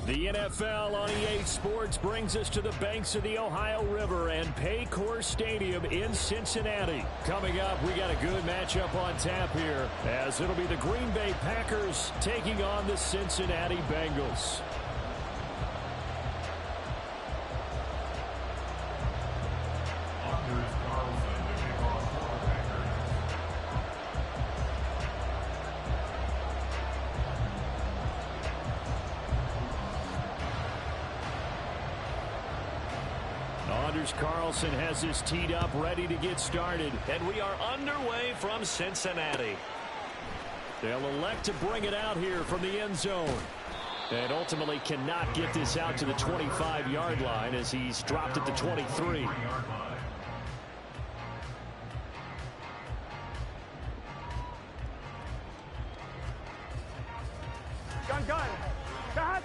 The NFL on EA Sports brings us to the banks of the Ohio River and Paycor Stadium in Cincinnati. Coming up, we got a good matchup on tap here, as it'll be the Green Bay Packers taking on the Cincinnati Bengals. Carlson has this teed up, ready to get started. And we are underway from Cincinnati. They'll elect to bring it out here from the end zone. And ultimately cannot get this out to the 25-yard line as he's dropped at the 23. Gun. God.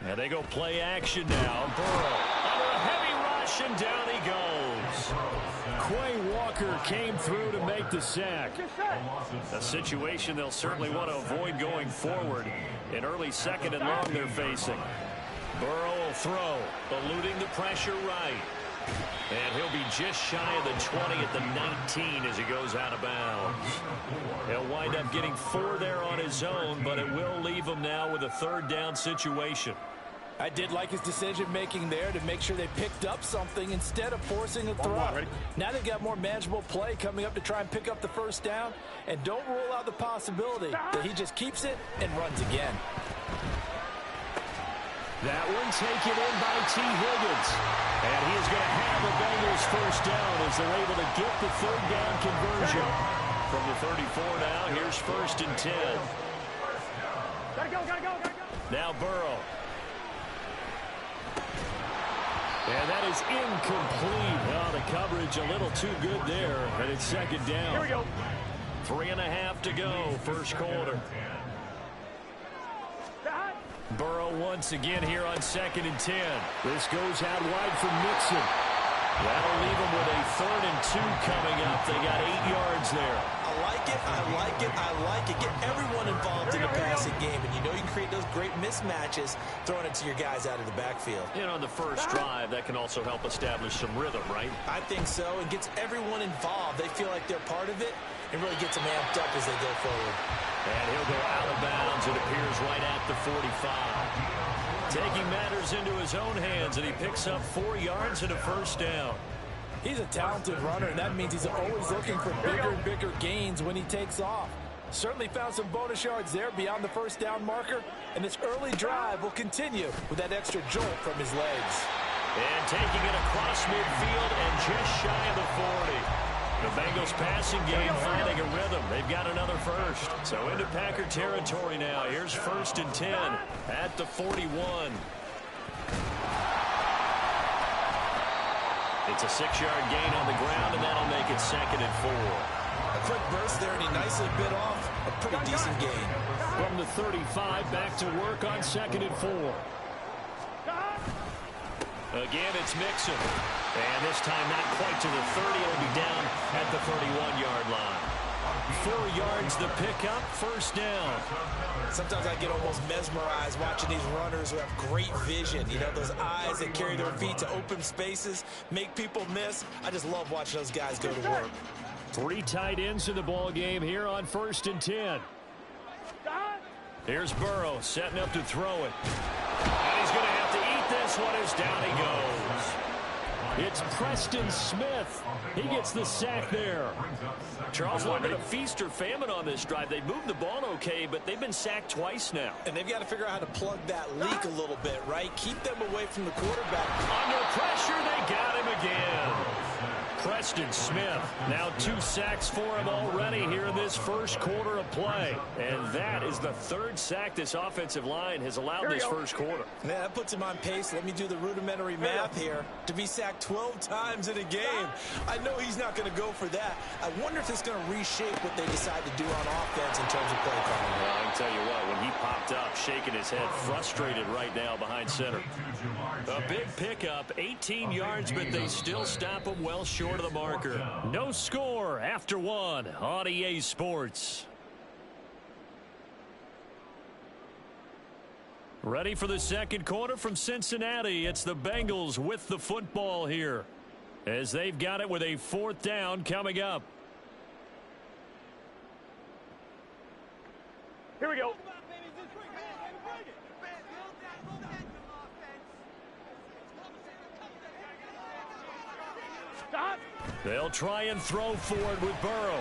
And they go play action now. Burrow under a heavy rush, and down he goes. Quay Walker came through to make the sack. A situation they'll certainly want to avoid going forward. An early second and long they're facing. Burrow will throw, eluding the pressure right. And he'll be just shy of the 20 at the 19 as he goes out of bounds. He'll wind up getting 4 there on his own, but it will leave him now with a third down situation. I did like his decision-making there to make sure they picked up something instead of forcing a throw. Now they've got more manageable play coming up to try and pick up the first down, and don't rule out the possibility that he just keeps it and runs again. That one taken in by T. Higgins. And he is going to have the Bengals first down as they're able to get the third down conversion. From the 34 now, here's 1st and 10. Gotta go. Now Burrow. And that is incomplete. Oh, the coverage a little too good there, and it's 2nd down. Here we go. 3.5 to go, first quarter. Burrow once again here on 2nd and 10. This goes out wide for Mixon. That'll leave them with a 3rd and 2 coming up. They got 8 yards there. I like it. Get everyone involved in the passing game. And you know you can create those great mismatches throwing it to your guys out of the backfield. You know, on the first drive, that can also help establish some rhythm, right? I think so. It gets everyone involved. They feel like they're part of it and really gets them amped up as they go forward. And he'll go out of bounds, it appears, right at the 45. Taking matters into his own hands, and he picks up 4 yards and a first down. He's a talented runner, and that means he's always looking for bigger and bigger gains when he takes off. Certainly found some bonus yards there beyond the first down marker, and this early drive will continue with that extra jolt from his legs. And taking it across midfield and just shy of the 40. The Bengals passing game finding a rhythm. They've got another first. So into Packer territory now. Here's 1st and 10 at the 41. It's a 6-yard gain on the ground, and that'll make it 2nd and 4. A quick burst there, and he nicely bit off a pretty decent gain. From the 35, back to work on 2nd and 4. Again, it's Mixon. And this time not quite to the 30. It'll be down at the 31-yard line. 4 yards the pickup, first down. Sometimes I get almost mesmerized watching these runners who have great vision. You know, those eyes that carry their feet to open spaces, make people miss. I just love watching those guys go to work. 3 tight ends in the ball game here on 1st and 10. Here's Burrow setting up to throw it. And he's going to have to eat this one as down he goes. It's Preston Smith. He gets the sack there. Charles, they're going to feast or famine on this drive. They moved the ball okay, but they've been sacked twice now. And they've got to figure out how to plug that leak a little bit, right? Keep them away from the quarterback. Under pressure, they got him again. Preston Smith, now 2 sacks for him already here in this first quarter of play. And that is the 3rd sack this offensive line has allowed this first quarter. Man, that puts him on pace. Let me do the rudimentary math here. To be sacked 12 times in a game, I know he's not going to go for that. I wonder if it's going to reshape what they decide to do on offense in terms of play calling. Well, I can tell you what, when he popped up, shaking his head, frustrated right now behind center. A big pickup, 18 yards, but they still stop him well short of the marker. No score after 1 on EA Sports. Ready for the second quarter from Cincinnati. It's the Bengals with the football here, as they've got it with a 4th down coming up. Here we go. Stop. They'll try and throw forward with Burrow.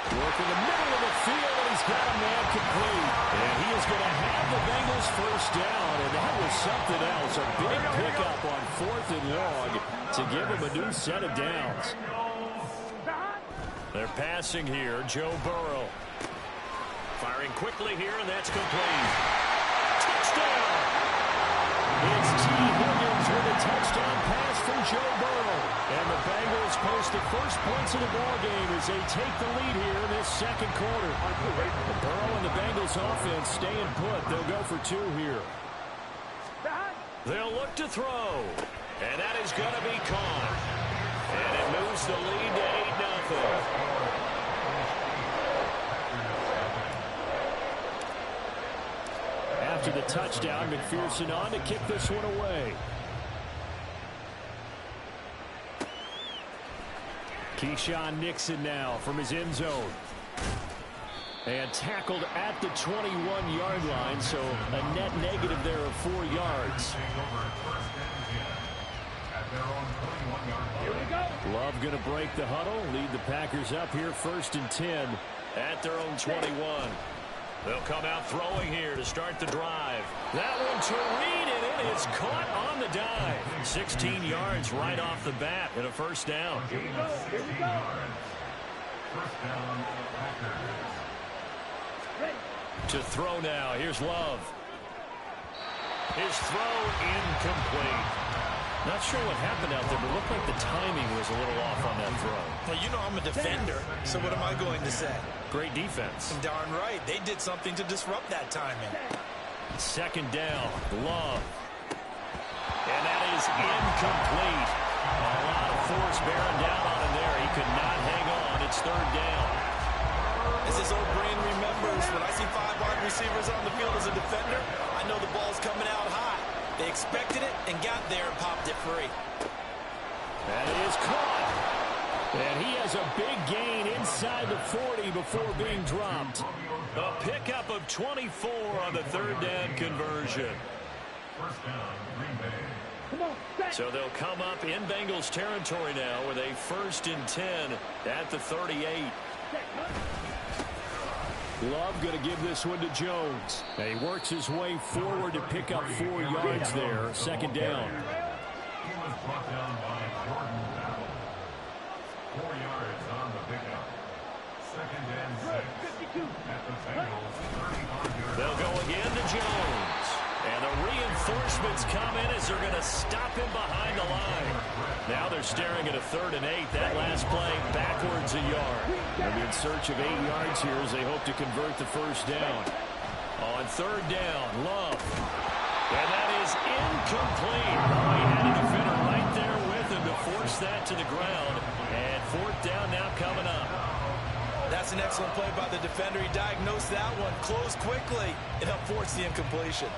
Work in the middle of the field, and he's got a man complete. And he is going to have the Bengals 1st down, and that was something else. A big pickup on 4th and long to give him a new set of downs. They're passing here. Joe Burrow. Firing quickly here, and that's complete. Touchdown! It's T. Higgins with a touchdown pass from Joe Burrow. And the Bengals post the first points of the ballgame as they take the lead here in this second quarter. Burrow and the Bengals offense staying put. They'll go for 2 here. They'll look to throw. And that is going to be caught. And it moves the lead to 8-0. After the touchdown, McPherson on to kick this one away. Keyshawn Nixon now from his end zone. And tackled at the 21-yard line, so a net negative there of 4 yards. Love going to break the huddle, lead the Packers up here 1st and 10 at their own 21. They'll come out throwing here to start the drive. That one to Reed, and it is caught on the dive. 16 yards right off the bat and a 1st down. Here we go. Here we go. To throw now. Here's Love. His throw incomplete. Not sure what happened out there, but it looked like the timing was a little off on that throw. Well, you know I'm a defender, so what am I going to say? Great defense. Darn right. They did something to disrupt that timing. 2nd down. Love. And that is incomplete. A lot of force bearing down on him there. He could not hang on. It's 3rd down. As his old brain remembers, when I see 5 wide receivers on the field as a defender, I know the ball's coming out high. They expected it and got there and popped it free. That is caught. And he has a big gain inside the 40 before being dropped. A pickup of 24 on the 3rd down conversion. So they'll come up in Bengals territory now with a 1st and 10 at the 38. Love going to give this one to Jones. And he works his way forward to pick up 4 yards there. 2nd down. He was brought down by Jordan Battle. 4 yards on the pickup. 2nd and 6 at the Bengals 35-yard. They'll go again to Jones. And the reinforcements come in as they're going to stop him behind the line. Now they're staring at a 3rd and 8. That last play backwards a yard. They'll be in search of 8 yards here as they hope to convert the 1st down. On 3rd down, Love. And that is incomplete. Oh, he had a defender right there with him to force that to the ground. And 4th down now coming up. That's an excellent play by the defender. He diagnosed that one, closed quickly, and helped force the incompletion.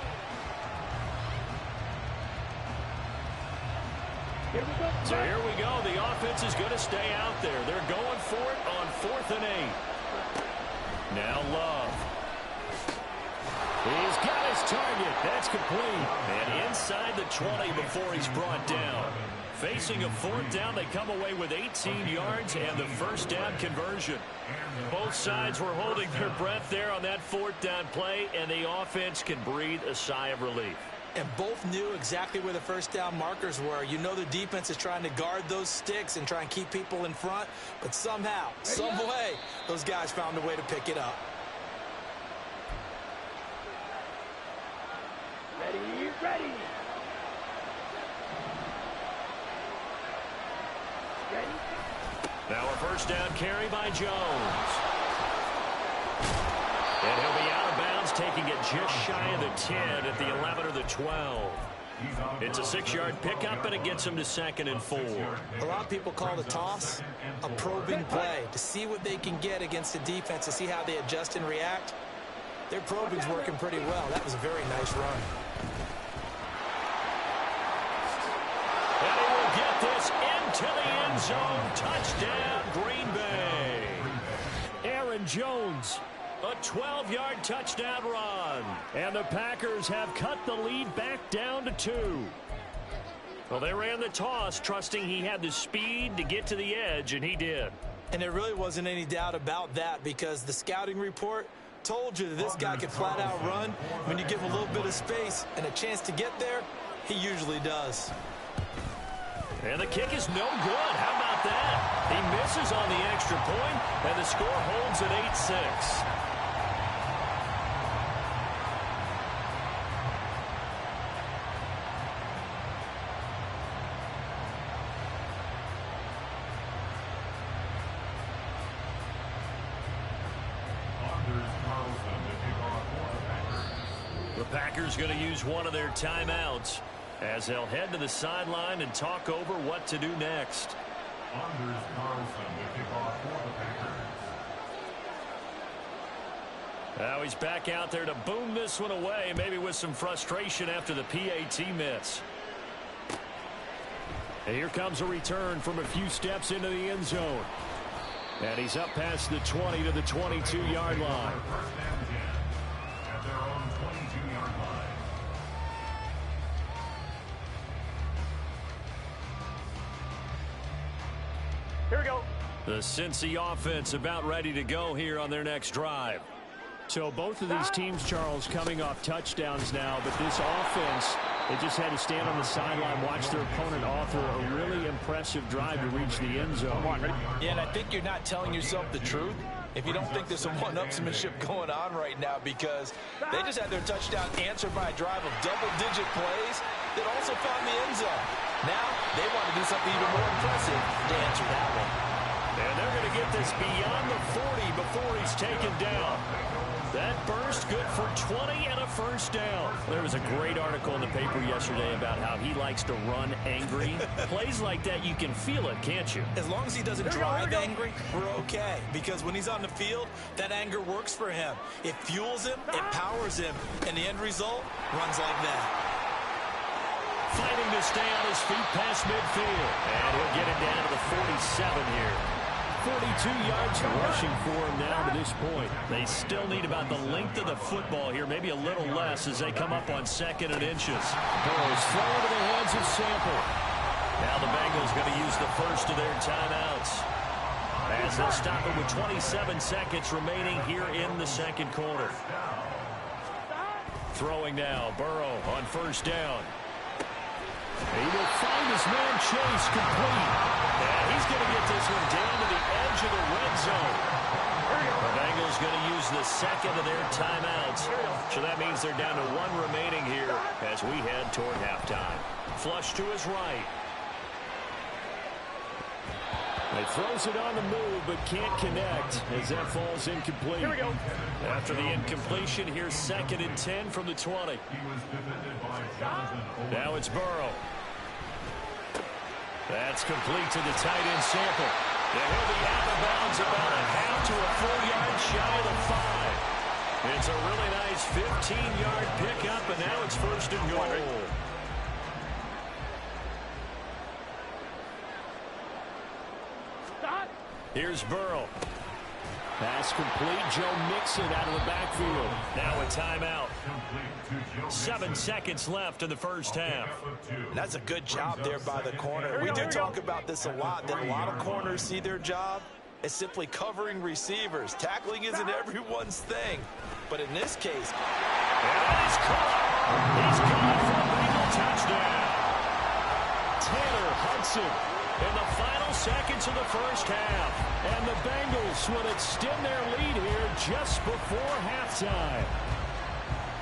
So here we go. The offense is going to stay out there. They're going for it on 4th and 8. Now Love. He's got his target. That's complete. And inside the 20 before he's brought down. Facing a 4th down, they come away with 18 yards and the 1st down conversion. Both sides were holding their breath there on that 4th down play, and the offense can breathe a sigh of relief. And both knew exactly where the 1st down markers were. You know the defense is trying to guard those sticks and try and keep people in front, but somehow, some way, those guys found a way to pick it up. Ready, ready. Now a 1st down carry by Jones. And he'll be out of bounds, taking it just shy of the 10 at the 11 or the 12. It's a 6-yard pickup, and it gets him to 2nd and 4. A lot of people call the toss a probing play to see what they can get against the defense, to see how they adjust and react. Their probing's working pretty well. That was a very nice run. And he will get this into the end zone. Touchdown, Green Bay. Aaron Jones. A 12-yard touchdown run. And the Packers have cut the lead back down to 2. Well, they ran the toss, trusting he had the speed to get to the edge, and he did. And there really wasn't any doubt about that because the scouting report told you that this guy could flat out run. When you give him a little bit of space and a chance to get there, he usually does. And the kick is no good. How about that? He misses on the extra point, and the score holds at 8-6. The Packers going to use one of their timeouts as they'll head to the sideline and talk over what to do next. Anders Carlson to kick off for the Packers. Now he's back out there to boom this one away, maybe with some frustration after the PAT miss. And here comes a return from a few steps into the end zone. And he's up past the 20 to the 22-yard line. First down 10 at their own 22-yard line. Here we go. The Cincy offense about ready to go here on their next drive. So both of these teams, Charles, coming off touchdowns now, but this offense, they just had to stand on the sideline, watch their opponent author a really impressive drive to reach the end zone. Yeah, and I think you're not telling yourself the truth if you don't think there's some one-upsmanship going on right now because they just had their touchdown answered by a drive of double-digit plays that also found the end zone. Now they want to do something even more impressive to answer that one. And they're going to get this beyond the 40 before he's taken down. That burst good for 20 and a first down. There was a great article in the paper yesterday about how he likes to run angry. Plays like that, you can feel it, can't you? As long as he doesn't drive angry, we're okay. Because when he's on the field, that anger works for him. It fuels him, it powers him, and the end result runs like that. Fighting to stay on his feet past midfield. And he'll get it down to the 47 here. 42 yards rushing for him now to this point. They still need about the length of the football here, maybe a little less as they come up on 2nd and inches. Burrow's thrown into the hands of Sample. Now the Bengals going to use the first of their timeouts as they'll stop it with 27 seconds remaining here in the second quarter. Throwing now, Burrow on first down. He will find his man Chase complete. And he's going to get this one down to the edge of the red zone. The Bengals going to use the second of their timeouts. So that means they're down to 1 remaining here as we head toward halftime. Flush to his right. He throws it on the move, but can't connect as that falls incomplete. Here we go. After the incompletion, here's 2nd and 10 from the 20. He was defended by Jonathan Owens. Now it's Burrow. That's complete to the tight end Sample. And he'll be out of bounds about a half to a 4 yards shy of the 5. It's a really nice 15-yard pickup, and now it's 1st and goal. Here's Burrow. Pass complete. Joe Mixon out of the backfield. Now a timeout. 7 seconds left in the first half. That's a good job there by the corner. We do talk about this a lot, that a lot of corners see their job as simply covering receivers. Tackling isn't everyone's thing. But in this case, and he's caught. He's caught for a Bengal touchdown. Taylor Hudson In the final seconds of the first half. And the Bengals would extend their lead here just before halftime.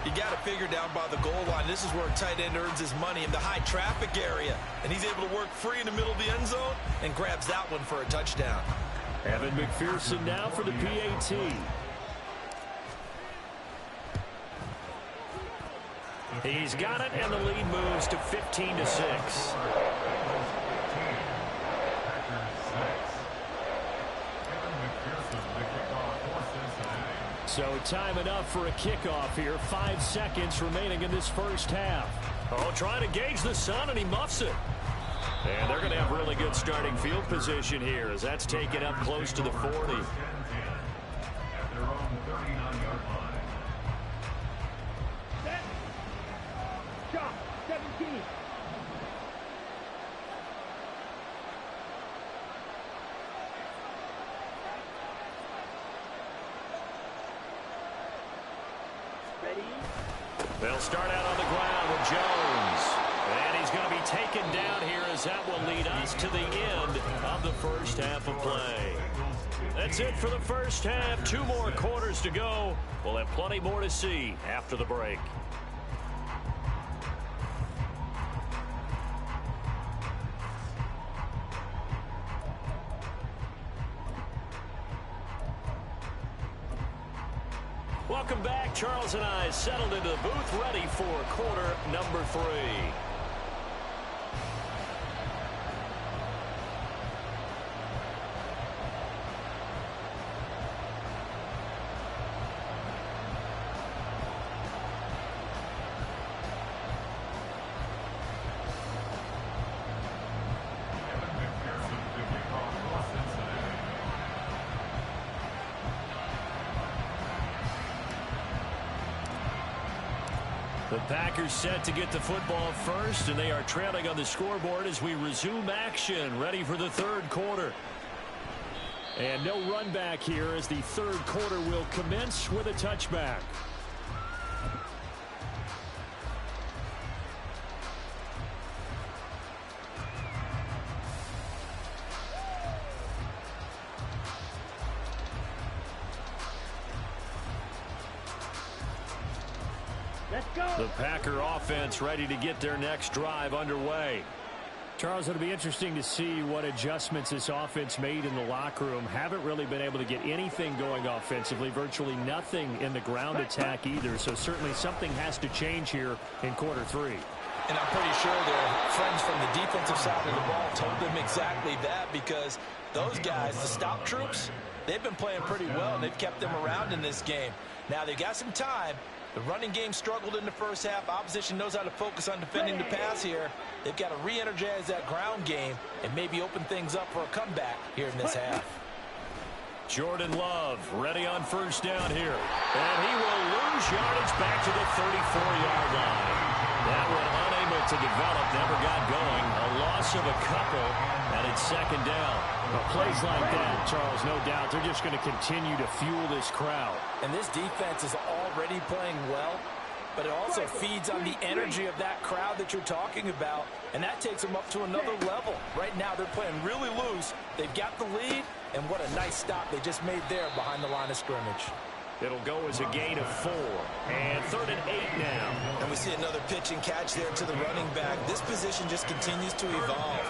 You got to figure down by the goal line. This is where a tight end earns his money, in the high traffic area. And he's able to work free in the middle of the end zone and grabs that one for a touchdown. Evan McPherson now for the PAT. He's got it, and the lead moves to 15-6. So time enough for a kickoff here. 5 seconds remaining in this first half. Oh, trying to gauge the sun, and he muffs it. And they're going to have really good starting field position here as that's taken up close to the 40. At their own 39-yard line. Set. Shot. 17. Ready. They'll start out on the ground with Jones. And he's going to be taken down here as that will lead us to the end of the first half of play. That's it for the first half. 2 more quarters to go. We'll have plenty more to see after the break. Welcome back. Charles and I settled into the booth, ready for quarter number 3. The Packers set to get the football first, and they are trailing on the scoreboard as we resume action, ready for the third quarter. And no run back here as the third quarter will commence with a touchback. Let's go. The Packer offense ready to get their next drive underway. Charles, it'll be interesting to see what adjustments this offense made in the locker room. Haven't really been able to get anything going offensively, virtually nothing in the ground attack either. So certainly something has to change here in quarter 3. And I'm pretty sure their friends from the defensive side of the ball told them exactly that, because those guys, the stop troops, they've been playing pretty well. They've kept them around in this game. Now they got some time. The running game struggled in the first half. Opposition knows how to focus on defending the pass here. They've got to re-energize that ground game and maybe open things up for a comeback here in this half. Jordan Love ready on first down here. And he will lose yardage back to the 34-yard line. That one unable to develop, never got going. A loss of a couple, and it's second down. Well, plays like that, Charles, no doubt, they're just going to continue to fuel this crowd. And this defense is already playing well, but it also feeds on the energy of that crowd that you're talking about, and that takes them up to another level. Right now, they're playing really loose. They've got the lead, and what a nice stop they just made there behind the line of scrimmage. It'll go as a gain of 4. And 3rd and 8 now. And we see another pitch and catch there to the running back. This position just continues to evolve.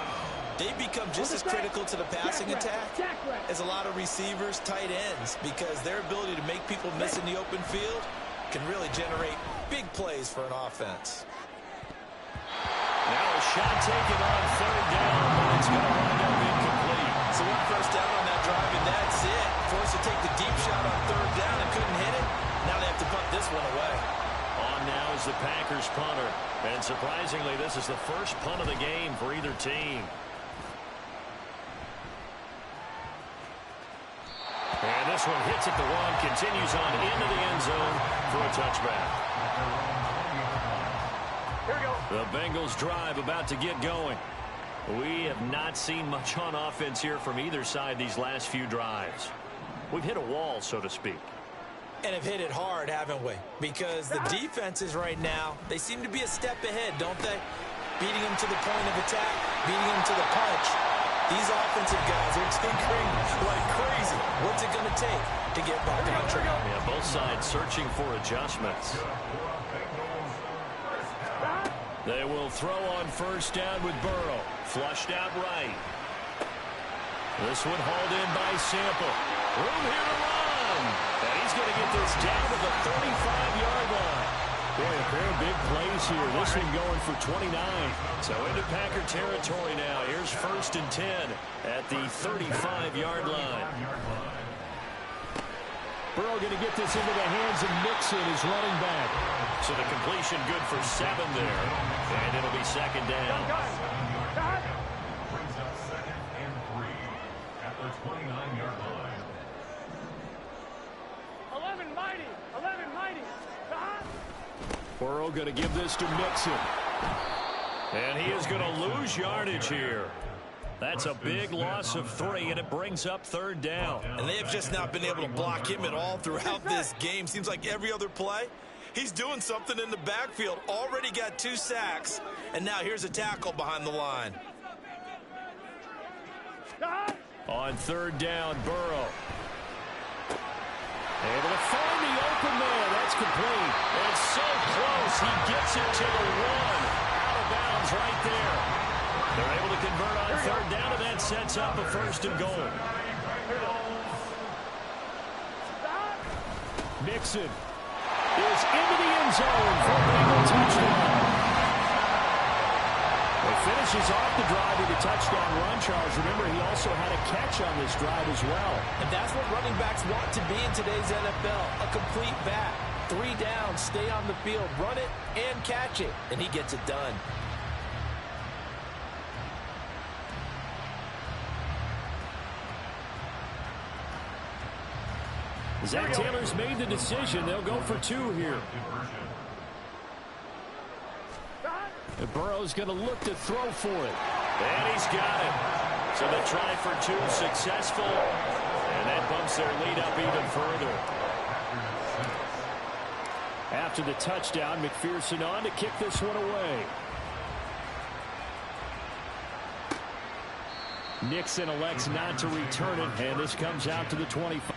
They become just as critical to the passing attack as a lot of receivers, tight ends, because their ability to make people miss in the open field can really generate big plays for an offense. Now a shot taken on 3rd down, but it's going to wind up incomplete. So one first down on that drive, and that's it. Forced to take the deep shot on 3rd down and couldn't hit it. Now they have to punt this one away. On now is the Packers punter. And surprisingly, this is the first punt of the game for either team. And this one hits at the 1, continues on into the end zone for a touchback. Here we go. The Bengals drive about to get going. We have not seen much on offense here from either side these last few drives. We've hit a wall, so to speak. And have hit it hard, haven't we? Because the defenses right now, they seem to be a step ahead, don't they? Beating them to the point of attack, beating them to the punch. These offensive guys are tinkering like crazy. What's it going to take to get back on track? Yeah, both sides searching for adjustments. They will throw on first down with Burrow. Flushed out right. This one hauled in by Sample. Room here to run. And he's going to get this down to the 35-yard line. Boy, a pair of big plays here. This one going for 29. So into Packer territory now. Here's 1st and 10 at the 35-yard line. Burrow going to get this into the hands of Mixon, his running back. So the completion good for 7 there. And it'll be second down. Brings up 2nd and 3 at the 29-yard line. 11 mighty. 11 mighty. Burrow going to give this to Mixon. And he is going to lose yardage here. That's a big loss of 3, and it brings up 3rd down. And they have just not been able to block him at all throughout this game. Seems like every other play, he's doing something in the backfield. Already got 2 sacks, and now here's a tackle behind the line. On 3rd down, Burrow. Able to find the open man. That's complete. And so close, he gets it to the 1. Out of bounds right there. They're able to convert on 3rd down, and that sets up a 1st and goal. Mixon is into the end zone for a Bengal touchdown. He finishes off the drive with a touchdown run, Charles. Remember, he also had a catch on this drive as well. And that's what running backs want to be in today's NFL, a complete back. 3 down, stay on the field, run it, and catch it. And he gets it done. Zach Taylor's made the decision. They'll go for 2 here. And Burrow's going to look to throw for it. And he's got it. So the try for 2 successful. And that bumps their lead up even further. After the touchdown, McPherson on to kick this one away. Nixon elects not to return it, and this comes out to the 25.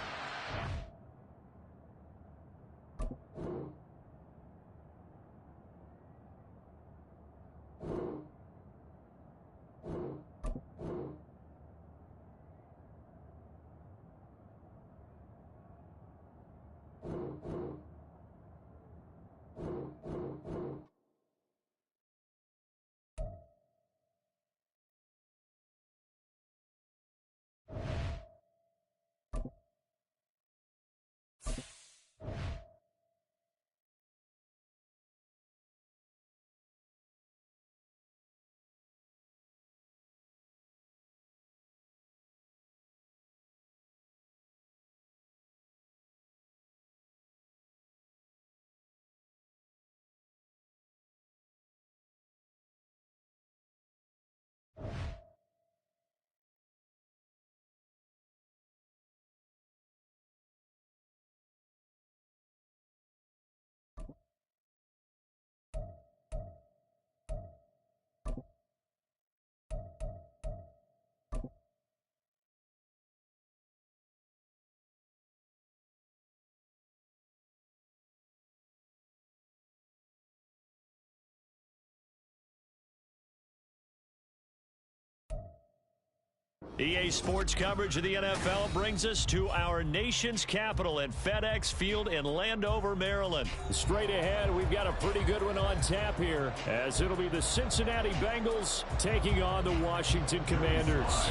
EA Sports coverage of the NFL brings us to our nation's capital at FedEx Field in Landover, Maryland. Straight ahead, we've got a pretty good one on tap here, as it'll be the Cincinnati Bengals taking on the Washington Commanders.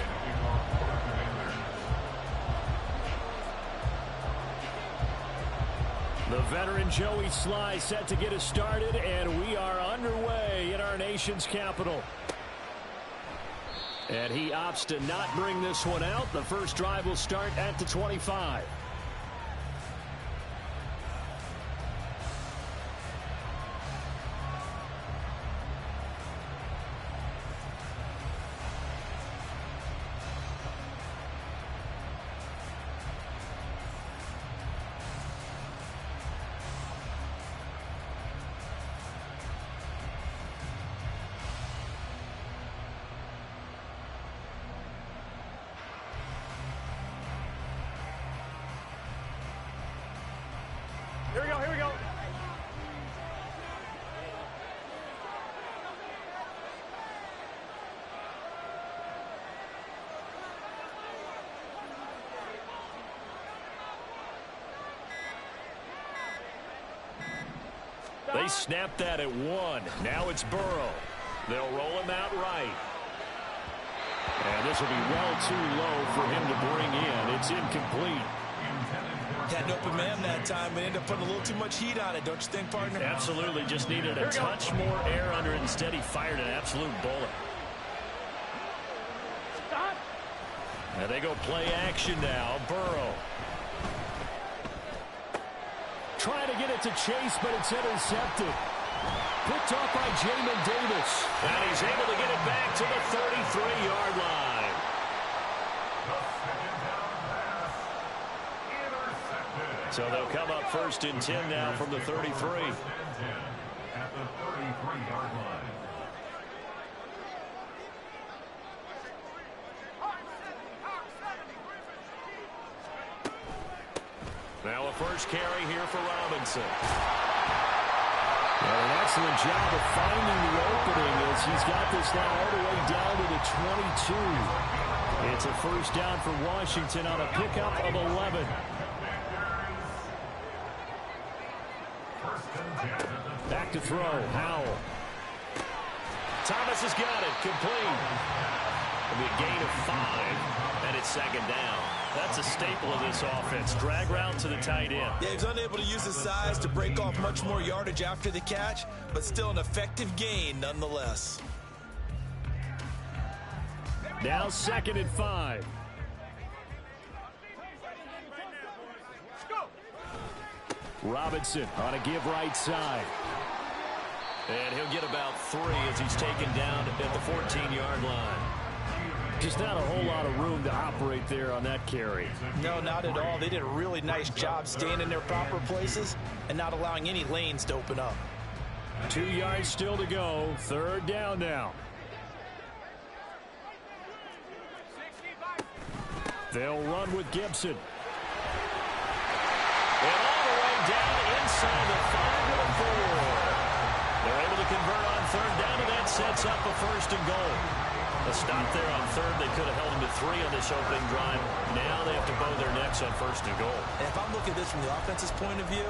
The veteran Joey Sly set to get us started, and we are underway in our nation's capital. And he opts to not bring this one out. The first drive will start at the 25. Here we go, here we go. They snapped that at 1. Now it's Burrow. They'll roll him out right. And this will be well too low for him to bring in. It's incomplete. Intended for Had an open man that time, but ended up putting a little too much heat on it, don't you think, partner? Absolutely, just needed a touch more air under it. Instead, he fired an absolute bullet. And they go play action now. Burrow. Trying to get it to Chase, but it's intercepted. Picked off by Jamin Davis. And he's able to get it back to the 33-yard line. So they'll come up 1st and 10 now from the 33. At the 33-yard line. Now a first carry here for Robinson. Well, an excellent job of finding the opening as he's got this now all the way down to the 22. It's a first down for Washington on a pickup of 11. Back to throw. Howell. Thomas has got it. Complete. It'll be a gain of 5, and it's 2nd down. That's a staple of this offense. Drag route to the tight end. Yeah, he's unable to use his size to break off much more yardage after the catch, but still an effective gain nonetheless. Now 2nd and 5. Robinson on a give right side. And he'll get about 3 as he's taken down at the 14-yard line. Just not a whole lot of room to operate there on that carry. No, not at all. They did a really nice job staying in their proper places and not allowing any lanes to open up. 2 yards still to go. 3rd down now. They'll run with Gibson. And all the way down inside the 5 to the 4. They're able to convert on 3rd down, and that sets up a 1st and goal. A stop there on 3rd. They could have held them to 3 on this opening drive. Now they have to bow their necks on 1st and goal. And if I'm looking at this from the offense's point of view,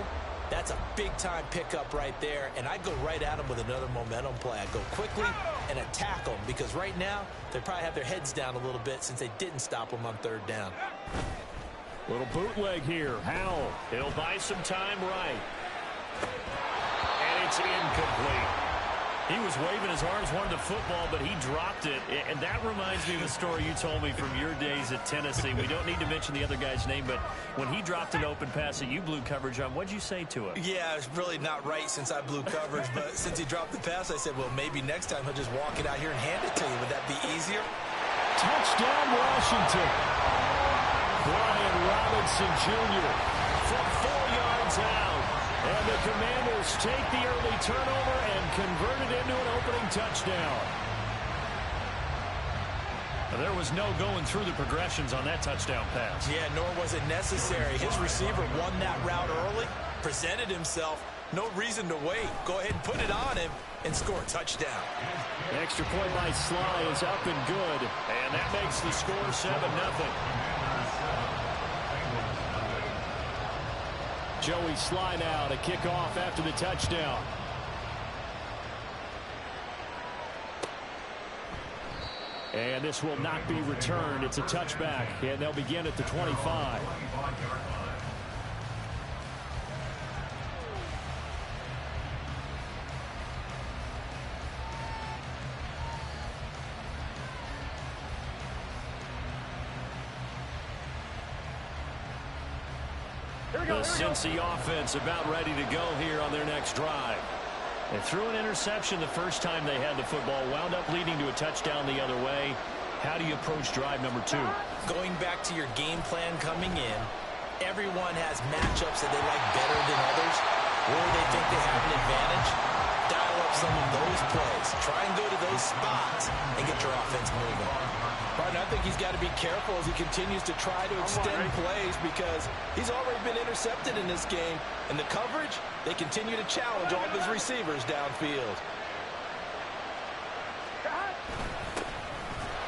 that's a big-time pickup right there, and I go right at them with another momentum play. I go quickly and attack them because right now they probably have their heads down a little bit since they didn't stop them on 3rd down. Little bootleg here. Howell. He'll buy some time right. And it's incomplete. He was waving his arms, wanted the football, but he dropped it. And that reminds me of a story you told me from your days at Tennessee. We don't need to mention the other guy's name, but when he dropped an open pass that you blew coverage on, what'd you say to him? Yeah, it's really not right since I blew coverage, but since he dropped the pass, I said, well, maybe next time he'll just walk it out here and hand it to you. Would that be easier? Touchdown, Washington. Brian Robinson Jr. from 4 yards out. And the Commanders take the early turnover and convert it into an opening touchdown. There was no going through the progressions on that touchdown pass. Yeah, nor was it necessary. His receiver won that route early, presented himself. No reason to wait. Go ahead and put it on him and score a touchdown. The extra point by Sly is up and good. And that makes the score 7-0. Joey Sly now to kick off after the touchdown. And this will not be returned. It's a touchback, and they'll begin at the 25. The Cincy offense about ready to go here on their next drive. They threw an interception the first time they had the football, wound up leading to a touchdown the other way. How do you approach drive number 2? Going back to your game plan coming in, everyone has matchups that they like better than others, or they think they have an advantage. Dial up some of those plays. Try and go to those spots and get your offense moving. Partner, I think he's got to be careful as he continues to try to extend plays because he's already been intercepted in this game. And the coverage, they continue to challenge all of his receivers downfield.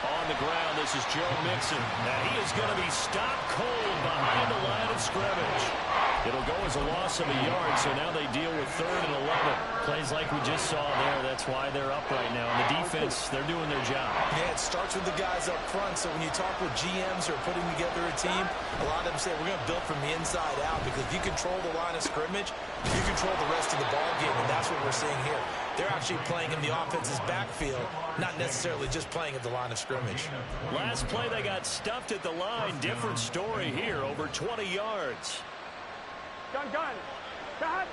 On the ground, this is Joe Mixon. Now he is going to be stopped cold behind the line of scrimmage. It'll go as a loss of a yard, so now they deal with 3rd and 11. Plays like we just saw there. That's why they're up right now. And the defense, they're doing their job. Yeah, it starts with the guys up front. So when you talk with GMs who are putting together a team, a lot of them say we're going to build from the inside out, because if you control the line of scrimmage, you control the rest of the ball game, and that's what we're seeing here. They're actually playing in the offense's backfield, not necessarily just playing at the line of scrimmage. Last play, they got stuffed at the line. Different story here, over 20 yards. Gun. Cut.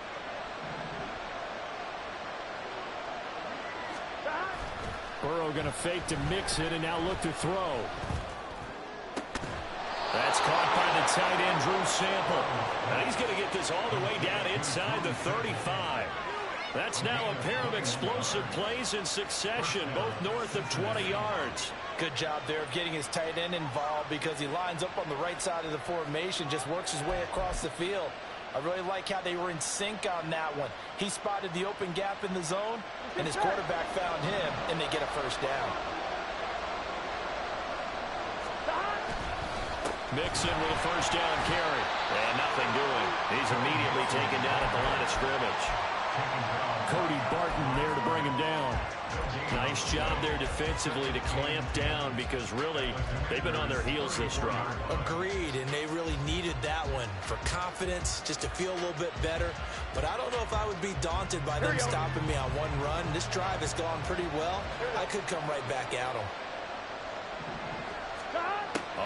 Burrow going to fake to mix it and now look to throw. That's caught by the tight end, Drew Sample. And he's going to get this all the way down inside the 35. That's now a pair of explosive plays in succession, both north of 20 yards. Good job there of getting his tight end involved, because he lines up on the right side of the formation, just works his way across the field. I really like how they were in sync on that one. He spotted the open gap in the zone, and his quarterback found him, and they get a first down. Mixon with a first down carry. And nothing doing. He's immediately taken down at the line of scrimmage. Cody Barton there to bring him down. Nice job there defensively to clamp down, because really they've been on their heels this drive. Agreed, and they really needed that one for confidence, just to feel a little bit better. But I don't know if I would be daunted by them stopping me on one run. This drive has gone pretty well. I could come right back at them.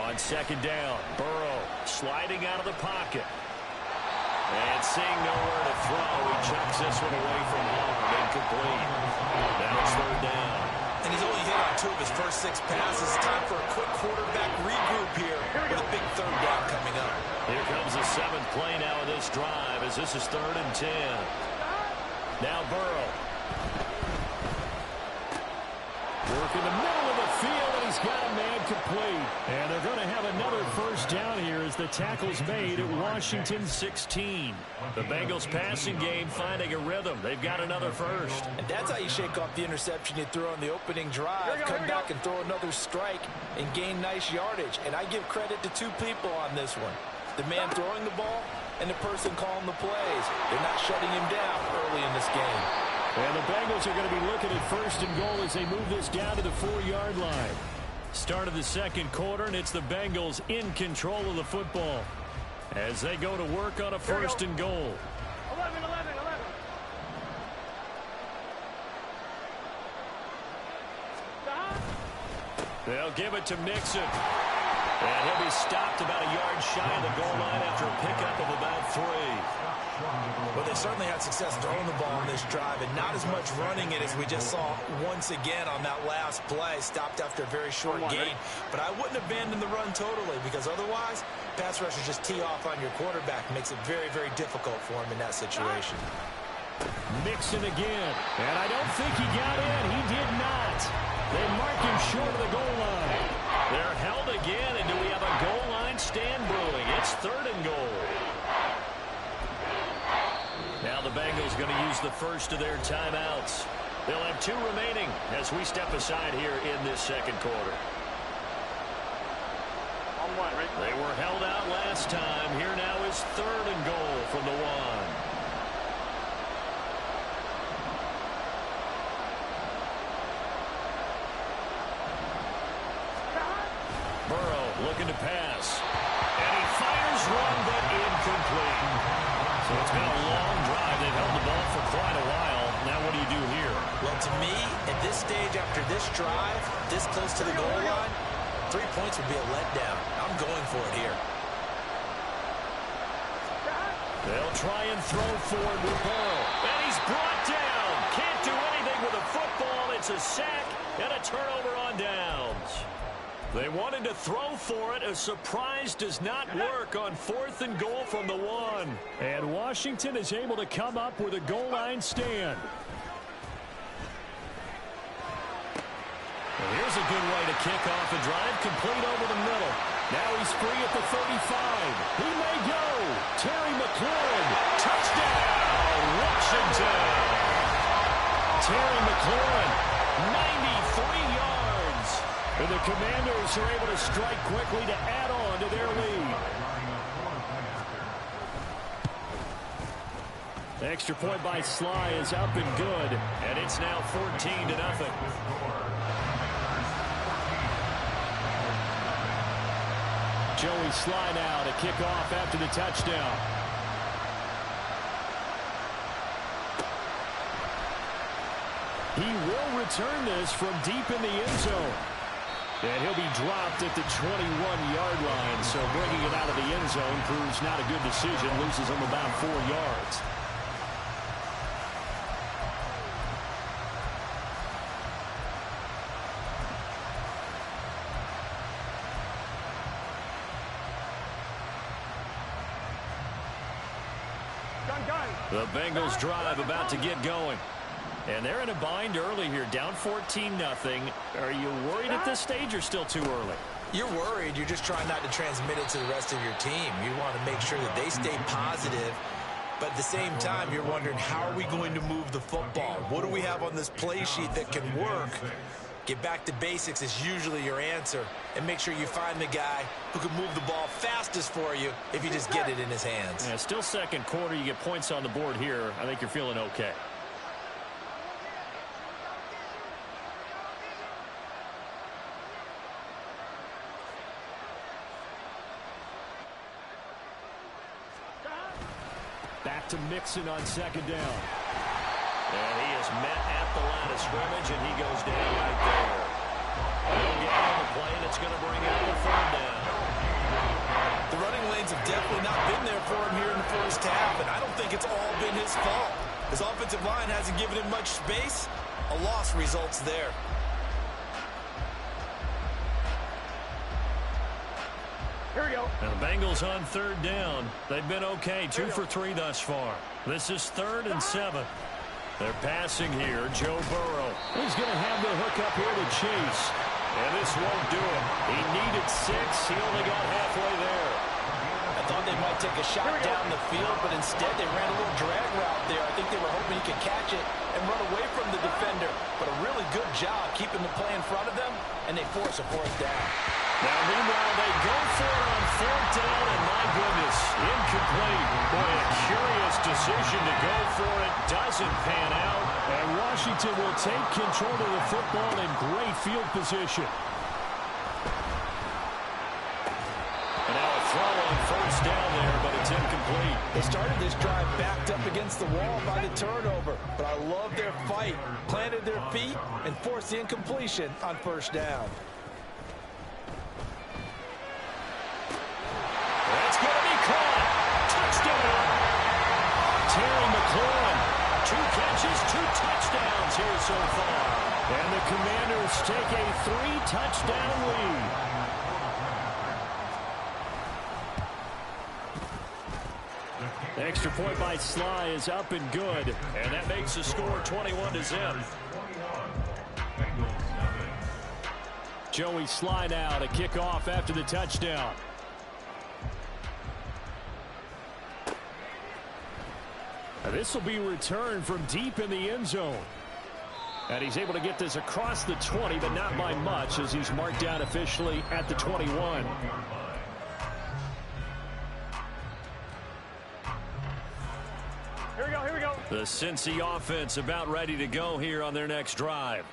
On second down, Burrow sliding out of the pocket. And seeing nowhere to throw, he chucks this one away from home. Incomplete. Now it's 3rd down. And he's only hit on 2 of his first 6 passes. Time for a quick quarterback regroup here with a big 3rd down coming up. Here comes the 7th play now of this drive, as this is 3rd and 10. Now Burrow. Work in the middle of the field, and he's got a man complete. And they're going to have another first down here as the tackle's made at Washington 16. The Bengals passing game finding a rhythm. They've got another first. And that's how you shake off the interception you threw on the opening drive. Come back and throw another strike and gain nice yardage. And I give credit to 2 people on this one. The man throwing the ball and the person calling the plays. They're not shutting him down early in this game. And the Bengals are going to be looking at 1st and goal as they move this down to the 4-yard line. Start of the second quarter, and it's the Bengals in control of the football as they go to work on a 1st and goal. 11. They'll give it to Mixon. And he'll be stopped about a yard shy of the goal line after a pickup of about 3. Well, they certainly had success throwing the ball on this drive, and not as much running it as we just saw once again on that last play. Stopped after a very short gain. But I wouldn't abandon the run totally, because otherwise, pass rushers just tee off on your quarterback. Makes it very, very difficult for him in that situation. Mixon again. And I don't think he got in. He did not. They mark him short of the goal line. They're held again, and do we have a goal line stand brewing? It's 3rd and goal. Now the Bengals going to use the first of their timeouts. They'll have 2 remaining as we step aside here in this second quarter. They were held out last time. Here now is 3rd and goal from the 1. Burrow looking to pass. And he fires one, but incomplete. So it's been a long drive. They've held the ball for quite a while. Now what do you do here? Well, to me, at this stage after this drive, this close to the goal line, 3 points would be a letdown. I'm going for it here. They'll try and throw forward with Burrow. And he's brought down. Can't do anything with a football. It's a sack and a turnover on downs. They wanted to throw for it. A surprise does not work on 4th and goal from the 1. And Washington is able to come up with a goal line stand. And here's a good way to kick off a drive, complete over the middle. Now he's free at the 35. He may go. Terry McLaurin, touchdown, Washington. Terry McLaurin, 93 yards. And the Commanders are able to strike quickly to add on to their lead. The extra point by Sly is up and good. And it's now 14-0. Joey Sly now to kick off after the touchdown. He will return this from deep in the end zone. And he'll be dropped at the 21-yard line. So bringing it out of the end zone proves not a good decision. Loses him about 4 yards. The Bengals drive about to get going. And they're in a bind early here, down 14-0. Are you worried at this stage or still too early? You're worried. You're just trying not to transmit it to the rest of your team. You want to make sure that they stay positive. But at the same time, you're wondering, how are we going to move the football? What do we have on this play sheet that can work? Get back to basics is usually your answer. And make sure you find the guy who can move the ball fastest for you if you just get it in his hands. Yeah, still second quarter. You get points on the board here. I think you're feeling okay. Back to Mixon on second down. And he is met at the line of scrimmage, and he goes down right there. No gain on the play, and it's going to bring out the third down. The running lanes have definitely not been there for him here in the first half, and I don't think it's all been his fault. His offensive line hasn't given him much space. A loss results there. Here we go. And the Bengals on third down. They've been okay, 2 for 3 thus far. This is 3rd and 7. They're passing here. Joe Burrow. He's going to have the hook up here to Chase. And this won't do it. He needed 6. He only got halfway there. I thought they might take a shot down the field, but instead they ran a little drag route there. I think they were hoping he could catch it and run away from the defender. But a really good job keeping the play in front of them, and they force a 4th down. Now, meanwhile, they go for it on 4th down, and my goodness, incomplete. Boy, a curious decision to go for it. Doesn't pan out. And Washington will take control of the football in great field position. And now a throw on 1st down there, but it's incomplete. They started this drive backed up against the wall by the turnover, but I love their fight. Planted their feet and forced the incompletion on 1st down. Terry McLaurin, 2 catches, 2 touchdowns here so far. And the Commanders take a 3-touchdown lead. The extra point by Sly is up and good. And that makes the score 21-0. Joey Sly now to kick off after the touchdown. This will be returned from deep in the end zone. And he's able to get this across the 20, but not by much, as he's marked down officially at the 21. Here we go, here we go. The Cincy offense about ready to go here on their next drive.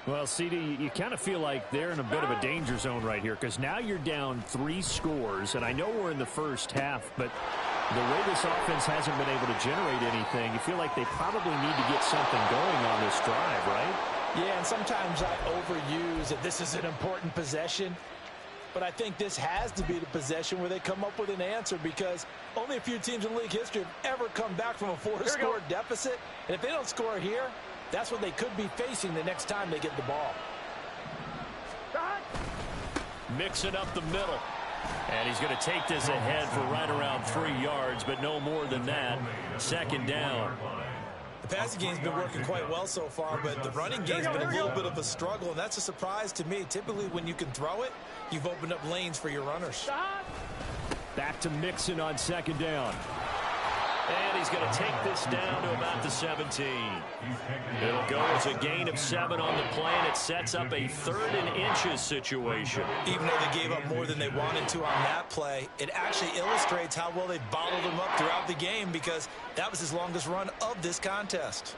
Well, CD, you kind of feel like they're in a bit of a danger zone right here, because now you're down 3 scores, and I know we're in the first half, but the way this offense hasn't been able to generate anything, you feel like they probably need to get something going on this drive, right? Yeah, and sometimes I overuse that this is an important possession, but I think this has to be the possession where they come up with an answer, because only a few teams in league history have ever come back from a 4-score deficit, and if they don't score here, that's what they could be facing the next time they get the ball. Mixing up the middle. And he's going to take this ahead for right around 3 yards, but no more than that. 2nd down. The passing game's been working quite well so far, but the running game's been a little bit of a struggle, and that's a surprise to me. Typically, when you can throw it, you've opened up lanes for your runners. Back to Mixon on 2nd down. And he's going to take this down to about the 17. It'll go as a gain of 7 on the play, and it sets up a 3rd and inches situation. Even though they gave up more than they wanted to on that play, it actually illustrates how well they bottled them up throughout the game, because that was his longest run of this contest.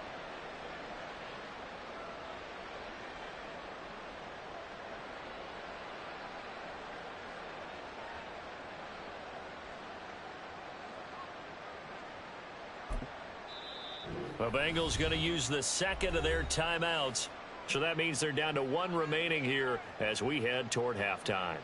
The Bengals going to use the 2nd of their timeouts. So that means they're down to 1 remaining here as we head toward halftime.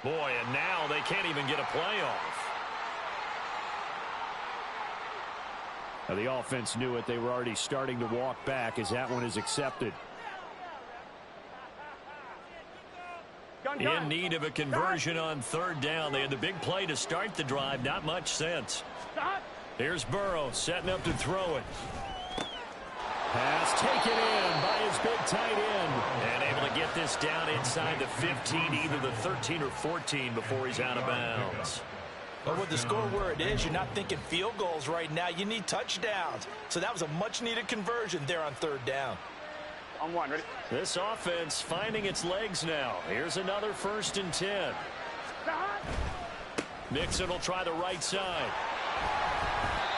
Boy, and now they can't even get a play off. Now, the offense knew it. They were already starting to walk back as that one is accepted. In need of a conversion on 3rd down. They had the big play to start the drive. Not much sense. Here's Burrow setting up to throw it. Pass taken in by his big tight end. And able to get this down inside the 15, either the 13 or 14 before he's out of bounds. But with the score where it is, you're not thinking field goals right now. You need touchdowns. So that was a much-needed conversion there on 3rd down. On 1, ready? This offense finding its legs now. Here's another 1st and 10. Mixon will try the right side.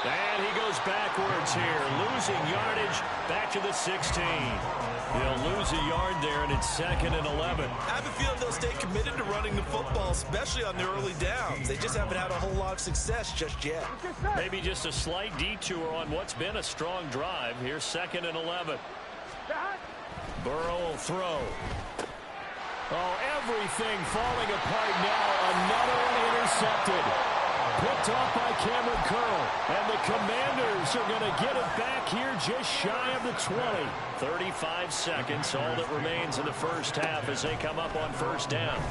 And he goes backwards here, losing yardage back to the 16. He'll lose a yard there, and it's 2nd and 11. I have a feeling they'll stay committed to running the football, especially on the early downs. They just haven't had a whole lot of success just yet. Maybe just a slight detour on what's been a strong drive. Here's 2nd and 11. Burrow will throw. Oh, everything falling apart now. Another one intercepted. Picked off by Cameron Curl. And the Commanders are going to get it back here just shy of the 20. 35 seconds, all that remains in the first half as they come up on 1st down.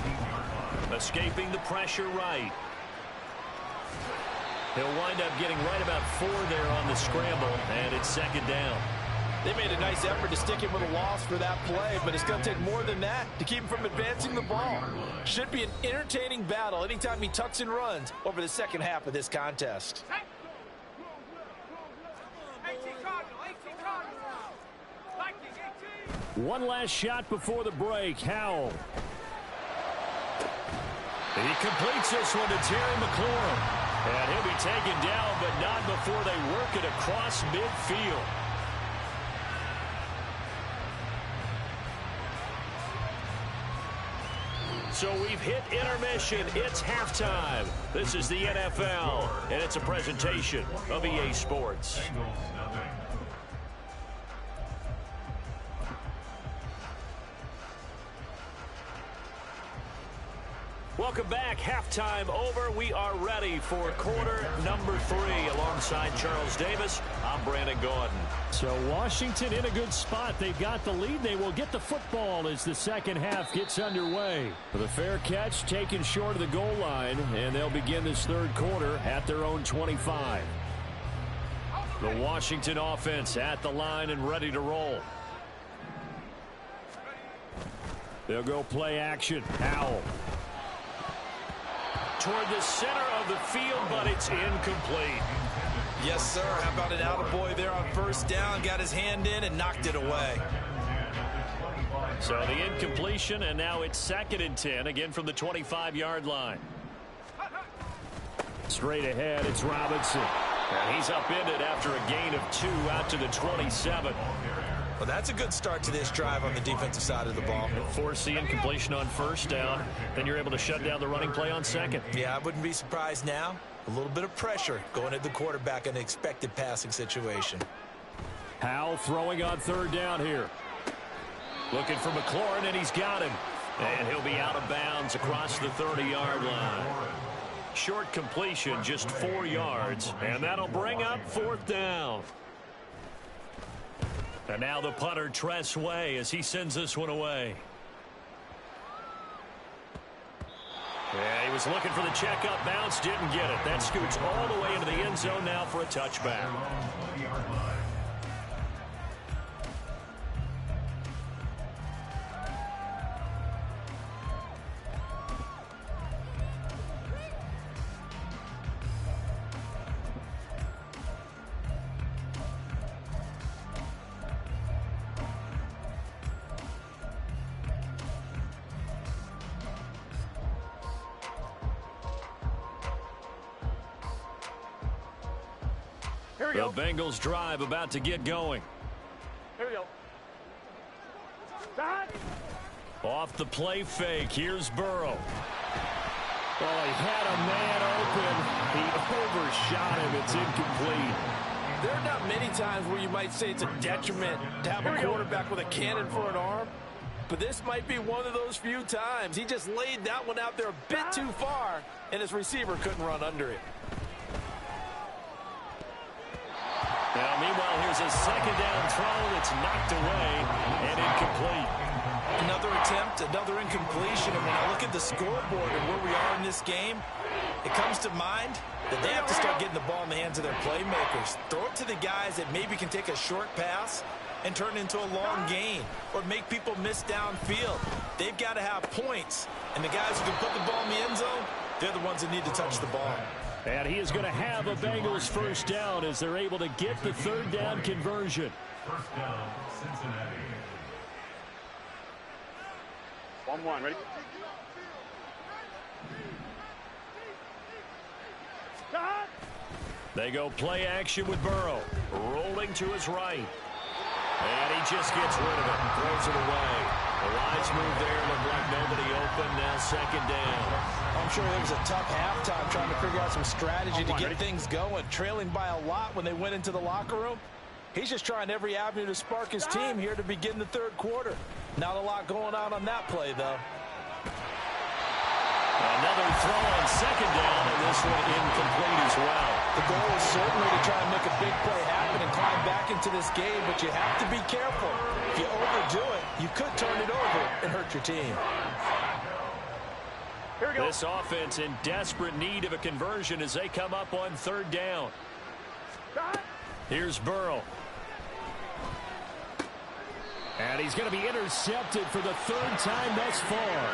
Escaping the pressure right. He'll wind up getting right about 4 there on the scramble, and it's 2nd down. They made a nice effort to stick him with a loss for that play, but it's going to take more than that to keep him from advancing the ball. Should be an entertaining battle anytime he tucks and runs over the 2nd half of this contest. One last shot before the break. Howell. He completes this one to Terry McLaurin. And he'll be taken down, but not before they work it across midfield. So we've hit intermission. It's halftime. This is the NFL, and it's a presentation of EA Sports. Welcome back. Halftime over. We are ready for quarter number 3. Alongside Charles Davis, I'm Brandon Gordon. So Washington in a good spot. They've got the lead. They will get the football as the 2nd half gets underway. With a fair catch taken short of the goal line, and they'll begin this 3rd quarter at their own 25. The Washington offense at the line and ready to roll. They'll go play action. Howell. Toward the center of the field, but it's incomplete. Yes, sir. How about an attaboy there on 1st down? Got his hand in and knocked it away. So the incompletion, and now it's 2nd and 10, again from the 25-yard line. Straight ahead, it's Robinson. And he's upended after a gain of 2 out to the 27. Well, that's a good start to this drive on the defensive side of the ball. Force the incompletion on 1st down. Then you're able to shut down the running play on 2nd. Yeah, I wouldn't be surprised now. A little bit of pressure going at the quarterback in an expected passing situation. Howell throwing on 3rd down here. Looking for McLaurin, and he's got him. And he'll be out of bounds across the 30-yard line. Short completion, just 4 yards. And that'll bring up 4th down. And now the punter, Tress Way, as he sends this one away. Yeah, he was looking for the check-up bounce, didn't get it. That scoots all the way into the end zone now for a touchback. The Bengals drive about to get going. Here we go. Stop. Off the play fake, here's Burrow. Oh, he had a man open. He overshot him. It's incomplete. There are not many times where you might say it's a detriment to have a quarterback with a cannon for an arm. But this might be one of those few times. He just laid that one out there a bit too far, and his receiver couldn't run under it. Now, meanwhile, here's a second down throw that's knocked away and incomplete. Another attempt, another incompletion. And when I look at the scoreboard and where we are in this game, it comes to mind that they have to start getting the ball in the hands of their playmakers. Throw it to the guys that maybe can take a short pass and turn it into a long gain or make people miss downfield. They've got to have points. And the guys who can put the ball in the end zone, they're the ones that need to touch the ball. And he is going to have a Bengals first down as they're able to get the 3rd down conversion. First down, Cincinnati. 1-1, ready? Stop. They go play action with Burrow. Rolling to his right. And he just gets rid of it and throws it away. The lines move there. Look like nobody open. Now 2nd down. I'm sure it was a tough halftime trying to figure out some strategy to get things going. Trailing by a lot when they went into the locker room. He's just trying every avenue to spark his team here to begin the 3rd quarter. Not a lot going on that play, though. Another throw on 2nd down, and this one incomplete as well. The goal is certainly to try and make a big play happen and climb back into this game, but you have to be careful. If you overdo it, you could turn it over and hurt your team. Here we go. This offense in desperate need of a conversion as they come up on 3rd down. Stop. Here's Burrow. And he's going to be intercepted for the 3rd time thus far.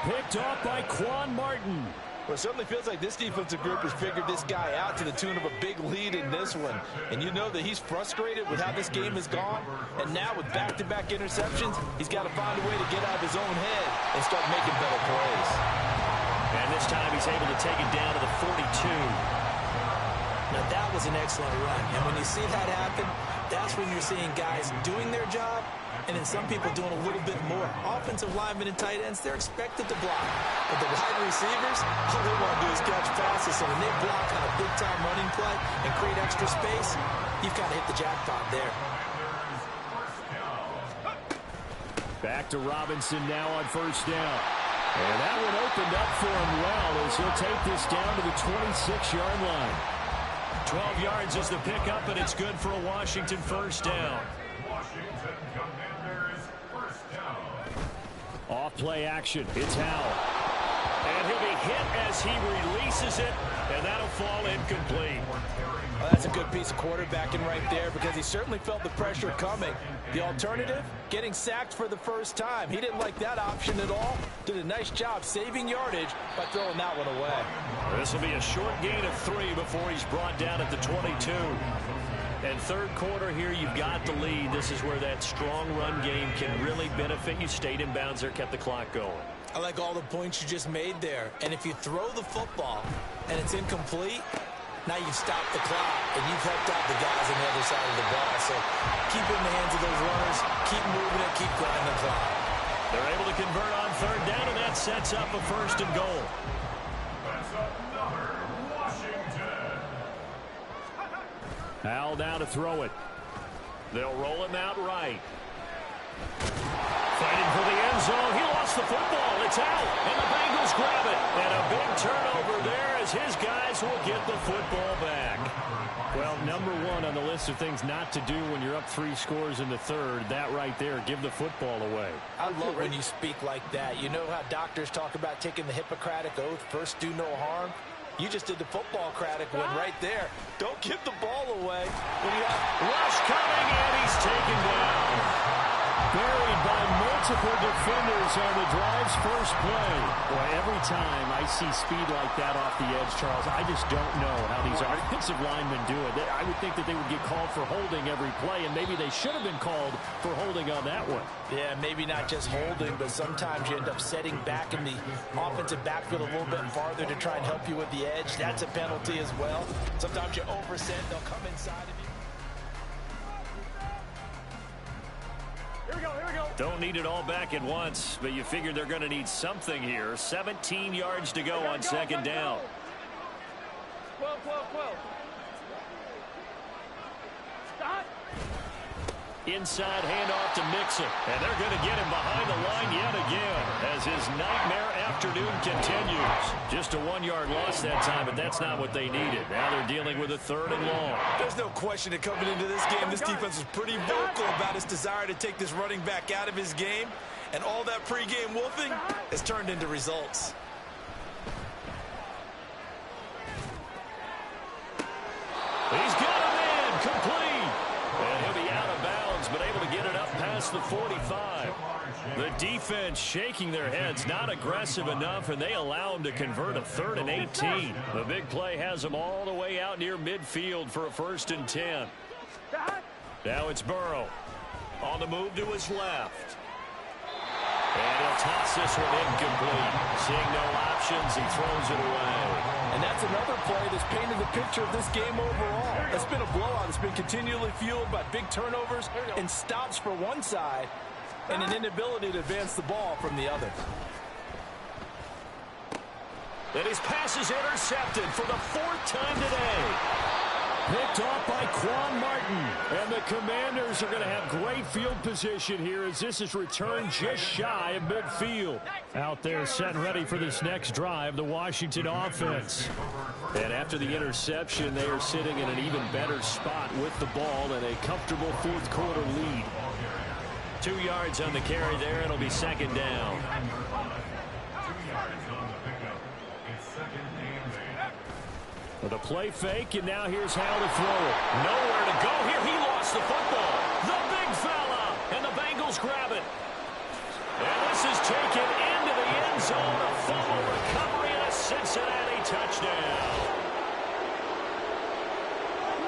Picked off by Quan Martin. Well, it certainly feels like this defensive group has figured this guy out to the tune of a big lead in this one. And you know that he's frustrated with how this game has gone. And now with back-to-back interceptions, he's got to find a way to get out of his own head and start making better plays. And this time he's able to take it down to the 42. Now that was an excellent run. And when you see that happen, that's when you're seeing guys doing their job and then some people doing a little bit more. Offensive linemen and tight ends, they're expected to block. But the wide receivers, all they want to do is catch passes. So when they block on a big-time running play and create extra space, you've got to hit the jackpot there. Back to Robinson now on 1st down. And that one opened up for him well as he'll take this down to the 26-yard line. 12 yards is the pickup, and it's good for a Washington 1st down. Washington Commanders first down. Off play action. It's Howell. And he'll be hit as he releases it, and that'll fall incomplete. Well, that's a good piece of quarterbacking right there because he certainly felt the pressure coming. The alternative, getting sacked for the 1st time. He didn't like that option at all. Did a nice job saving yardage by throwing that one away. This will be a short gain of 3 before he's brought down at the 22. And 3rd quarter here, you've got the lead. This is where that strong run game can really benefit you. Stayed in bounds there, kept the clock going. I like all the points you just made there. And if you throw the football and it's incomplete, now you've stopped the clock and you've helped out the guys on the other side of the ball. So keep it in the hands of those runners, keep moving it, keep grinding the clock. They're able to convert on 3rd down, and that sets up a 1st and goal. That's another Washington. Howell down to throw it. They'll roll him out right. Fighting for the end zone. He lost the football. It's out. And the Bengals grab it. And a big turnover there as his guys will get the football back. Well, number one on the list of things not to do when you're up 3 scores in the third, that right there, give the football away. I love when you speak like that. You know how doctors talk about taking the Hippocratic Oath, first do no harm? You just did the football-cratic one right there. Don't give the ball away. When you have rush coming, and he's taken down. Buried by multiple defenders on the drive's first play. Boy, every time I see speed like that off the edge, Charles, I just don't know how these offensive linemen do it. I would think that they would get called for holding every play, and maybe they should have been called for holding on that one. Yeah, maybe not just holding, but sometimes you end up setting back in the offensive backfield a little bit farther to try and help you with the edge. That's a penalty as well. Sometimes you overset, they'll come inside of you. Here we go, here we go. Don't need it all back at once, but you figure they're going to need something here. 17 yards to go on second down. 12, 12, 12. Stop. Inside handoff to Mixon, and they're going to get him behind the line yet again as his nightmare afternoon continues. Just a 1-yard loss that time, but that's not what they needed. Now they're dealing with a 3rd and long. There's no question that coming into this game, this defense is pretty vocal about its desire to take this running back out of his game, and all that pregame wolfing has turned into results. He's got a man complete. And he'll be out of bounds, but able to get it up past the 45. The defense shaking their heads, not aggressive enough, and they allow him to convert a 3rd and 18. The big play has them all the way out near midfield for a 1st and 10. Now it's Burrow on the move to his left. And he'll toss this one incomplete. Seeing no options, he throws it away. And that's another play that's painted the picture of this game overall. It's been a blowout. It's been continually fueled by big turnovers and stops for one side and an inability to advance the ball from the other. And his pass is intercepted for the 4th time today. Picked off by Quan Martin. And the Commanders are going to have great field position here as this is returned just shy of midfield. Out there set and ready for this next drive, the Washington offense. And after the interception, they are sitting in an even better spot with the ball and a comfortable 4th quarter lead. 2 yards on the carry there. It'll be 2nd down. 2 yards on the pickup. It's 2nd and 8. With a play fake, and now here's how to throw it. Nowhere to go here. He lost the football. The big fella. And the Bengals grab it. And this is taken into the end zone. A fumble recovery and a Cincinnati touchdown.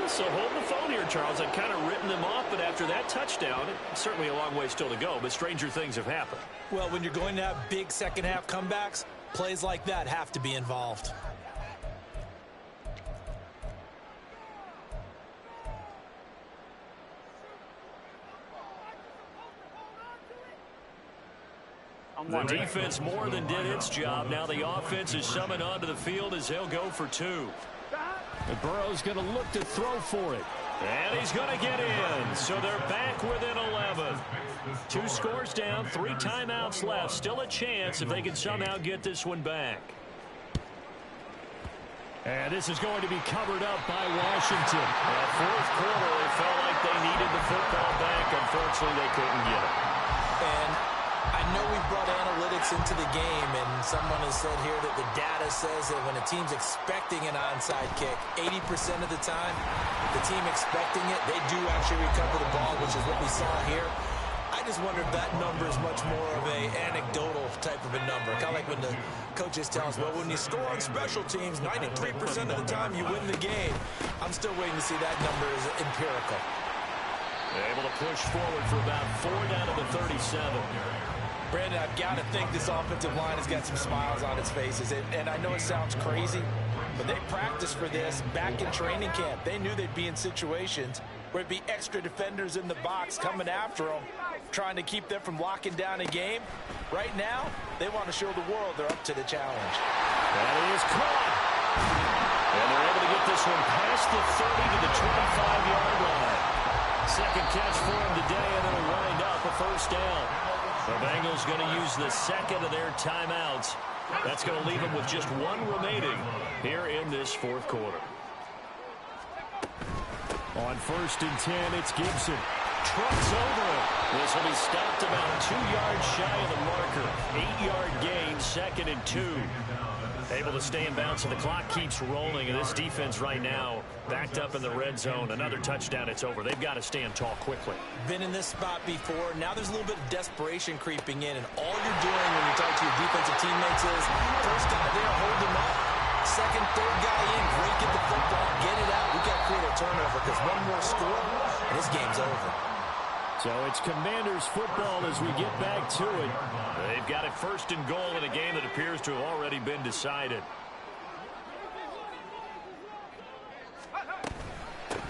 So hold the phone here, Charles. I've kind of written them off, but after that touchdown, it's certainly a long way still to go, but stranger things have happened. Well, when you're going to have big second-half comebacks, plays like that have to be involved. The defense more than did its job. Now the offense is summoned onto the field as they'll go for 2. And Burrow's going to look to throw for it. And he's going to get in. So they're back within 11. 2 scores down, 3 timeouts left. Still a chance if they can somehow get this one back. And this is going to be covered up by Washington. 4th quarter, it felt like they needed the football back. Unfortunately, they couldn't get it. And I know we've brought analytics into the game, and someone has said here that the data says that when a team's expecting an onside kick, 80% of the time, the team expecting it, they do actually recover the ball, which is what we saw here. I just wonder if that number is much more of a anecdotal type of a number. Kind of like when the coaches tell us, well, when you score on special teams, 93% of the time you win the game. I'm still waiting to see that number is empirical. They're able to push forward for about 4 down to the 37. Brandon, I've got to think this offensive line has got some smiles on its faces. And I know it sounds crazy, but they practiced for this back in training camp. They knew they'd be in situations where it'd be extra defenders in the box coming after them, trying to keep them from locking down a game. Right now, they want to show the world they're up to the challenge. That is caught. And they're able to get this one past the 30 to the 25-yard line. Second catch for him today, and it'll wind up a 1st down. The Bengals going to use the second of their timeouts. That's going to leave them with just one remaining here in this fourth quarter. On 1st and 10, it's Gibson. Trucks over it. This will be stopped about 2 yards shy of the marker. 8-yard gain, 2nd and 2. Able to stay in bounds, so the clock keeps rolling, and this defense right now backed up in the red zone. Another touchdown, it's over. They've got to stand tall quickly. Been in this spot before. Now there's a little bit of desperation creeping in, and all you're doing when you talk to your defensive teammates is first guy there, hold them up. Second, third guy in, great, get the football, get it out. We've got to create a turnover because one more score, and this game's over. So it's Commanders football as we get back to it. They've got it 1st and goal in a game that appears to have already been decided.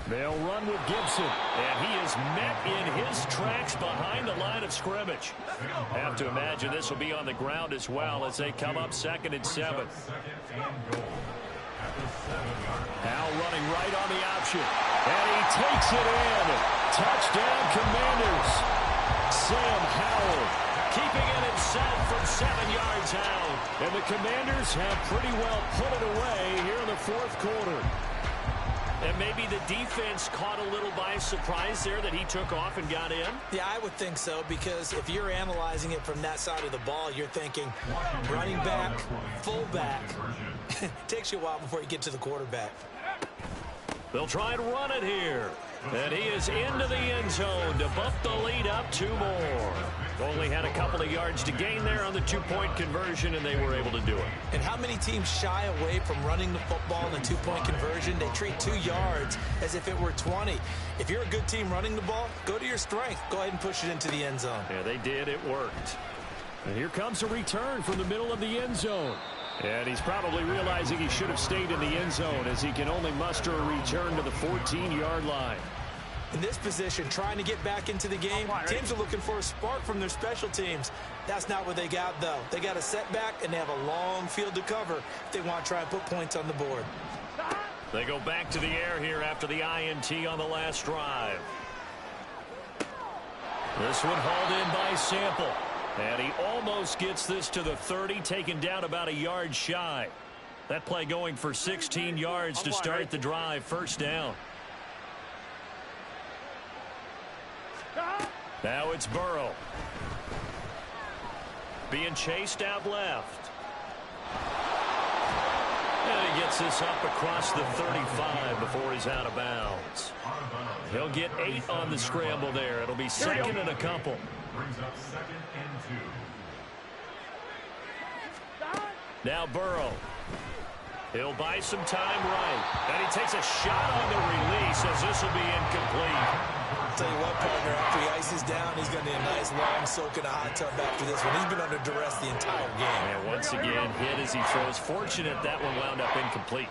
They'll run with Gibson. And he is met in his tracks behind the line of scrimmage. Have to imagine this will be on the ground as well as they come up 2nd and 7. Now running right on the option. And he takes it in. Touchdown, Commanders. Sam Howell Keeping it himself from 7 yards out. And the Commanders have pretty well put it away here in the fourth quarter. And maybe the defense caught a little by surprise there that he took off and got in. Yeah, I would think so, because if you're analyzing it from that side of the ball, you're thinking running back, fullback. It takes you a while before you get to the quarterback. They'll try and run it here. And he is into the end zone to bump the lead up 2 more. Only had a couple of yards to gain there on the 2-point conversion, and they were able to do it. And how many teams shy away from running the football in the 2-point conversion? They treat 2 yards as if it were 20. If you're a good team running the ball, go to your strength. Go ahead and push it into the end zone. Yeah, they did. It worked. And here comes a return from the middle of the end zone. And he's probably realizing he should have stayed in the end zone as he can only muster a return to the 14-yard line. In this position, trying to get back into the game, teams are looking for a spark from their special teams. That's not what they got, though. They got a setback, and they have a long field to cover if they want to try and put points on the board. They go back to the air here after the INT on the last drive. This one hauled in by Sample. And he almost gets this to the 30, taken down about a yard shy. That play going for 16 yards to start the drive, 1st down. Now it's Burrow. Being chased out left. And he gets this up across the 35 before he's out of bounds. He'll get 8 on the scramble there. It'll be 2nd and a couple. Brings up 2nd and 2. Now Burrow. He'll buy some time right. And he takes a shot on the release as this will be incomplete. I'll tell you what, partner, after he ices down, he's going to need a nice long soak in a hot tub after this one. He's been under duress the entire game. And once again, hit as he throws. Fortunate that one wound up incomplete.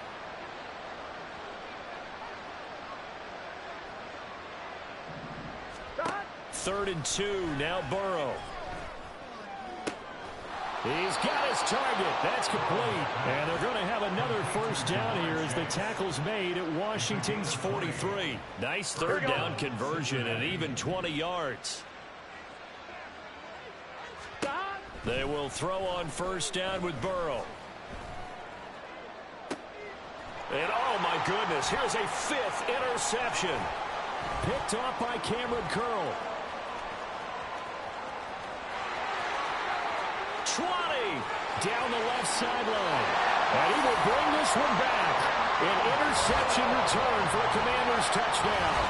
Third and 2, now Burrow. He's got his target. That's complete. And they're going to have another 1st down here as the tackle's made at Washington's 43. Nice 3rd down conversion and even 20 yards. They will throw on 1st down with Burrow. And oh my goodness, here's a 5th interception. Picked off by Cameron Curl. 20 down the left sideline. And he will bring this one back. An interception return for a Commanders touchdown.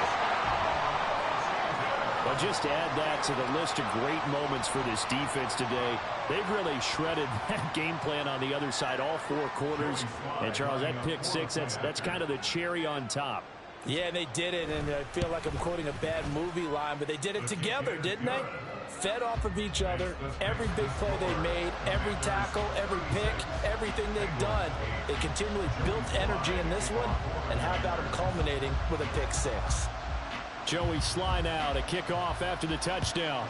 But just add that to the list of great moments for this defense today. They've really shredded that game plan on the other side all 4 quarters. And, Charles, that pick 6, that's kind of the cherry on top. Yeah, they did it, and I feel like I'm quoting a bad movie line, but they did it together, didn't they? Fed off of each other, every big play they made, every tackle, every pick, everything they've done. They continually built energy in this one, and how about them culminating with a pick 6? Joey Sly now to kick off after the touchdown.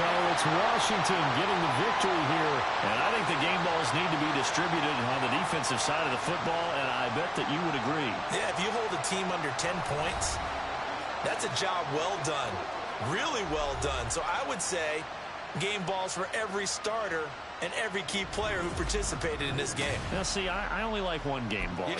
So it's Washington getting the victory here. And I think the game balls need to be distributed on the defensive side of the football, and I bet that you would agree. Yeah, if you hold a team under 10 points, that's a job well done. Really well done. So I would say game balls for every starter and every key player who participated in this game. Now, see, I only like one game ball.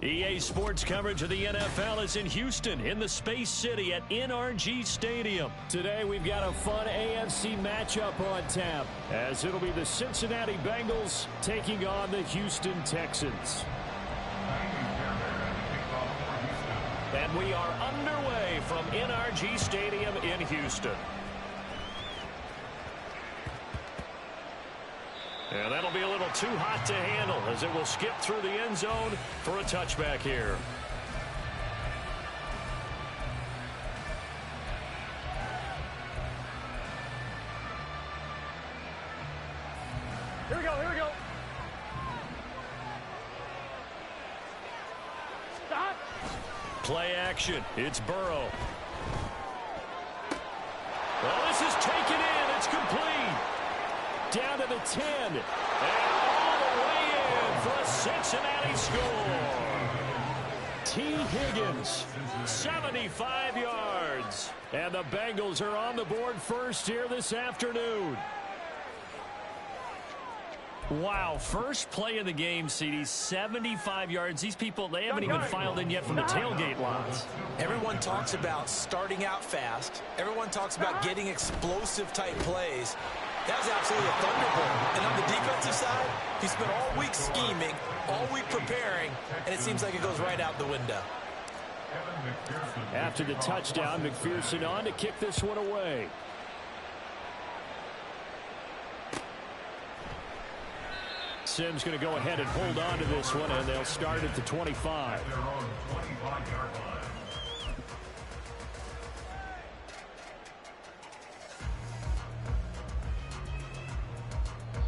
EA Sports coverage of the NFL is in Houston, in the Space City at NRG Stadium. Today we've got a fun AFC matchup on tap, as it'll be the Cincinnati Bengals taking on the Houston Texans. And we are underway from NRG Stadium in Houston. And that'll be a little too hot to handle as it will skip through the end zone for a touchback here. Here we go, here we go. Stop. Play action. It's Burrow. Well, this is taken in. It's complete. Down to the 10. And all the way in for a Cincinnati score. T. Higgins, 75 yards. And the Bengals are on the board first here this afternoon. Wow, first play of the game, CD, 75 yards. These people, they haven't even filed in yet from the tailgate lots. Everyone talks about starting out fast. Everyone talks about getting explosive-type plays. That was absolutely a thunderbolt. And on the defensive side, he spent all week scheming, all week preparing, and it seems like it goes right out the window. After the touchdown, McPherson on to kick this one away. Sims going to go ahead and hold on to this one, and they'll start at the 25.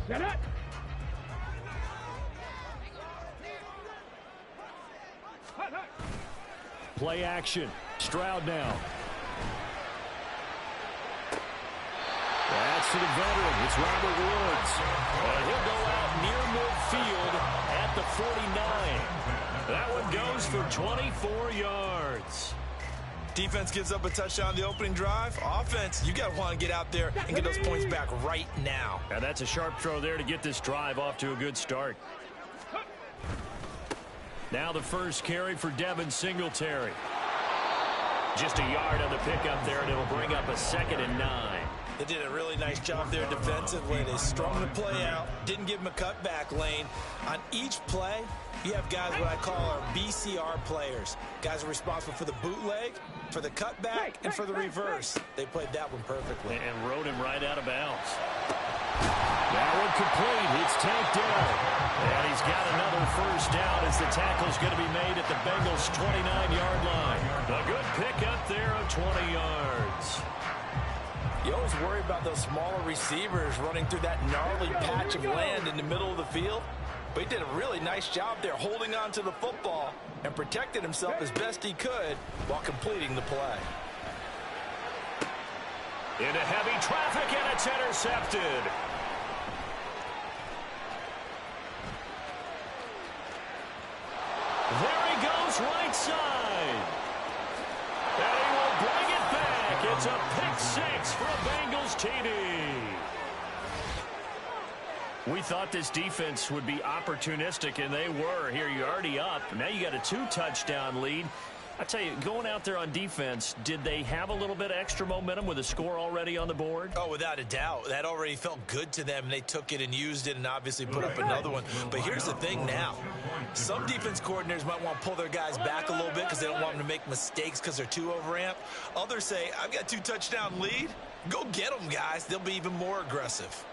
Set it. Play action. Stroud now. That's to the veteran. It's Robert Woods. And he'll go out near midfield at the 49. That one goes for 24 yards. Defense gives up a touchdown on the opening drive. Offense, you got to want to get out there and get those points back right now. And that's a sharp throw there to get this drive off to a good start. Now the first carry for Devin Singletary. Just a yard on the pickup there, and it'll bring up a 2nd and 9. They did a really nice job there defensively. They strung the play out, didn't give him a cutback lane. On each play, you have guys what I call our BCR players. Guys are responsible for the bootleg, for the cutback, and for the reverse. They played that one perfectly. And rode him right out of bounds. That one complete. It's tanked down. And he's got another first down as the tackle's going to be made at the Bengals' 29-yard line. A good pickup there of 20 yards. You always worry about those smaller receivers running through that gnarly patch of land in the middle of the field. But he did a really nice job there holding on to the football and protected himself as best he could while completing the play. Into heavy traffic, and it's intercepted. There he goes, right side. And he will bring it back. It's a pick 6 for a Bengals TD. We thought this defense would be opportunistic, and they were. Here, you're already up. Now you got a 2-touchdown lead. I tell you, going out there on defense, did they have a little bit of extra momentum with a score already on the board? Oh, without a doubt. That already felt good to them. They took it and used it and obviously put up another one. But here's the thing now. Some defense coordinators might want to pull their guys back a little bit because they don't want them to make mistakes because they're too overamped. Others say, I've got 2-touchdown lead. Go get them, guys. They'll be even more aggressive.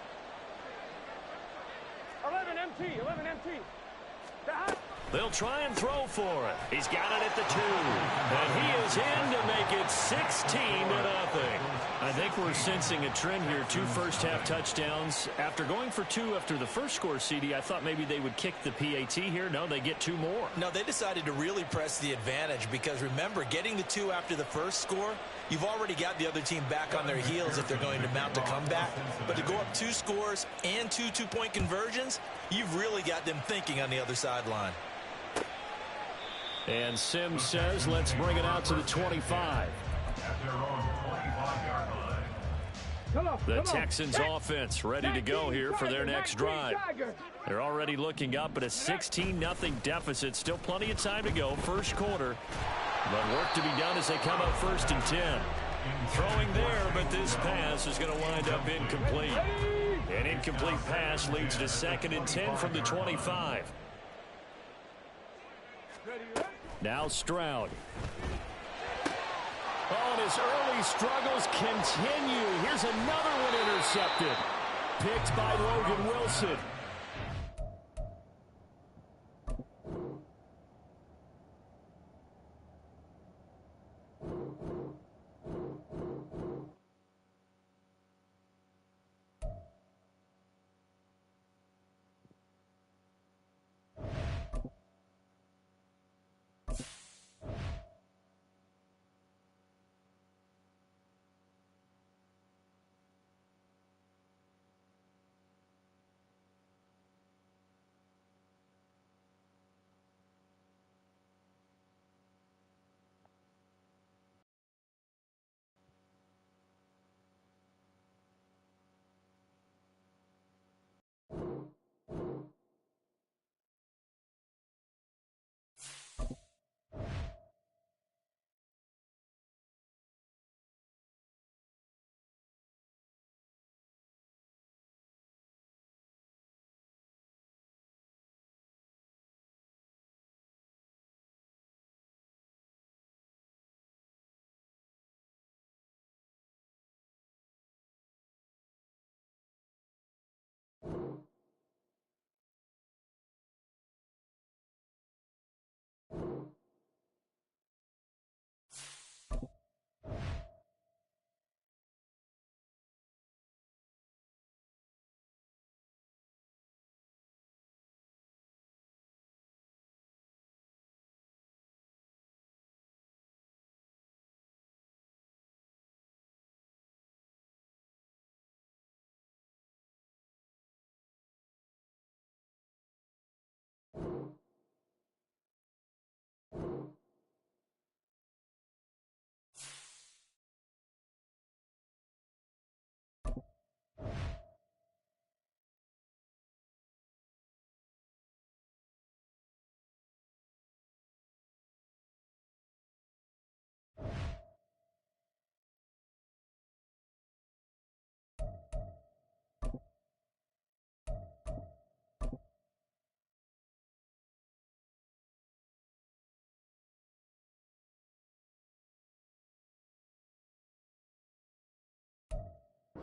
11 MT, 11 MT. They'll try and throw for it. He's got it at the 2. And he is in to make it 16-0. I think we're sensing a trend here. 2 first-half touchdowns. After going for 2 after the first score, CD, I thought maybe they would kick the PAT here. No, they get 2 more. No, they decided to really press the advantage because, remember, getting the 2 after the first score, you've already got the other team back on their heels if they're going to mount a comeback. But to go up 2 scores and 2 two-point conversions, you've really got them thinking on the other sideline. And Sims says, let's bring it out to the 25. The Texans offense ready to go here for their next drive. They're already looking up at a 16-0 deficit. Still plenty of time to go. First quarter. But work to be done as they come up 1st and 10. Throwing there, but this pass is going to wind up incomplete. An incomplete pass leads to 2nd and 10 from the 25. Now Stroud. Oh, and his early struggles continue. Here's another one intercepted. Picked by Logan Wilson.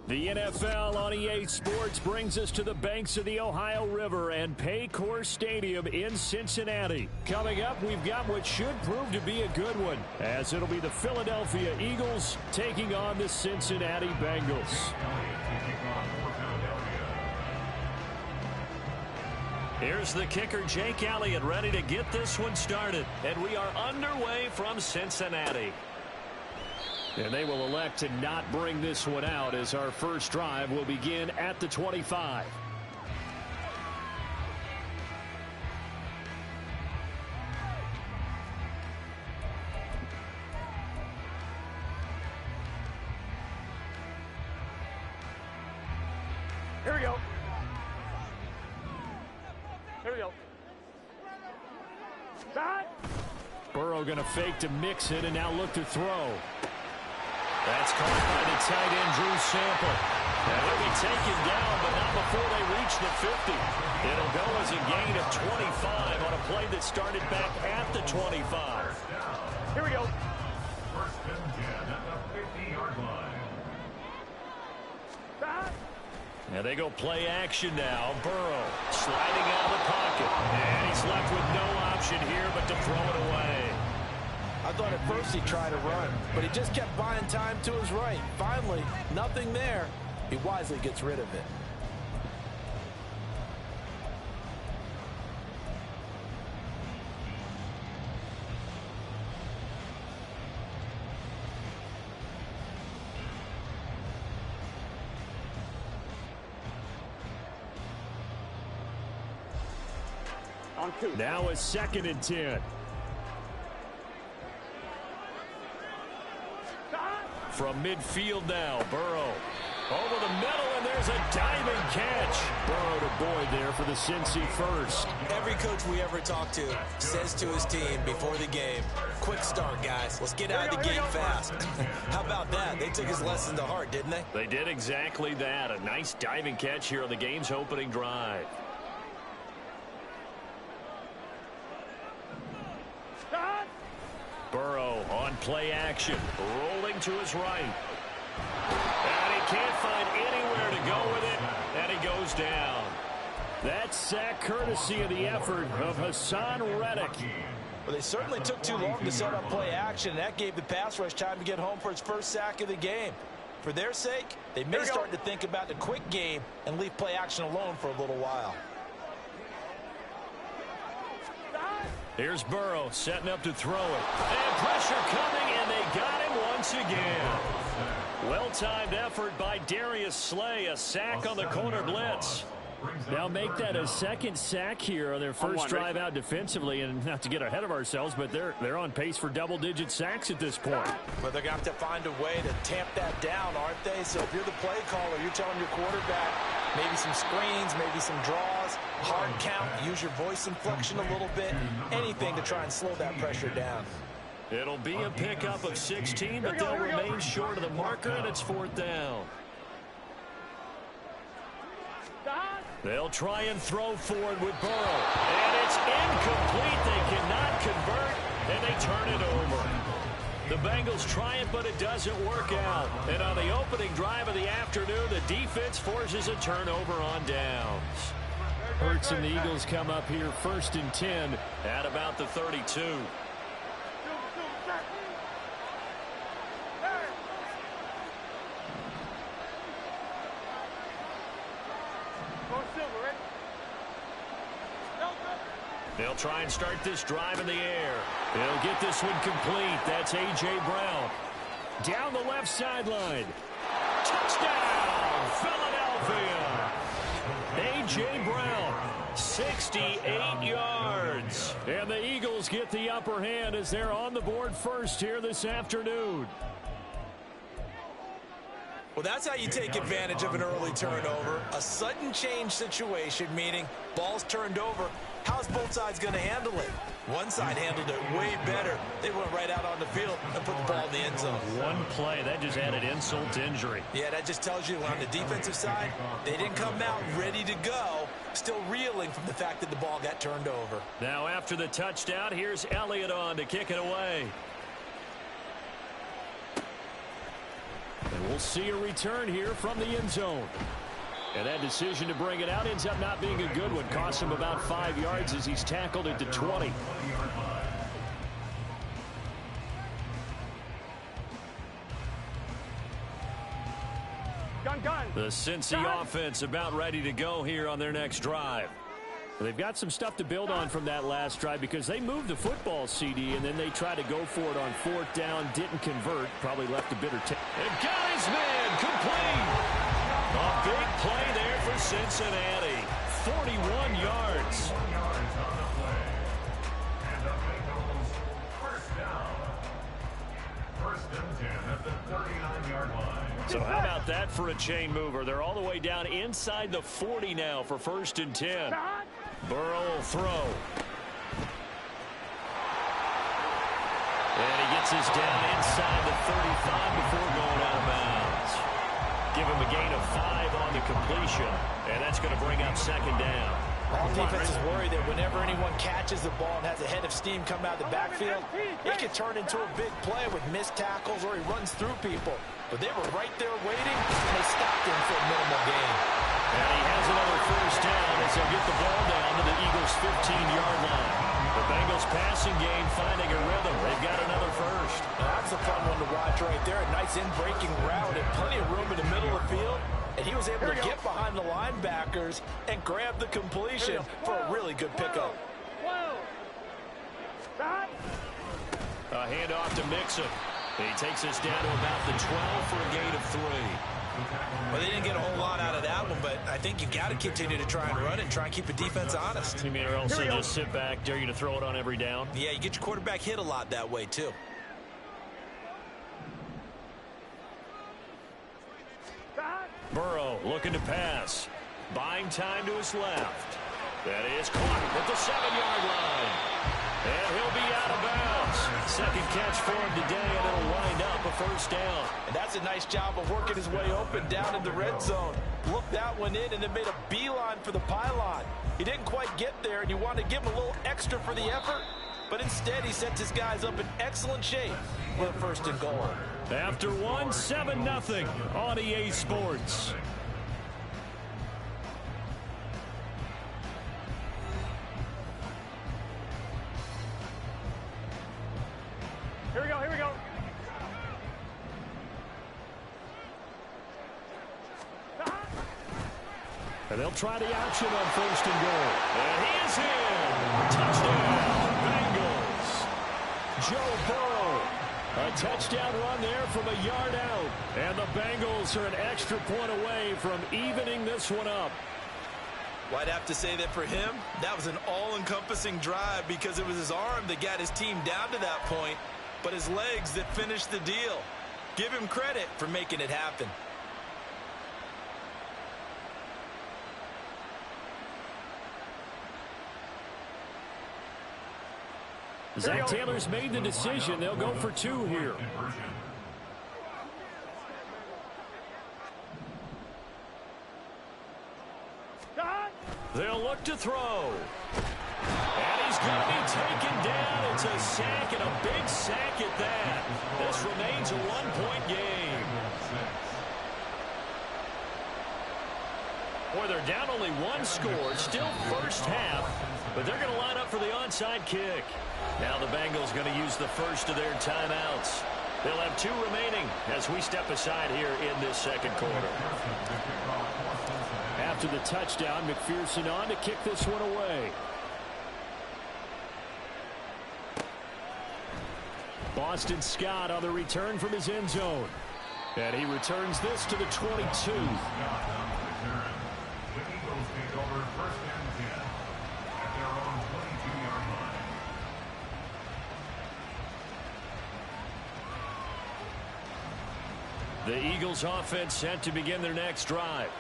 The NFL on EA Sports brings us to the banks of the Ohio River and Paycor Stadium in Cincinnati. Coming up, we've got what should prove to be a good one, as it'll be the Philadelphia Eagles taking on the Cincinnati Bengals. Here's the kicker, Jake Elliott, ready to get this one started. And we are underway from Cincinnati. And they will elect to not bring this one out as our first drive will begin at the 25. Here we go. Here we go. Back. Burrow going to fake to mix it and now look to throw. That's caught by the tight end, Drew Sample. And he'll be taken down, but not before they reach the 50. It'll go as a gain of 25 on a play that started back at the 25. Here we go. First and 10 at the 50-yard line. Now they go play action now. Burrow sliding out of the pocket. And he's left with no option here but to throw it away. I thought at first he tried to run, but he just kept buying time to his right. Finally, nothing there. He wisely gets rid of it. On 2. Now a 2nd and 10. From midfield now, Burrow over the middle, and there's a diving catch. Burrow to Boyd there for the Cincy first. Every coach we ever talk to says to his team before the game, quick start, guys. Let's get out of the gate fast. How about that? They took his lesson to heart, didn't they? They did exactly that. A nice diving catch here on the game's opening drive. Burrow on play action, rolling to his right. And he can't find anywhere to go with it, and he goes down. That sack courtesy of the effort of Hassan Reddick. Well, they certainly took too long to set up play action, and that gave the pass rush time to get home for its first sack of the game. For their sake, they may start to think about the quick game and leave play action alone for a little while. Here's Burrow setting up to throw it. And pressure coming, and they got him once again. Well-timed effort by Darius Slay. A sack on the corner blitz. Now make that a 2nd sack here on their first drive out defensively. And not to get ahead of ourselves, but they're on pace for double-digit sacks at this point. But they're going to have to find a way to tamp that down, aren't they? So if you're the play caller, you're telling your quarterback maybe some screens, maybe some draws, hard count, use your voice inflection a little bit, anything to try and slow that pressure down. It'll be a pickup of 16, but they'll remain short of the marker, and it's 4th down. They'll try and throw forward with Burrow. And it's incomplete. They cannot convert, and they turn it over. The Bengals try it, but it doesn't work out. And on the opening drive of the afternoon, the defense forces a turnover on downs. Hurts and the Eagles come up here 1st and 10 at about the 32. They'll try and start this drive in the air. They'll get this one complete. That's A.J. Brown. Down the left sideline. Touchdown, Philadelphia. A.J. Brown, 68 yards. And the Eagles get the upper hand as they're on the board first here this afternoon. Well, that's how you take advantage of an early turnover. A sudden change situation, meaning ball's turned over. How's both sides going to handle it? One side handled it way better. They went right out on the field and put the ball in the end zone. One play, that just added insult to injury. Yeah, that just tells you on the defensive side, they didn't come out ready to go, still reeling from the fact that the ball got turned over. Now after the touchdown, here's Elliott on to kick it away. And we'll see a return here from the end zone. And that decision to bring it out ends up not being a good one. Costs him about 5 yards as he's tackled at the 20. The Cincy offense about ready to go here on their next drive. They've got some stuff to build on from that last drive because they moved the football, CD, and then they tried to go for it on 4th down, didn't convert, probably left a bitter taste. And got his man complete. A big play there for Cincinnati. 41 yards. And the Bengals first down. 1st and 10 at the 39-yard line. So how about that for a chain mover? They're all the way down inside the 40 now for 1st and 10. Burrow will throw. And he gets this down inside the 35 before going out of bounds. Give him a gain of 5 on the completion, and that's going to bring up second down. All defenses worry that whenever anyone catches the ball and has a head of steam come out of the backfield, it could turn into a big play with missed tackles or he runs through people. But they were right there waiting, and they stopped him for a minimal gain. And he has another first down as they'll get the ball down to the Eagles' 15-yard line. The Bengals passing game finding a rhythm. They've got another first. Now, that's a fun one to watch right there. A nice in-breaking route and plenty of room in the middle of the field. And he was able to get behind the linebackers and grab the completion for a really good pickup. A handoff to Mixon. He takes us down to about the 12 for a gain of 3. Well, they didn't get a whole lot out of that one, but I think you've got to continue to try and run and try and keep the defense honest. You mean or else they'll just sit back, dare you to throw it on every down? Yeah, you get your quarterback hit a lot that way, too. Burrow looking to pass. Buying time to his left. That is caught at the 7-yard line. And he'll be out of bounds. Second catch for him today, and it'll wind up a first down. And that's a nice job of working his way open down in the red zone. Looked that one in and then made a beeline for the pylon. He didn't quite get there, and you want to give him a little extra for the effort. But instead, he sets his guys up in excellent shape for the first and goal. After one, 7-0 on EA Sports. Here we go, here we go. And they'll try the option on first and goal. And he is in. Touchdown, Bengals. Joe Burrow. A touchdown run there from a yard out. And the Bengals are an extra point away from evening this one up. Well, I'd have to say that for him, that was an all-encompassing drive because it was his arm that got his team down to that point, but his legs that finished the deal. Give him credit for making it happen. Zach Taylor's made the decision. They'll go for 2 here. They'll look to throw. And he's going to be taken down. It's a sack, and a big sack at that. This remains a 1-point game. Boy, they're down only 1 score. Still first half, but they're going to line up for the onside kick. Now the Bengals going to use the first of their timeouts. They'll have 2 remaining as we step aside here in this second quarter. After the touchdown, McPherson on to kick this one away. Boston Scott on the return from his end zone. And he returns this to the 22. The Eagles offense set to begin their next drive.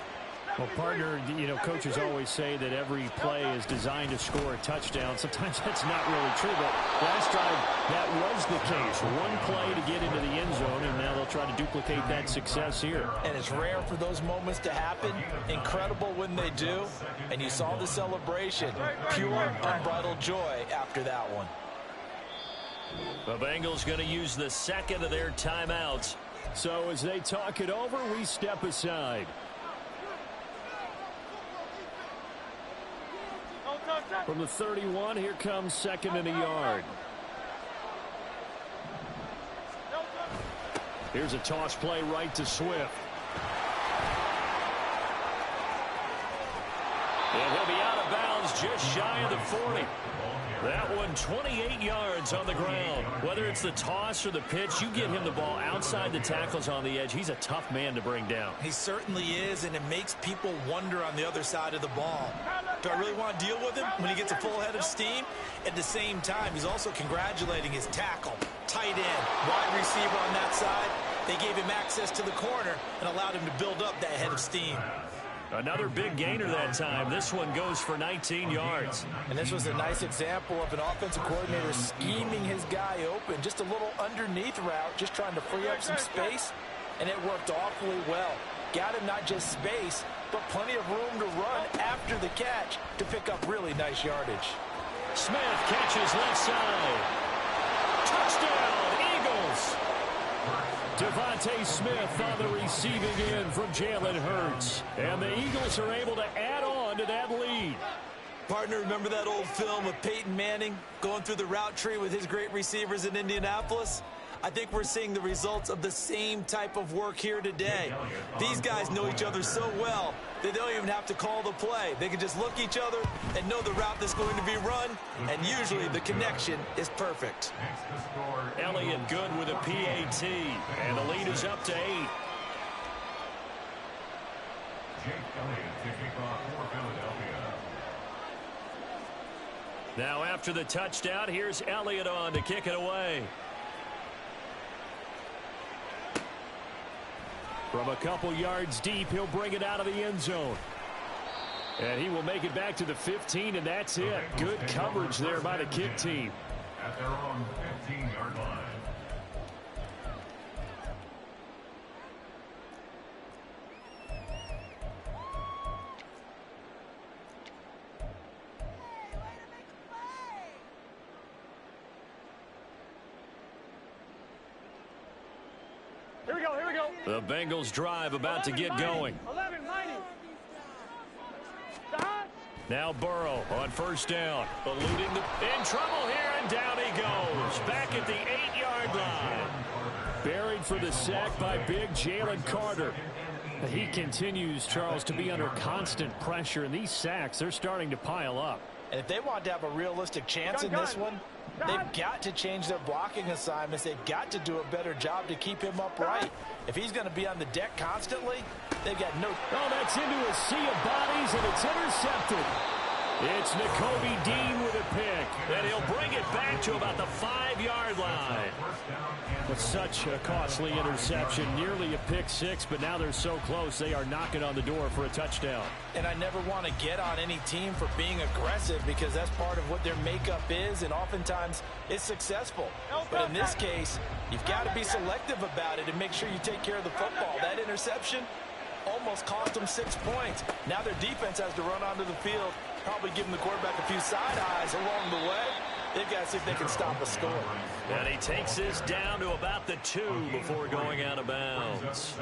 Well, partner, you know, coaches always say that every play is designed to score a touchdown. Sometimes that's not really true, but last drive, that was the case. 1 play to get into the end zone, and now they'll try to duplicate that success here. And it's rare for those moments to happen. Incredible when they do. And you saw the celebration. Pure, unbridled joy after that one. The Bengals going to use the second of their timeouts. So as they talk it over, we step aside. From the 31, here comes second and a yard. Here's a toss play right to Swift. And he'll be out of bounds just shy of the 40. That one 28 yards on the ground. Whether it's the toss or the pitch, you get him the ball outside the tackles on the edge. He's a tough man to bring down. He certainly is, and it makes people wonder on the other side of the ball. Do I really want to deal with him when he gets a full head of steam? At the same time, he's also congratulating his tackle, tight end, wide receiver on that side. They gave him access to the corner and allowed him to build up that head of steam. Another big gainer that time. This one goes for 19 yards. And this was a nice example of an offensive coordinator scheming his guy open. Just a little underneath route, just trying to free up some space, and it worked awfully well. Got him not just space, but plenty of room to run after the catch to pick up really nice yardage. Smith catches left side. Touchdown, Eagles. Devontae Smith on the receiving end from Jalen Hurts. And the Eagles are able to add on to that lead. Partner, remember that old film of Peyton Manning going through the route tree with his great receivers in Indianapolis? I think we're seeing the results of the same type of work here today. These guys know each other so well that they don't even have to call the play. They can just look each other and know the route that's going to be run, and usually the connection is perfect. Elliott good with a PAT, and the lead is up to 8. Now after the touchdown, here's Elliott on to kick it away. From a couple yards deep, he'll bring it out of the end zone. And he will make it back to the 15, and that's it. Good coverage there by the kick team. At their own 15-yard line. Here we go, here we go. The Bengals drive about to get going. 11, 90. Now Burrow on first down. Eluding in trouble here, and down he goes. Back at the 8-yard line. Buried for the sack by big Jalen Carter. He continues, Charles, to be under constant pressure, and these sacks, they're starting to pile up. And if they want to have a realistic chance in this one, they've got to change their blocking assignments. They've got to do a better job to keep him upright. If he's going to be on the deck constantly, they've got no... Oh, that's into a sea of bodies, and it's intercepted. It's Nakobe Dean with a pick, and he'll bring it back to about the 5-yard line. With such a costly interception, nearly a pick six, but now they're so close they are knocking on the door for a touchdown. And I never want to get on any team for being aggressive because that's part of what their makeup is, and oftentimes it's successful. But in this case, you've got to be selective about it and make sure you take care of the football. That interception almost cost them 6 points. Now their defense has to run onto the field, probably giving the quarterback a few side eyes along the way. They've got to see if they can stop a score. And he takes this down to about the 2 before going out of bounds.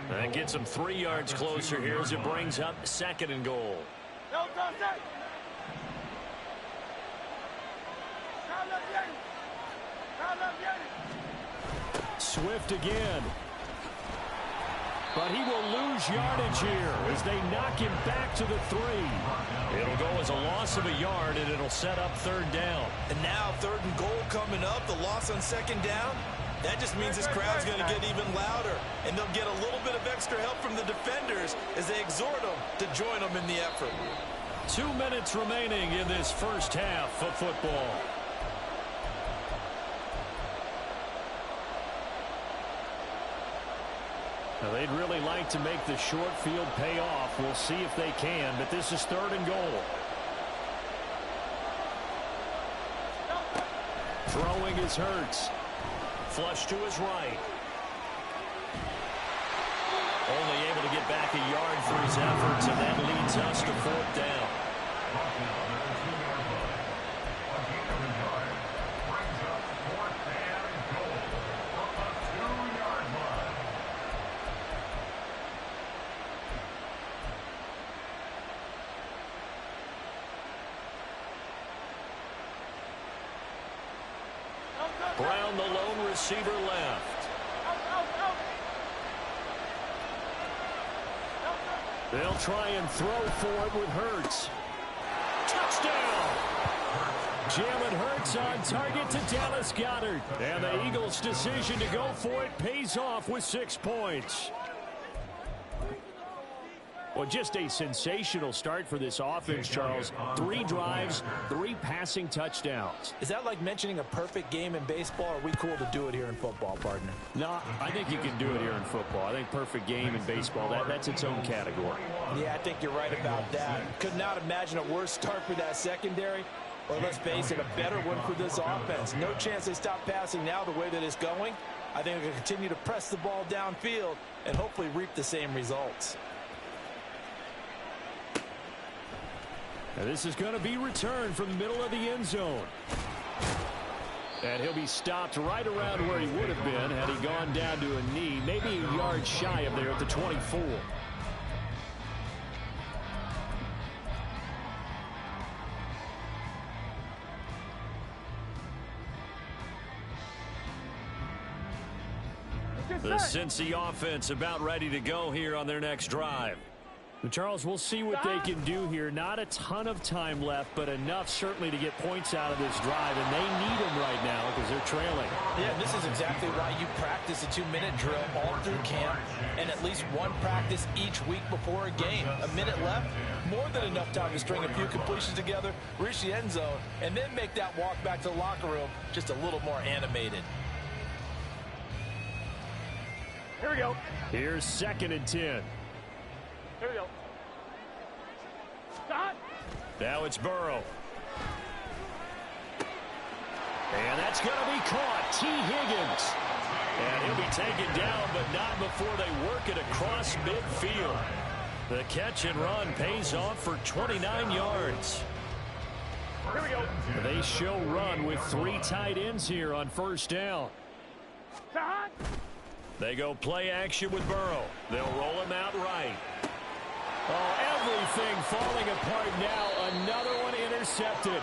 That gets him 3 yards closer here as it brings up 2nd and goal. Swift again. But he will lose yardage here as they knock him back to the 3. It'll go as a loss of a yard, and it'll set up 3rd down. And now 3rd and goal coming up, the loss on 2nd down. That just means this crowd's going to get even louder, and they'll get a little bit of extra help from the defenders as they exhort them to join them in the effort. 2 minutes remaining in this first half of football. Now, they'd really like to make the short field pay off. We'll see if they can, but this is 3rd and goal. Throwing is Hurts. Flush to his right. Only able to get back a yard for his efforts, and that leads us to 4th down. Brown, the lone receiver, left. They'll try and throw for it with Hurts. Touchdown! Jalen Hurts on target to Dallas Goedert. And the Eagles' decision to go for it pays off with 6 points. Well, just a sensational start for this offense, Charles. 3 drives, 3 passing touchdowns. Is that like mentioning a perfect game in baseball, or are we cool to do it here in football, partner? No, I think you can do it here in football. I think perfect game in baseball, that's its own category. Yeah, I think you're right about that. Could not imagine a worse start for that secondary. Or let's face it, a better one for this offense. No chance they stop passing now the way that it's going. I think they're going to continue to press the ball downfield and hopefully reap the same results. Now this is going to be returned from the middle of the end zone. And he'll be stopped right around where he would have been had he gone down to a knee, maybe a yard shy of there at the 24. The Cincy offense about ready to go here on their next drive. Charles, we'll see what they can do here. Not a ton of time left, but enough certainly to get points out of this drive, and they need them right now because they're trailing. Yeah, this is exactly why you practice a 2-minute drill all through camp and at least one practice each week before a game. A minute left, more than enough time to string a few completions together, reach the end zone, and then make that walk back to the locker room just a little more animated. Here we go. Here's 2nd and 10. Here we go. Stop. Now it's Burrow. And that's going to be caught. T. Higgins. And he'll be taken down, but not before they work it across midfield. The catch and run pays off for 29 yards. Here we go. They show run with 3 tight ends here on 1st down. Stop. They go play action with Burrow. They'll roll him out right. Oh, everything falling apart now. Another one intercepted.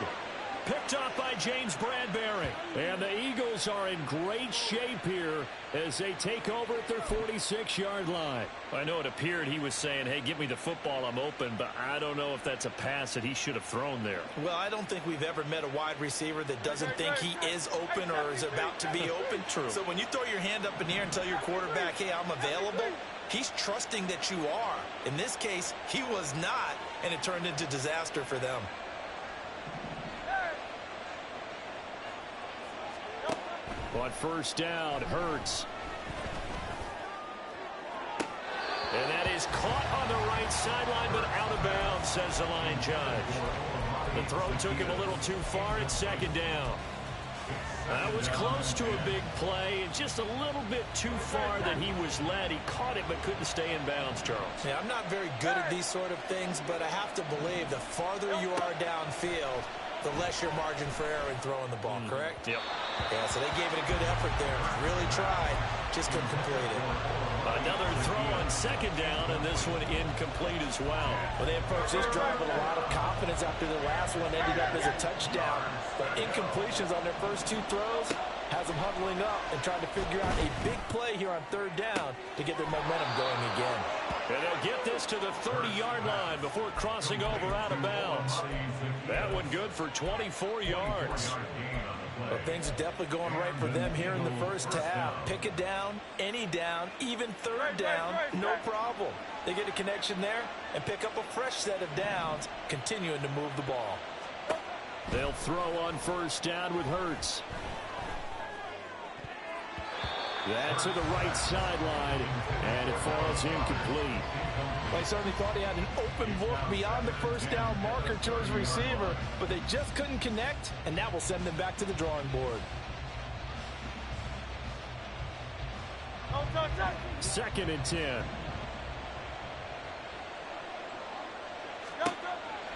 Picked off by James Bradbury. And the Eagles are in great shape here as they take over at their 46-yard line. I know it appeared he was saying, hey, give me the football, I'm open, but I don't know if that's a pass that he should have thrown there. Well, I don't think we've ever met a wide receiver that doesn't think he is open or is about to be open. True. So when you throw your hand up in the air and tell your quarterback, hey, I'm available, he's trusting that you are. In this case, he was not, and it turned into disaster for them. On 1st down, Hurts. And that is caught on the right sideline, but out of bounds, says the line judge. The throw took him a little too far at 2nd down. That was close to a big play, and just a little bit too far that he was led. He caught it, but couldn't stay in bounds, Charles. Yeah, I'm not very good at these sort of things, but I have to believe the farther you are downfield, the less your margin for error in throwing the ball, correct? Yep. Yeah, so they gave it a good effort there. Really tried, just couldn't complete it. Another throw on 2nd down, and this one incomplete as well. Well, they approached this drive with a lot of confidence after the last one ended up as a touchdown. But incompletions on their first 2 throws has them huddling up and trying to figure out a big play here on 3rd down to get their momentum going again. And they'll get this to the 30-yard line before crossing over out of bounds. That one good for 24 yards. Well, things are definitely going right for them here in the first half. Pick it down, any down, even 3rd down, no problem. They get a connection there and pick up a fresh set of downs, continuing to move the ball. They'll throw on 1st down with Hurts. That's to the right sideline, and it falls incomplete. Well, he certainly thought he had an open look beyond the 1st down marker to his receiver, but they just couldn't connect, and that will send them back to the drawing board. 2nd and 10.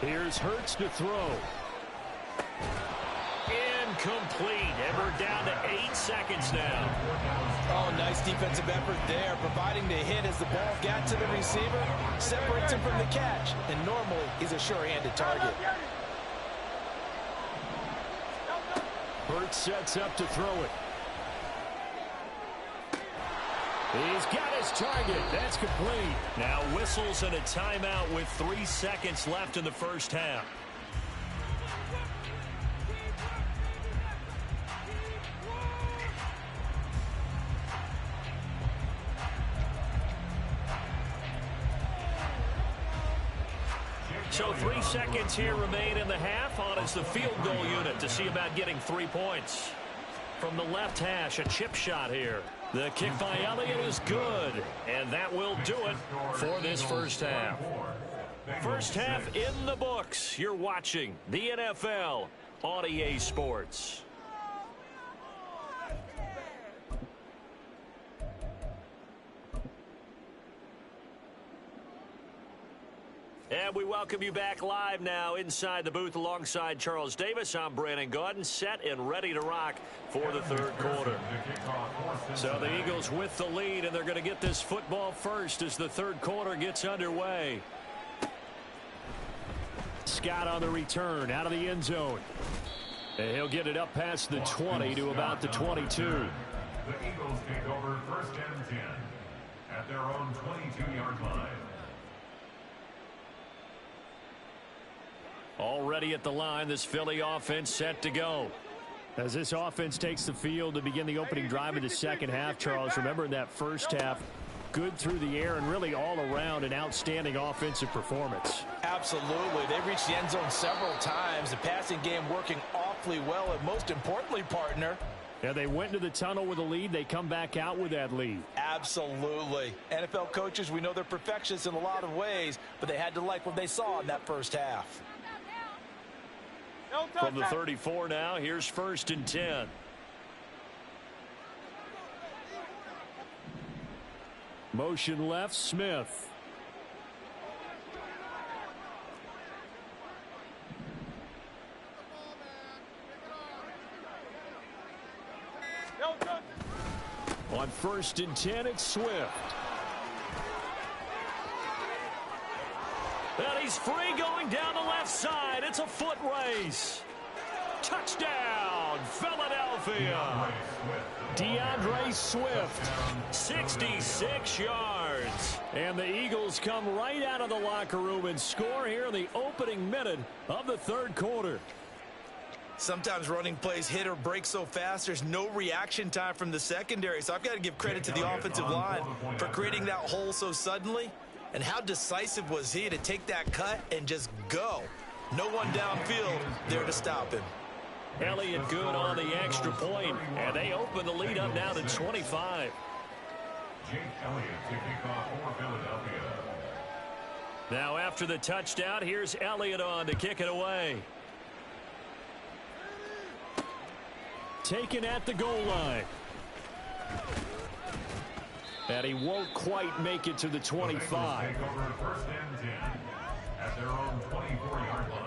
Here's Hurts to throw. Incomplete, and we're down to 8 seconds now. Oh, nice defensive effort there, providing the hit as the ball got to the receiver, separates him from the catch, and normally he's a sure-handed target. Hurts sets up to throw it. He's got his target. That's complete. Now whistles and a timeout with 3 seconds left in the first half. So 3 seconds here remain in the half. On is the field goal unit to see about getting 3 points. From the left hash, a chip shot here. The kick by Elliott is good, and that will do it for this first half. First half in the books. You're watching the NFL on EA Sports. And we welcome you back live now inside the booth alongside Charles Davis. I'm Brandon Gaudin, set and ready to rock for the third quarter. So the Eagles with the lead, and they're going to get this football first as the third quarter gets underway. Scott on the return out of the end zone. And he'll get it up past the 20 to about the 22. The Eagles take over first and 10 at their own 22-yard line. Already at the line, this Philly offense set to go. As this offense takes the field to begin the opening drive of the second half, Charles, remember in that first half, good through the air and really all around an outstanding offensive performance. Absolutely. They reached the end zone several times. The passing game working awfully well, and most importantly, partner, yeah, they went into the tunnel with a lead. They come back out with that lead. Absolutely. NFL coaches, we know they're perfectionists in a lot of ways, but they had to like what they saw in that first half. From the 34 now, here's first and 10. Motion left, Smith. On first and 10, it's Swift. And he's free going down the left side. It's a foot race. Touchdown, Philadelphia. DeAndre Swift, 66 yards. And the Eagles come right out of the locker room and score here in the opening minute of the third quarter. Sometimes running plays hit or break so fast, there's no reaction time from the secondary. So I've got to give credit to the offensive line for creating that hole so suddenly. And how decisive was he to take that cut and just go? No one downfield there to stop him. Elliott good on the extra point, and they open the lead up now to 25. Jake Elliott to kick off for Philadelphia. Now after the touchdown, here's Elliott on to kick it away. Taken at the goal line. And he won't quite make it to the 25. Take over first and 10 at their own 24-yard line.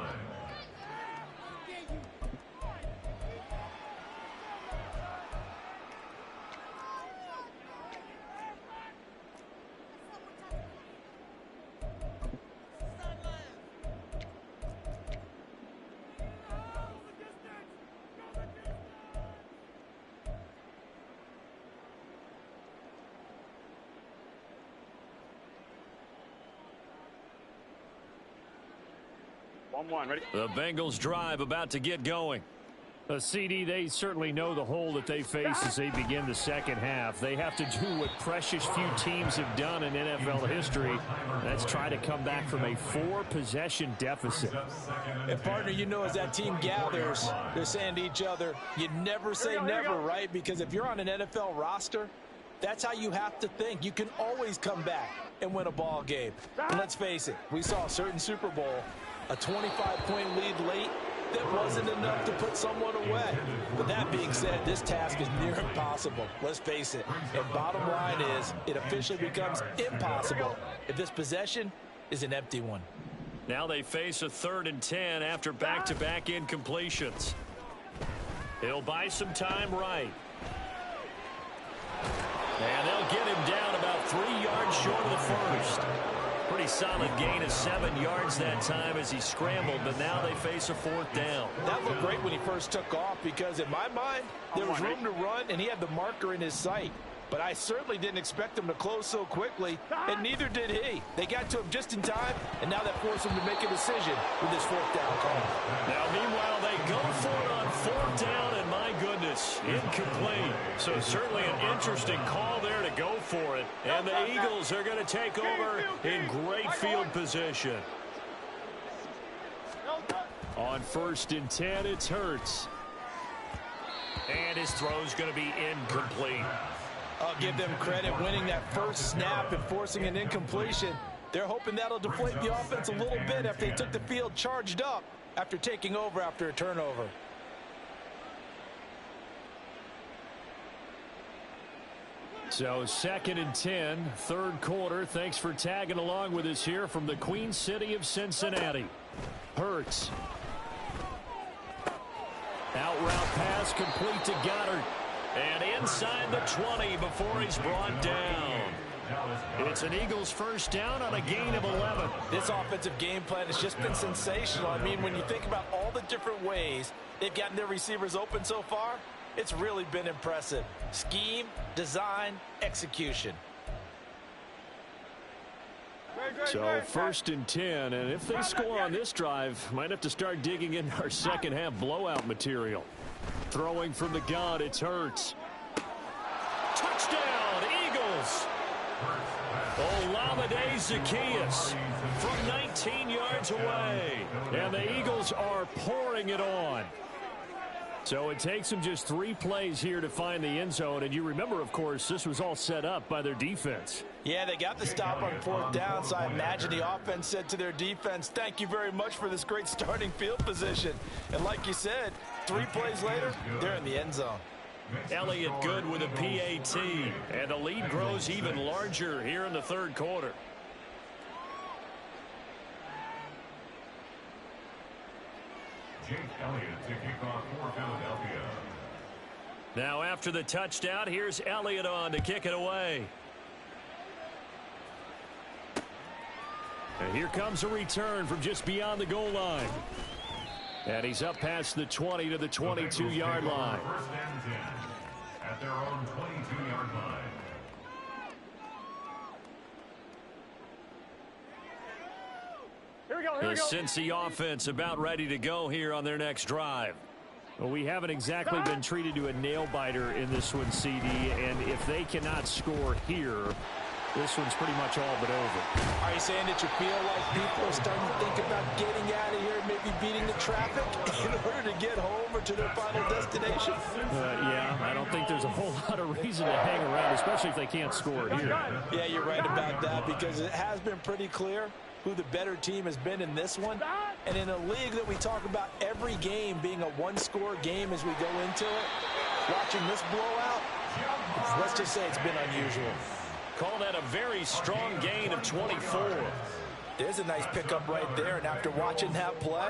Ready? The Bengals drive about to get going. CD, they certainly know the hole that they face as they begin the second half. They have to do what precious few teams have done in NFL history. That's try to come back from a 4-possession deficit. And partner, you know, as that team gathers, they're saying to each other, you never say never, right? Because if you're on an NFL roster, that's how you have to think. You can always come back and win a ball game. And let's face it, we saw a certain Super Bowl, a 25-point lead late, that wasn't enough to put someone away. But that being said, this task is near impossible. Let's face it. And bottom line is, it officially becomes impossible if this possession is an empty one. Now they face a 3rd and 10 after back-to-back incompletions. He'll buy some time right. And they'll get him down about 3 yards short of the first. Pretty solid gain of 7 yards that time as he scrambled, but now they face a 4th down. That looked great when he first took off because in my mind, there was room to run and he had the marker in his sight. But I certainly didn't expect him to close so quickly, and neither did he. They got to him just in time, and now that forced him to make a decision with this 4th down call. Now, meanwhile, they go for it on 4th down, and my goodness, incomplete. So certainly an interesting call there to go for it. And the Eagles are going to take over in great field position. On 1st and 10, it's Hurts. And his throw's going to be incomplete. I'll give them credit winning that first snap and forcing an incompletion. They're hoping that'll deflate the offense a little bit after they took the field charged up after taking over after a turnover. So 2nd and 10, 3rd quarter. Thanks for tagging along with us here from the Queen City of Cincinnati. Hurts. Out route pass complete to Goddard. And inside the 20 before he's brought down. It's an Eagles first down on a gain of 11. This offensive game plan has just been sensational. I mean, when you think about all the different ways they've gotten their receivers open so far, it's really been impressive. Scheme, design, execution. So 1st and 10, and if they score on this drive, might have to start digging in our second half blowout material. Throwing from the gun, it's Hurts. Touchdown, Eagles. Olamide Zaccheaus from 19 yards away. And the Eagles are pouring it on. So it takes them just 3 plays here to find the end zone. And you remember, of course, this was all set up by their defense. Yeah, they got the stop on 4th down, so I imagine the offense said to their defense, thank you very much for this great starting field position. And like you said, 3 plays later, they're in the end zone. Elliott good with a PAT. And the lead grows even larger here in the 3rd quarter. Jake Elliott to kick off for Philadelphia. Now after the touchdown, here's Elliott on to kick it away. And here comes a return from just beyond the goal line. And he's up past the 20 to the 22-yard line. 1st and 10 at their own 22-yard line. Here we go, The Cincy offense about ready to go here on their next drive. Well, we haven't exactly been treated to a nail-biter in this one, CD, and if they cannot score here, this one's pretty much all but over. Are you saying that you feel like people are starting to think about getting out of here, maybe beating the traffic in order to get home or to their final destination? Yeah, I don't think there's a whole lot of reason to hang around, especially if they can't score here. Yeah, you're right about that, because it has been pretty clear who the better team has been in this one. And in a league that we talk about every game being a one-score game as we go into it, watching this blowout, let's just say it's been unusual. Call that a very strong gain of 24. There's a nice pickup right there, and after watching that play,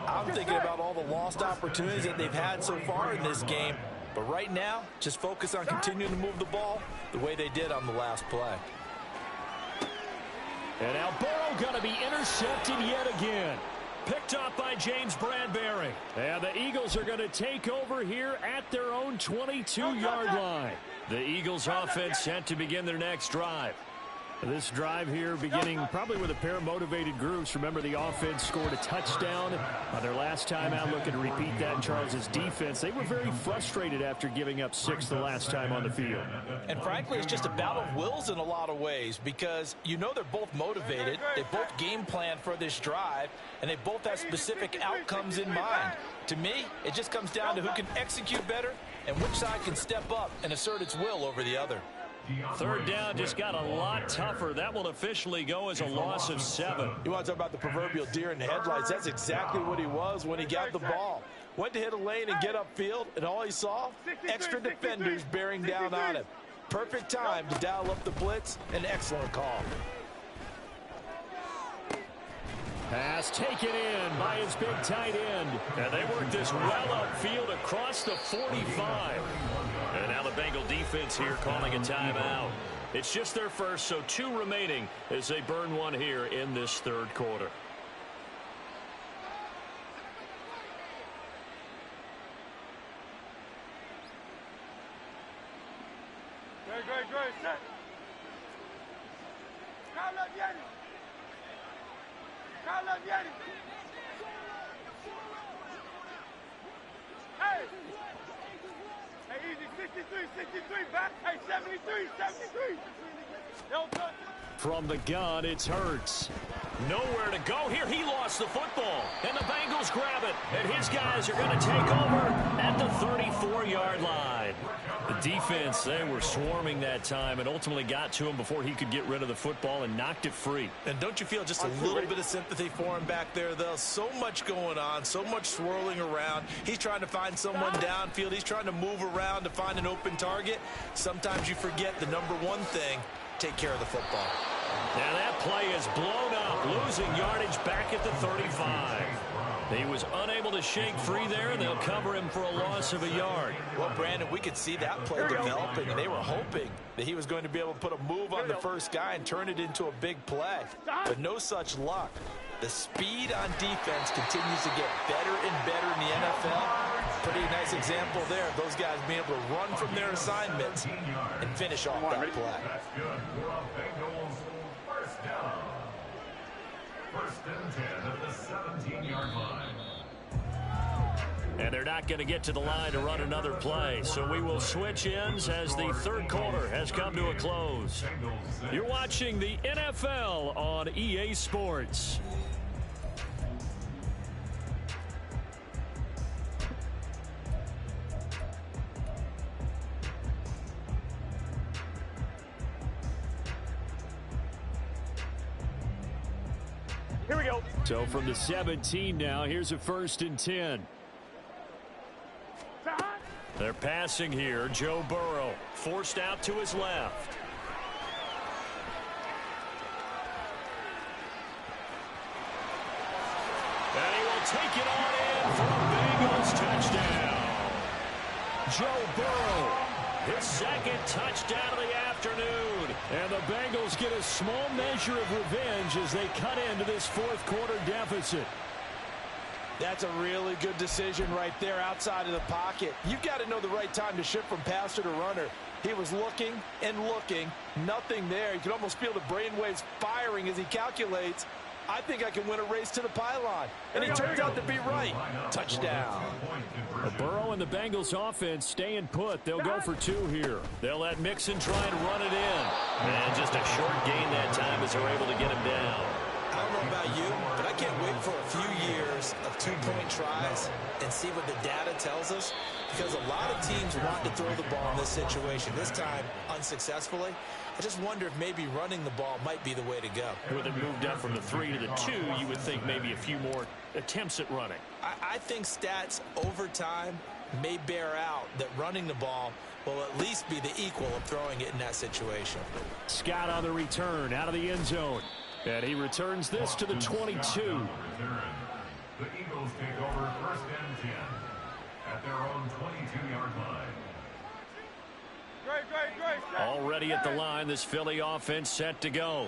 I'm thinking about all the lost opportunities that they've had so far in this game. But right now, just focus on continuing to move the ball the way they did on the last play. And now Burrow going to be intercepted yet again. Picked up by James Bradbury. And the Eagles are going to take over here at their own 22-yard line. The Eagles offense set to begin their next drive. This drive here beginning probably with a pair of motivated groups. Remember, the offense scored a touchdown on their last time out, looking to repeat that in Charles's defense. They were very frustrated after giving up 6 the last time on the field. And frankly, it's just a battle of wills in a lot of ways, because you know they're both motivated. They both game plan for this drive, and they both have specific outcomes in mind. To me, it just comes down to who can execute better and which side can step up and assert its will over the other. 3rd down just got a lot tougher. That will officially go as a loss of 7. You want to talk about the proverbial deer in the headlights? That's exactly what he was when he got the ball. Went to hit a lane and get upfield, and all he saw, extra defenders bearing down on him. Perfect time to dial up the blitz. An excellent call. Pass taken in by his big tight end. And they work this well upfield across the 45. And now the Bengal defense here calling a timeout. It's just their first, so 2 remaining as they burn one here in this 3rd quarter. Great, set. Hey! Hey, easy, 63, back. Hey, 73. Don't touch. From the gun, it's Hurts. Nowhere to go here. He lost the football. And the Bengals grab it. And his guys are going to take over at the 34-yard line. The defense, they were swarming that time and ultimately got to him before he could get rid of the football and knocked it free. And don't you feel just a little bit of sympathy for him back there, though? So much going on, so much swirling around. He's trying to find someone downfield. He's trying to move around to find an open target. Sometimes you forget the number one thing, take care of the football. Now that play is blown up, losing yardage back at the 35. He was unable to shake free there, and they'll cover him for a loss of a yard. Well, Brandon, we could see that play developing, and they were hoping that he was going to be able to put a move on the first guy and turn it into a big play. But no such luck. The speed on defense continues to get better and better in the NFL. Pretty nice example there of those guys being able to run from their assignments and finish off that play. That's good. We're on Bengals first down. First and 10 at the 17-yard line. And they're not going to get to the line to run another play. So we will switch ends as the third quarter has come to a close. You're watching the NFL on EA Sports. Here we go. So from the 17 now, here's a 1st and 10. They're passing here. Joe Burrow forced out to his left. And he will take it on in for a Bengals touchdown. Joe Burrow, his second touchdown of the afternoon. And the Bengals get a small measure of revenge as they cut into this fourth quarter deficit. That's a really good decision right there outside of the pocket. You've got to know the right time to shift from passer to runner. He was looking and looking, nothing there. You can almost feel the brainwaves firing as he calculates, I think I can win a race to the pylon. And he turns out to be right. Touchdown. Burrow and the Bengals offense staying put. They'll go for 2 here. They'll let Mixon try and run it in. And just a short gain that time as they're able to get him down. I don't know about you, but I can't wait for a few years of 2-point tries and see what the data tells us, because a lot of teams want to throw the ball in this situation. This time, unsuccessfully. I just wonder if maybe running the ball might be the way to go. With it moved up from the 3 to the 2, you would think maybe a few more attempts at running. I think stats over time may bear out that running the ball will at least be the equal of throwing it in that situation. Scott on the return out of the end zone. And he returns this to the 22. The Eagles take over 1st and 10 at their own 22-yard line. Already at the line, this Philly offense set to go.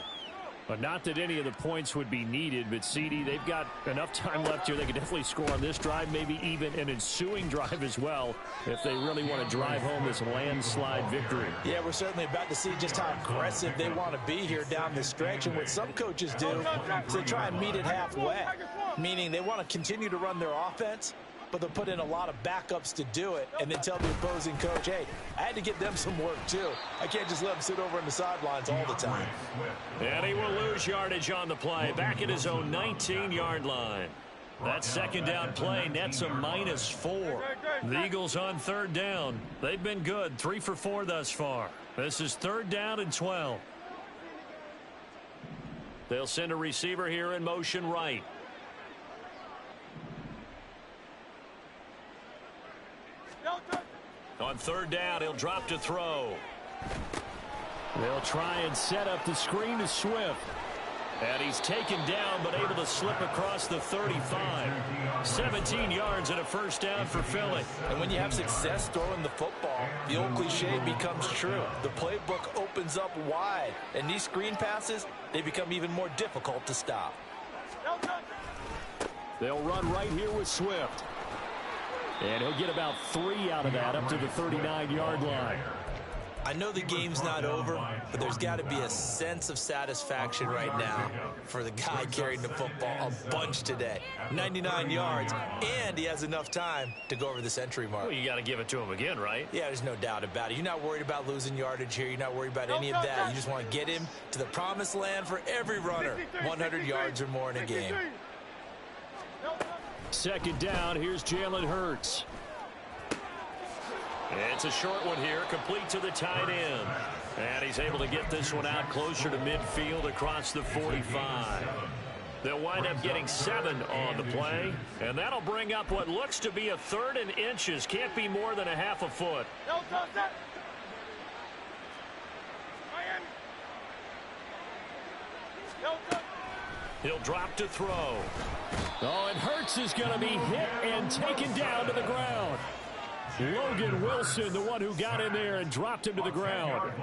But not that any of the points would be needed, but CD, they've got enough time left here. They could definitely score on this drive, maybe even an ensuing drive as well, if they really want to drive home this landslide victory. Yeah, we're certainly about to see just how aggressive they want to be here down the stretch. And what some coaches do is they try and meet it halfway, meaning they want to continue to run their offense, but they'll put in a lot of backups to do it and then tell the opposing coach, hey, I had to get them some work too. I can't just let them sit over on the sidelines all the time. And he will lose yardage on the play, back at his own 19-yard line. That second down play nets a -4. The Eagles on 3rd down. They've been good, 3 for 4 thus far. This is 3rd down and 12. They'll send a receiver here in motion right. On 3rd down, he'll drop to throw. They'll try and set up the screen to Swift. And he's taken down, but able to slip across the 35. 17 yards and a 1st down for Philly. And when you have success throwing the football, the old cliche becomes true. The playbook opens up wide. And these screen passes, they become even more difficult to stop. They'll run right here with Swift. And he'll get about 3 out of that up to the 39-yard line. I know the game's not over, but there's got to be a sense of satisfaction right now for the guy carrying the football a bunch today. 99 yards, and he has enough time to go over the century mark. Well, you got to give it to him again, right? Yeah, there's no doubt about it. You're not worried about losing yardage here. You're not worried about any of that. You just want to get him to the promised land for every runner. 100 yards or more in a game. Second down, here's Jalen Hurts. It's a short one here, complete to the tight end. And he's able to get this one out closer to midfield across the 45. They'll wind up getting 7 on the play. And that'll bring up what looks to be a 3rd and inches. Can't be more than a half a foot. He'll drop to throw. Oh, and Hurts is going to be hit and taken down to the ground. Logan Wilson, the one who got in there and dropped him to the ground.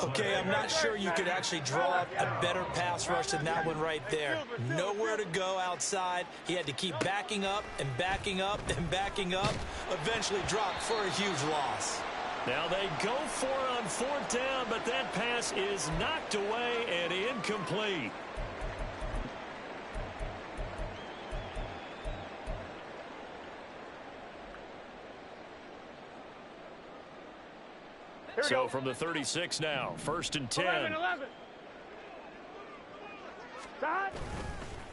Okay, I'm not sure you could actually draw up a better pass rush than that one right there. Nowhere to go outside. He had to keep backing up and backing up and backing up. Eventually dropped for a huge loss. Now they go for it on 4th down, but that pass is knocked away and incomplete. So from the 36 now, 1st and 10. 11.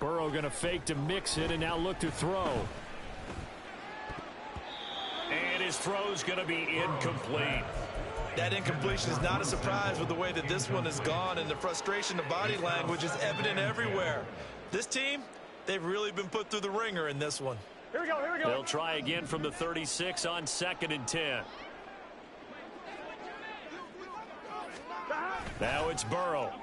Burrow going to fake to mix it and now look to throw. And his throw's going to be incomplete. That incompletion is not a surprise with the way that this one has gone, and the frustration of body language is evident everywhere. This team, they've really been put through the ringer in this one. Here we go. They'll try again from the 36 on 2nd and 10. Now it's Burrow.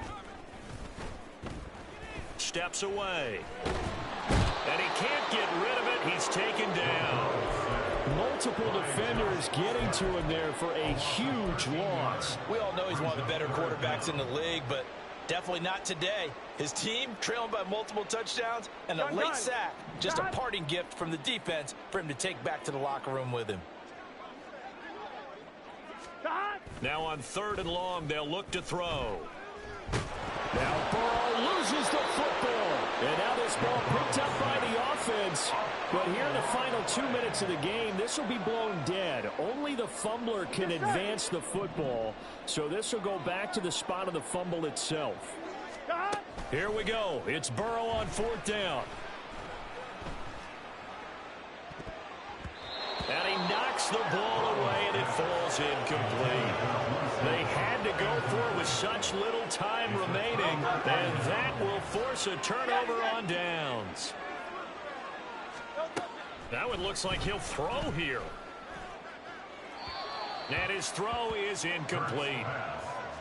Steps away. And he can't get rid of it. He's taken down. Multiple defenders getting to him there for a huge loss. We all know he's one of the better quarterbacks in the league, but definitely not today. His team trailing by multiple touchdowns and a late sack. Just a parting gift from the defense for him to take back to the locker room with him. Now on 3rd and long, they'll look to throw. Now Burrow loses the football. And now this ball picked up by the offense. But here in the final 2 minutes of the game, this will be blown dead. Only the fumbler can advance the football. So this will go back to the spot of the fumble itself. Here we go. It's Burrow on 4th down. And he knocks the ball away, and it falls incomplete. They had to go for it with such little time remaining, and that will force a turnover on downs. That one looks like he'll throw here. And his throw is incomplete.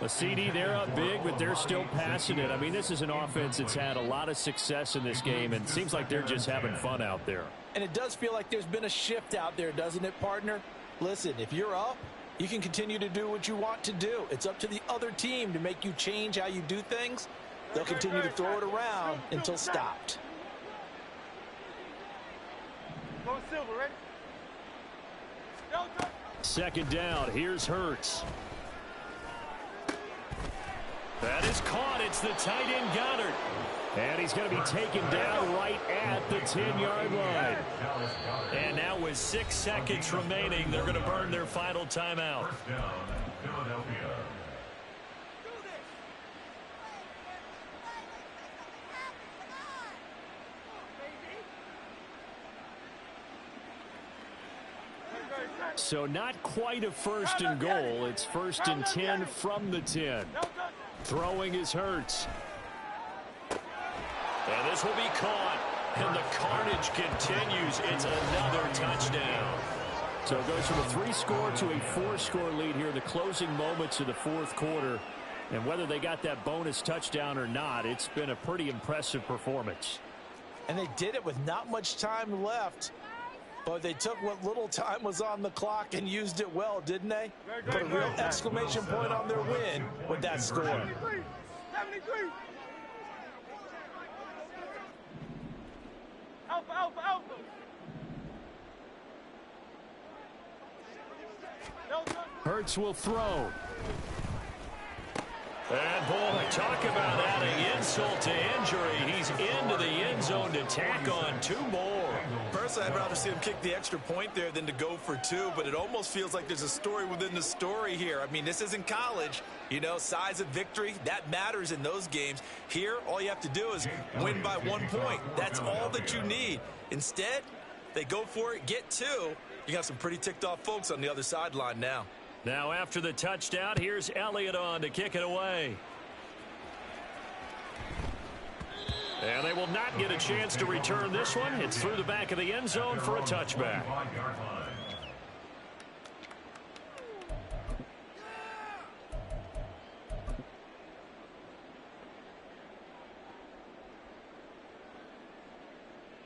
A CD, they're up big, but they're still passing it. I mean, this is an offense that's had a lot of success in this game, and it seems like they're just having fun out there. And it does feel like there's been a shift out there, doesn't it, partner? Listen, if you're up, you can continue to do what you want to do. It's up to the other team to make you change how you do things. They'll continue to throw it around until stopped. Go Silver, ready? 2nd down, here's Hurts. That is caught. It's the tight end Goddard. And he's going to be taken down right at the 10-yard line. And now with 6 seconds remaining, they're going to burn their final timeout. So not quite a 1st and goal. It's 1st and 10 from the 10. Throwing is Hurts. And this will be caught. And the carnage continues. It's another touchdown. So it goes from a 3-score to a 4-score lead here in the closing moments of the 4th quarter. And whether they got that bonus touchdown or not, it's been a pretty impressive performance. And they did it with not much time left. But they took what little time was on the clock and used it well, didn't they? Put a real exclamation point on their win with that score. 73. Alpha, alpha, alpha. Hurts will throw. And, boy, talk about adding insult to injury. He's into the end zone to tack on 2 more. Personally, I'd rather see him kick the extra point there than to go for 2, but it almost feels like there's a story within the story here. I mean, this isn't college. You know, size of victory, that matters in those games. Here, all you have to do is win by 1 point. That's all that you need. Instead, they go for it, get 2. You got some pretty ticked off folks on the other sideline now. Now after the touchdown, here's Elliott on to kick it away. And they will not get a chance to return this one. It's through the back of the end zone for a touchback.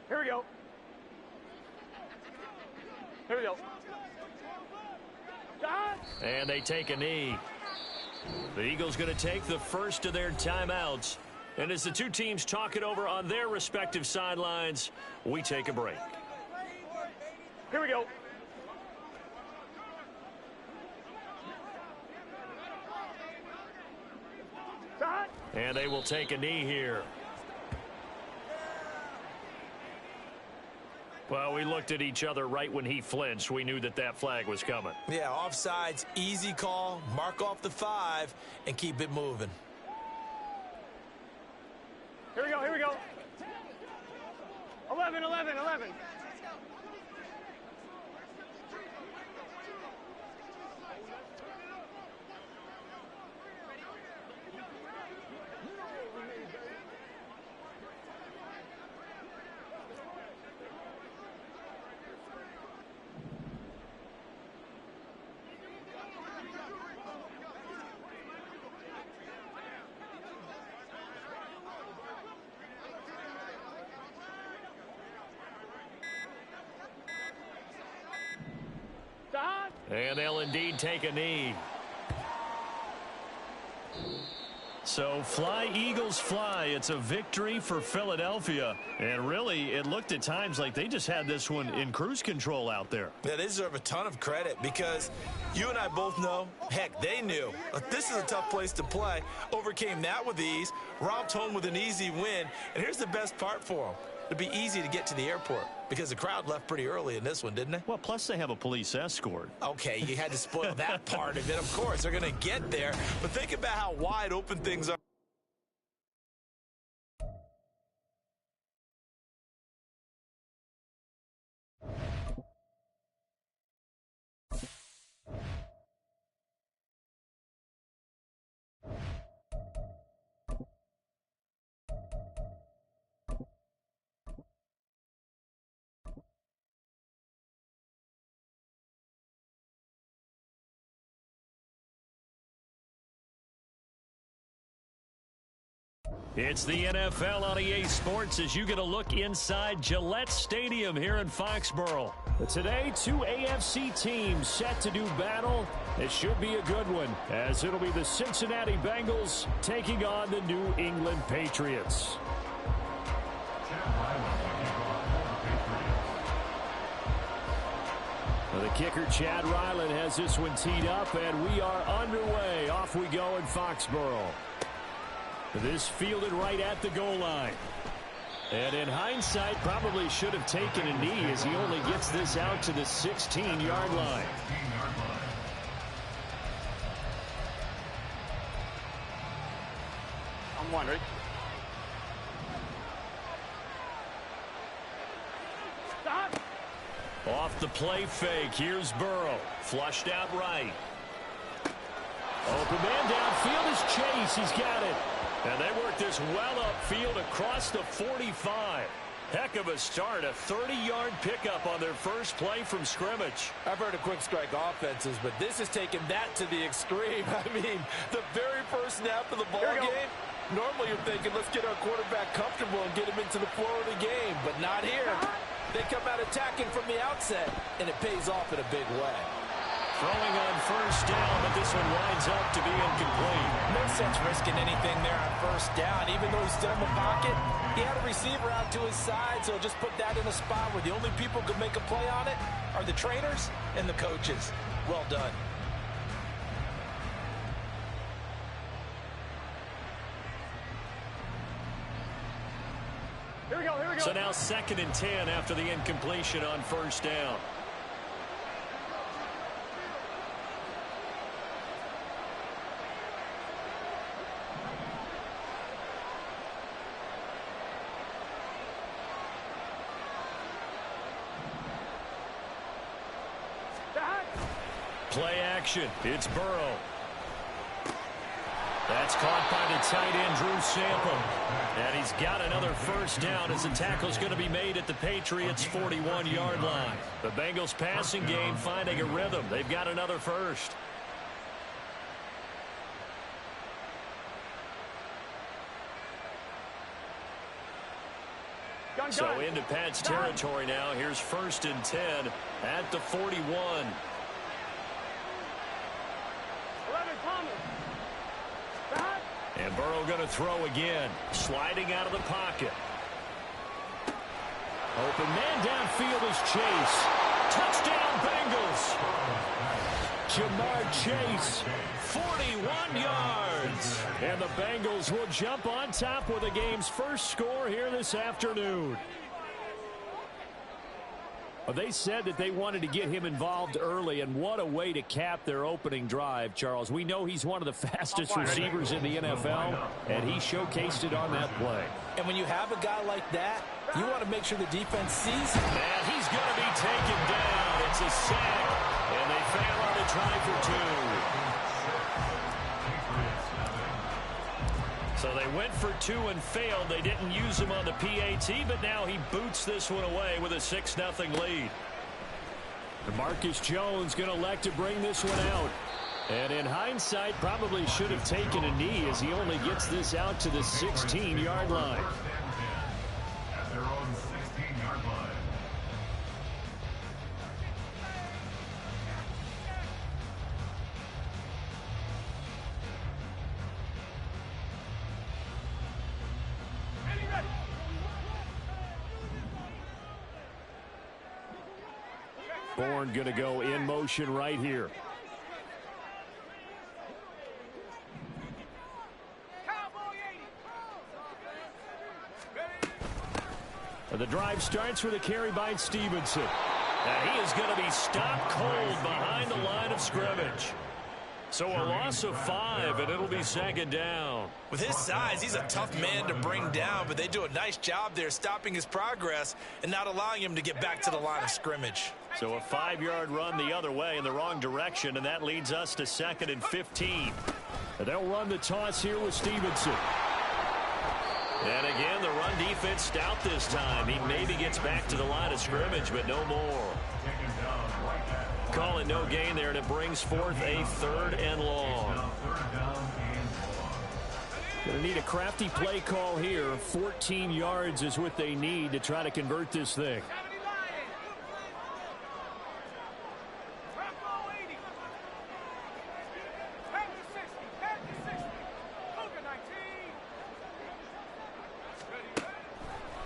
Here we go. Here we go. And they take a knee. The Eagles going to take the first of their timeouts. And as the 2 teams talk it over on their respective sidelines, we take a break. Here we go. And they will take a knee here. Well, we looked at each other right when he flinched. We knew that that flag was coming. Yeah, offsides, easy call, mark off the 5, and keep it moving. Here we go, here we go. 11, 11, 11. And they'll indeed take a knee. So fly, Eagles, fly. It's a victory for Philadelphia. And really, it looked at times like they just had this one in cruise control out there. Yeah, they deserve a ton of credit because you and I both know, heck, they knew. This is a tough place to play. Overcame that with ease, romped home with an easy win. And here's the best part for them. It'd be easy to get to the airport because the crowd left pretty early in this one, didn't they? Well, plus they have a police escort. Okay, you had to spoil that part of it. Of course, they're going to get there. But think about how wide open things are. It's the NFL on EA Sports as you get a look inside Gillette Stadium here in Foxborough. Today, 2 AFC teams set to do battle. It should be a good one, as it'll be the Cincinnati Bengals taking on the New England Patriots. The kicker, Chad Ryland, has this one teed up, and we are underway. Off we go in Foxborough. This fielded right at the goal line. And in hindsight, probably should have taken a knee as he only gets this out to the 16-yard line. I'm wondering. Stop. Off the play fake, here's Burrow. Flushed out right. Open man downfield is Chase. He's got it. And they work this well upfield across the 45. Heck of a start, a 30-yard pickup on their first play from scrimmage. I've heard of quick strike offenses, but this is taking that to the extreme. I mean, the very first snap of the ball game, normally you're thinking, let's get our quarterback comfortable and get him into the flow of the game, but not here. They come out attacking from the outset, and it pays off in a big way. Throwing on first down, but this one winds up to be incomplete. No sense risking anything there on first down. Even though he's still in the pocket, he had a receiver out to his side, so just put that in a spot where the only people who can make a play on it are the trainers and the coaches. Well done. So now 2nd and 10 after the incompletion on 1st down. Play action. It's Burrow. That's caught by the tight end, Drew Sample. And he's got another 1st down as the tackle's going to be made at the Patriots' 41-yard line. The Bengals passing game finding a rhythm. They've got another 1st. So into Pat's territory now. Here's 1st and 10 at the 41. And Burrow going to throw again. Sliding out of the pocket. Open man downfield is Chase. Touchdown Bengals. Jamar Chase, 41 yards. And the Bengals will jump on top with the game's first score here this afternoon. Well, they said that they wanted to get him involved early, and what a way to cap their opening drive, Charles. We know he's one of the fastest receivers in the NFL, and he showcased it on that play. And when you have a guy like that, you want to make sure the defense sees him. And he's going to be taken down. It's a sack, and they fail on the try for 2. So they went for 2 and failed. They didn't use him on the PAT, but now he boots this one away with a 6-0 lead. Marcus Jones going to elect to bring this one out. And in hindsight, probably should have taken a knee as he only gets this out to the 16-yard line. At their own 16-yard line. Bourne going to go in motion right here. The drive starts with a carry by Stevenson. And he is going to be stopped cold behind the line of scrimmage. So a loss of 5, and it'll be 2nd down. With his size, he's a tough man to bring down, but they do a nice job there stopping his progress and not allowing him to get back to the line of scrimmage. So a 5-yard run the other way in the wrong direction, and that leads us to 2nd and 15. They'll run the toss here with Stevenson. And again, the run defense stout this time. He maybe gets back to the line of scrimmage, but no more. Call it no gain there, and it brings forth a 3rd and long. Going to need a crafty play call here. 14 yards is what they need to try to convert this thing.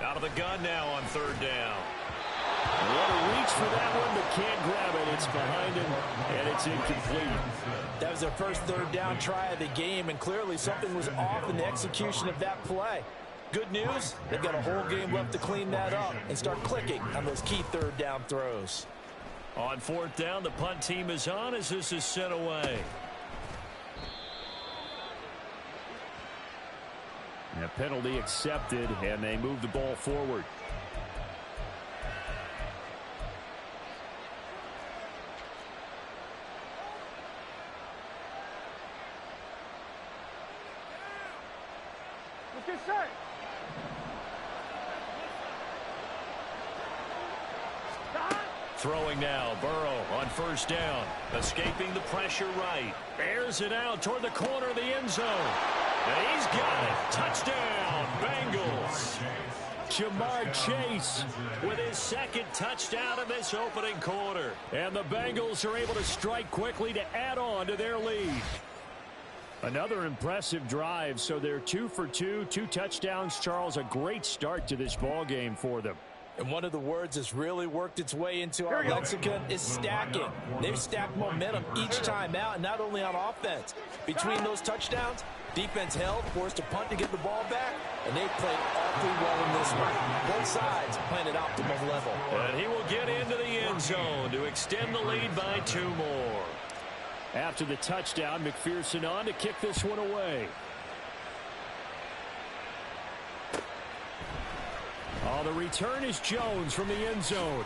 Out of the gun now on 3rd down. What a reach for that one, but can't grab it. It's behind him, and it's incomplete. That was their first 3rd down try of the game, and clearly something was off in the execution of that play. Good news, they've got a whole game left to clean that up and start clicking on those key 3rd down throws. On 4th down, the punt team is on as this is sent away. And a penalty accepted, and they move the ball forward. Throwing now, Burrow on 1st down. Escaping the pressure right. Airs it out toward the corner of the end zone. And he's got it. Touchdown, Bengals. Jamar Chase with his 2nd touchdown in this opening quarter. And the Bengals are able to strike quickly to add on to their lead. Another impressive drive, so they're 2 for 2, 2 touchdowns. Charles, a great start to this ball game for them. And one of the words that's really worked its way into our lexicon is stacking. They've stacked momentum each time out, and not only on offense. Between those touchdowns, Defense held, forced a punt to get the ball back, and they played awfully well in this one. Both sides playing at optimal level. And he will get into the end zone to extend the lead by 2 more. After the touchdown, McPherson on to kick this one away. On the return is Jones from the end zone.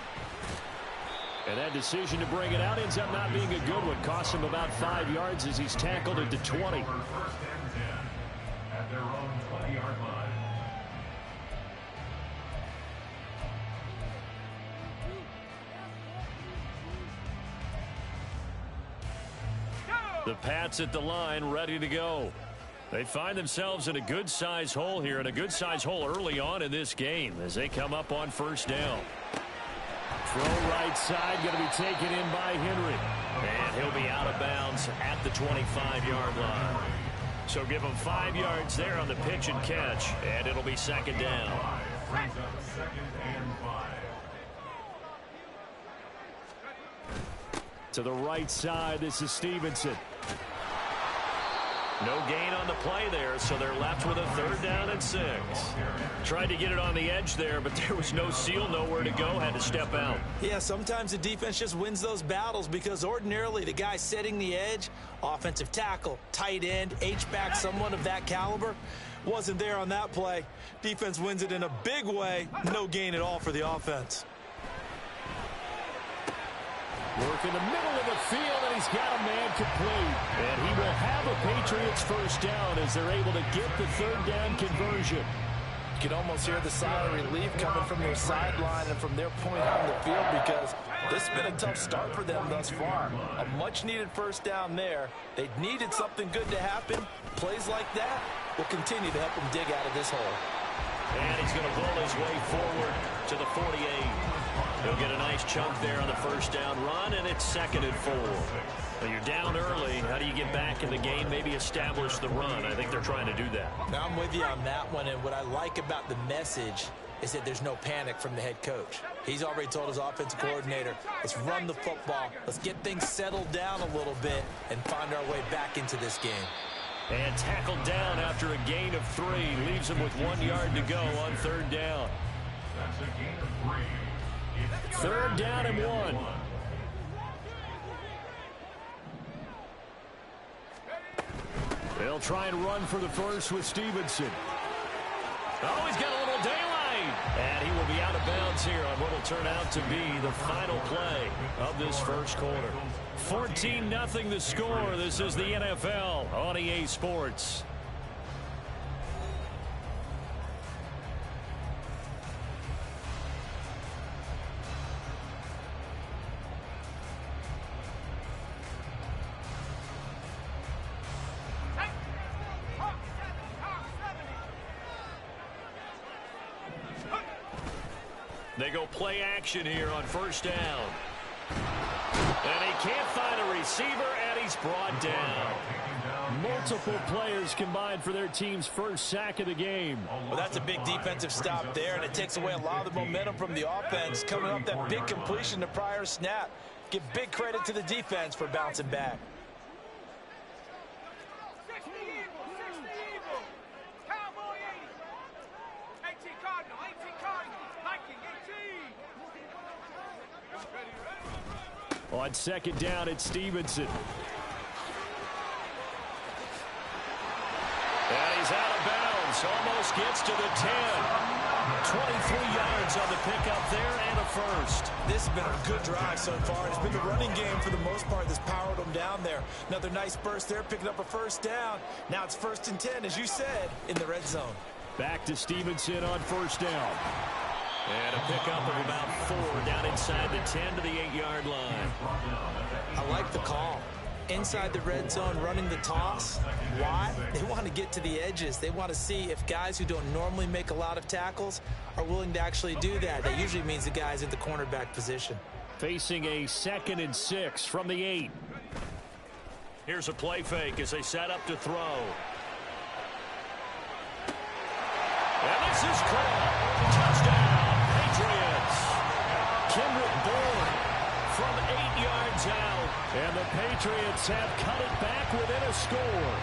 And that decision to bring it out ends up not being a good one. Costs him about 5 yards as he's tackled into 20. First and 10 at their own 20-yard line. The Pats at the line, ready to go. They find themselves in a good-sized hole here, and a good-sized hole early on in this game as they come up on first down. Throw right side, going to be taken in by Henry. And he'll be out of bounds at the 25-yard line. So give him 5 yards there on the pitch and catch, and it'll be second down. Brings up second and 5. To the right side, this is Stevenson. No gain on the play there, so they're left with a 3rd down and 6. Tried to get it on the edge there, but there was no seal, nowhere to go, had to step out. Yeah, sometimes the defense just wins those battles because ordinarily the guy setting the edge, offensive tackle, tight end, H-back, someone of that caliber, wasn't there on that play. Defense wins it in a big way, no gain at all for the offense. Work in the middle of the field, and he's got a man complete. And he will have a Patriots first down as they're able to get the 3rd down conversion. You can almost hear the sigh of relief coming from their sideline and from their point on the field because this has been a tough start for them thus far. A much-needed first down there. They needed something good to happen. Plays like that will continue to help them dig out of this hole. And he's going to pull his way forward to the 48. He'll get a nice chunk there on the first down run, and it's 2nd and 4. When you're down early, how do you get back in the game, maybe establish the run? I think they're trying to do that. Now, I'm with you on that one, and what I like about the message is that there's no panic from the head coach. He's already told his offensive coordinator, let's run the football, let's get things settled down a little bit and find our way back into this game. And tackled down after a gain of 3. Leaves him with 1 yard to go on 3rd down. That's a gain of 3. 3rd down and 1. They'll try and run for the first with Stevenson. Oh, he's got a little daylight. And he will be out of bounds here on what will turn out to be the final play of this first quarter. 14-0 the score. This is the NFL on EA Sports. They go play action here on first down. And he can't find a receiver, and he's brought down. Multiple players combined for their team's first sack of the game. Well, that's a big defensive stop there, and it takes away a lot of the momentum from the offense. Coming up that big completion to prior snap. Give big credit to the defense for bouncing back. On 2nd down, it's Stevenson. And he's out of bounds. Almost gets to the 10. 23 yards on the pickup there and a first. This has been a good drive so far. It's been the running game for the most part that's powered them down there. Another nice burst there, picking up a first down. Now it's 1st and 10, as you said, in the red zone. Back to Stevenson on first down. And a pickup of about 4 down inside the 10 to the 8-yard line. I like the call. Inside the red zone, running the toss. Why? They want to get to the edges. They want to see if guys who don't normally make a lot of tackles are willing to actually do that. That usually means the guys in the cornerback position. Facing a 2nd and 6 from the 8. Here's a play fake as they set up to throw. And this is caught. Touchdown, Patriots. Kendrick Bourne from 8 yards out. And the Patriots have cut it back within a score.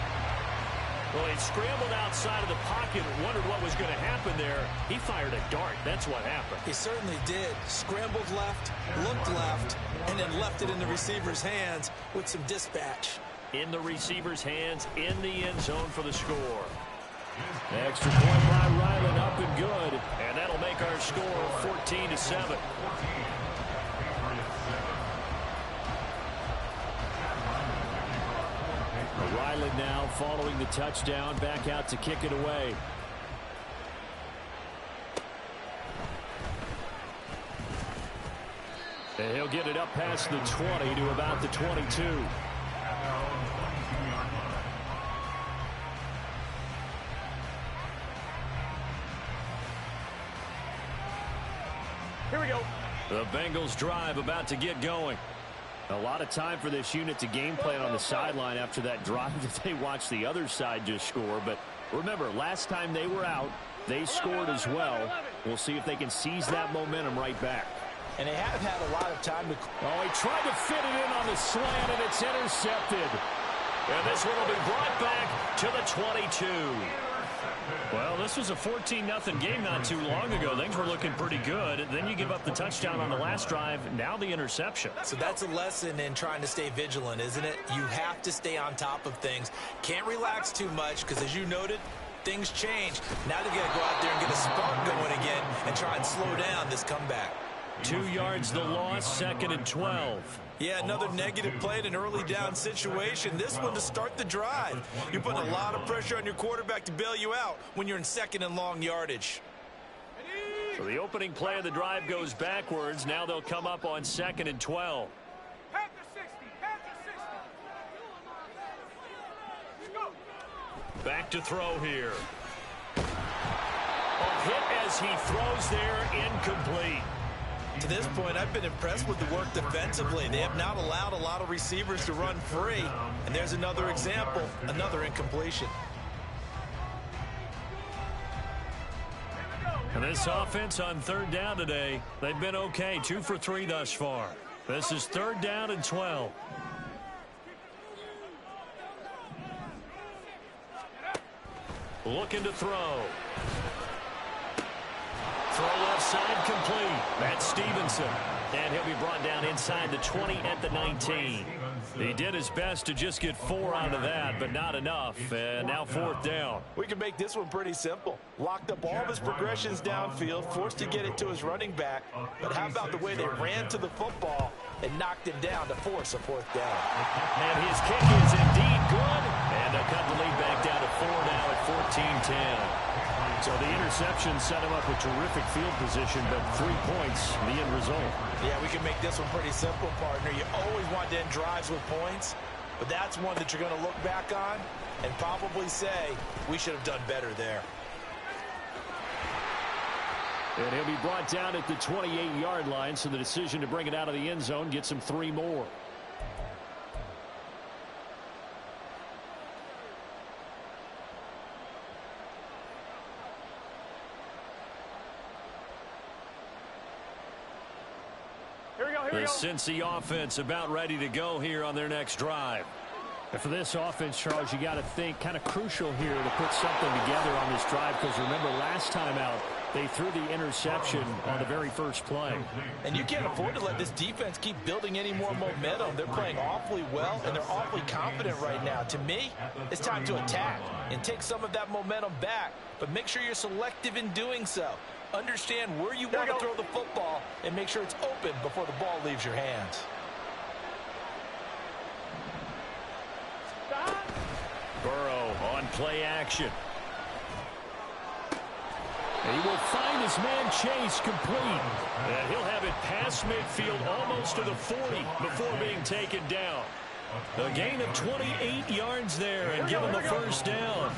Well, he scrambled outside of the pocket and wondered what was going to happen there. He fired a dart. That's what happened. He certainly did. Scrambled left, looked left, and then left it in the receiver's hands with some dispatch. In the receiver's hands, in the end zone for the score. Extra point by Ryland, up and good. And that'll make our score 14-7. Ryland now following the touchdown, back out to kick it away. And he'll get it up past the 20 to about the 22. Here we go. The Bengals drive about to get going. A lot of time for this unit to game plan on the sideline after that drive that they watched the other side just score. But remember, last time they were out, they scored as well. We'll see if they can seize that momentum right back. And they have had a lot of time to... Oh, he tried to fit it in on the slant, and it's intercepted. And this one will be brought back to the 22. Well, this was a 14-0 game not too long ago. Things were looking pretty good. Then you give up the touchdown on the last drive. Now the interception. So that's a lesson in trying to stay vigilant, isn't it? You have to stay on top of things. Can't relax too much because, as you noted, things change. Now they've got to go out there and get a spark going again and try and slow down this comeback. 2 yards the loss, 2nd and 12. Yeah, another negative play in an early down situation. This one to start the drive. You're putting a lot of pressure on your quarterback to bail you out when you're in 2nd and long yardage. So the opening play of the drive goes backwards. Now they'll come up on 2nd and 12. Panther 60. Panther 60. Go. Back to throw here. A hit as he throws there, incomplete. To this point, I've been impressed with the work defensively. They have not allowed a lot of receivers to run free. And there's another example, another incompletion. And this offense on 3rd down today, they've been okay. 2 for 3 thus far. This is 3rd down and 12. Looking to throw. Throw left side complete. That's Stevenson. And he'll be brought down inside the 20 at the 19. He did his best to just get 4 out of that, but not enough. And now 4th down. We can make this one pretty simple. Locked up all of his progressions downfield, forced to get it to his running back. But how about the way they ran to the football and knocked him down to force a 4th down? And his kick is indeed good. And they'll cut the lead back down to 4 now at 14-10. So the interception set him up with terrific field position, but 3 points, the end result. Yeah, we can make this one pretty simple, partner. You always want to end drives with points, but that's one that you're going to look back on and probably say, we should have done better there. And he'll be brought down at the 28-yard line, so the decision to bring it out of the end zone gets him 3 more. The Cincy offense about ready to go here on their next drive. And for this offense, Charles, you got to think kind of crucial here to put something together on this drive, because remember last time out they threw the interception on the very first play. And you can't afford to let this defense keep building any more momentum. They're playing awfully well, and they're awfully confident right now. To me, it's time to attack and take some of that momentum back, but make sure you're selective in doing so. Understand where you want to throw the football and make sure it's open before the ball leaves your hands. Burrow on play action. He will find his man Chase complete. And he'll have it past midfield almost to the 40 before being taken down. A gain of 28 yards there and give him the 1st down.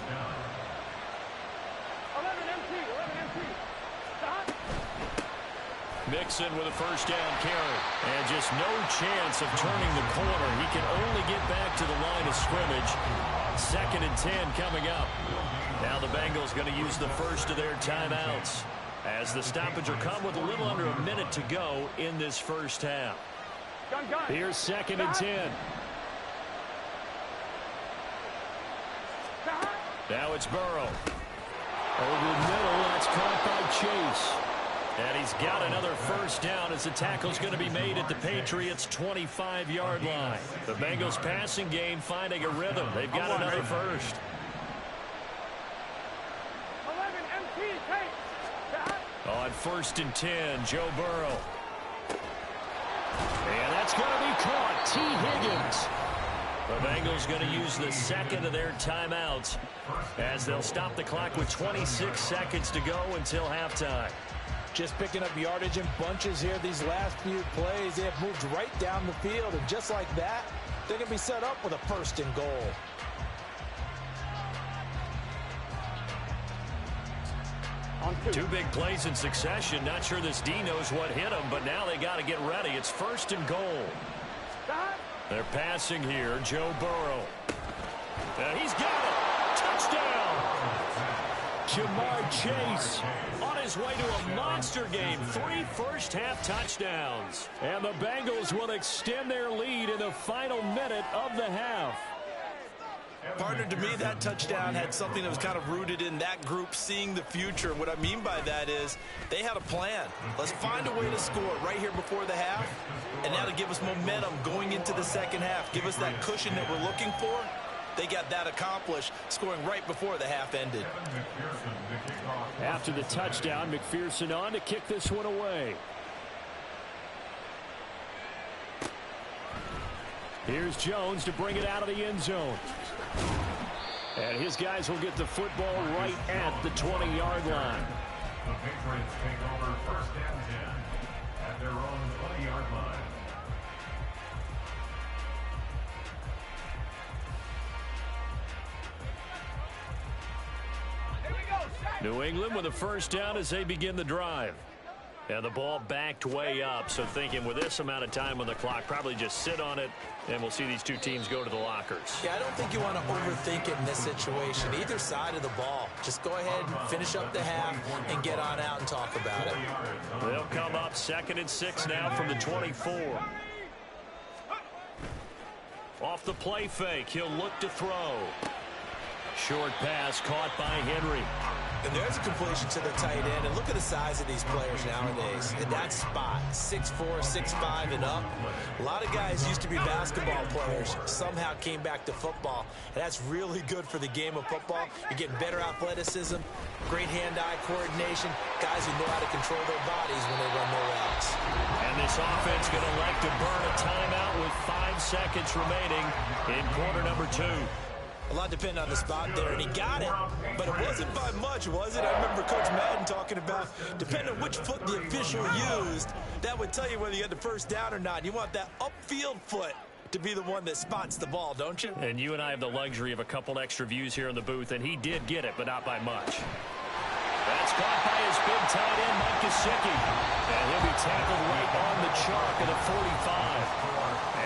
Mixon with a 1st down carry. And just no chance of turning the corner. He can only get back to the line of scrimmage. 2nd and 10 coming up. Now the Bengals going to use the first of their timeouts, as the stoppage will come with a little under a minute to go in this first half. Here's 2nd and 10. Now it's Burrow. Over the middle, that's caught by Chase. And he's got another first down as the tackle's going to be made at the Patriots' 25-yard line. The Bengals passing game finding a rhythm. They've got another first. 11 MT, take. On 1st and 10, Joe Burrow. And that's going to be caught. T. Higgins. The Bengals going to use the second of their timeouts as they'll stop the clock with 26 seconds to go until halftime. Just picking up yardage in bunches here these last few plays. They have moved right down the field, and just like that, they're going to be set up with a 1st and goal. Two big plays in succession. Not sure this D knows what hit him, but now they got to get ready. It's 1st and goal. They're passing here. Joe Burrow. He's got it. Touchdown. Jamar Chase on his way to a monster game. 3 first-half touchdowns. And the Bengals will extend their lead in the final minute of the half. Partner, to me, that touchdown had something that was kind of rooted in that group seeing the future. What I mean by that is they had a plan. Let's find a way to score right here before the half, and now to give us momentum going into the second half. Give us that cushion that we're looking for. They got that accomplished, scoring right before the half ended. After the touchdown, McPherson on to kick this one away. Here's Jones to bring it out of the end zone. And his guys will get the football right at the 20-yard line. The Patriots take over 1st and 10 at their own 20-yard line. New England with a first down as they begin the drive. And the ball backed way up, so thinking with this amount of time on the clock, probably just sit on it, and we'll see these two teams go to the lockers. Yeah, I don't think you want to overthink it in this situation. Either side of the ball. Just go ahead and finish up the half and get on out and talk about it. They'll come up 2nd and 6 now from the 24. Off the play fake, he'll look to throw. Short pass caught by Henry. And there's a completion to the tight end. And look at the size of these players nowadays. In that spot, 6'4", 6'5", and up. A lot of guys used to be basketball players. Somehow came back to football. And that's really good for the game of football. You're getting better athleticism, great hand-eye coordination, guys who know how to control their bodies when they run their routes. And this offense going to elect to burn a timeout with 5 seconds remaining in quarter number 2. A lot depending on the spot there, and he got it, but it wasn't by much, was it? I remember Coach Madden talking about, depending on which foot the official used, that would tell you whether you had the first down or not. You want that upfield foot to be the one that spots the ball, don't you? And you and I have the luxury of a couple extra views here in the booth, and he did get it, but not by much. That's caught by his big tight end, Mike Gesicki. And he'll be tackled right on the chalk of the 45.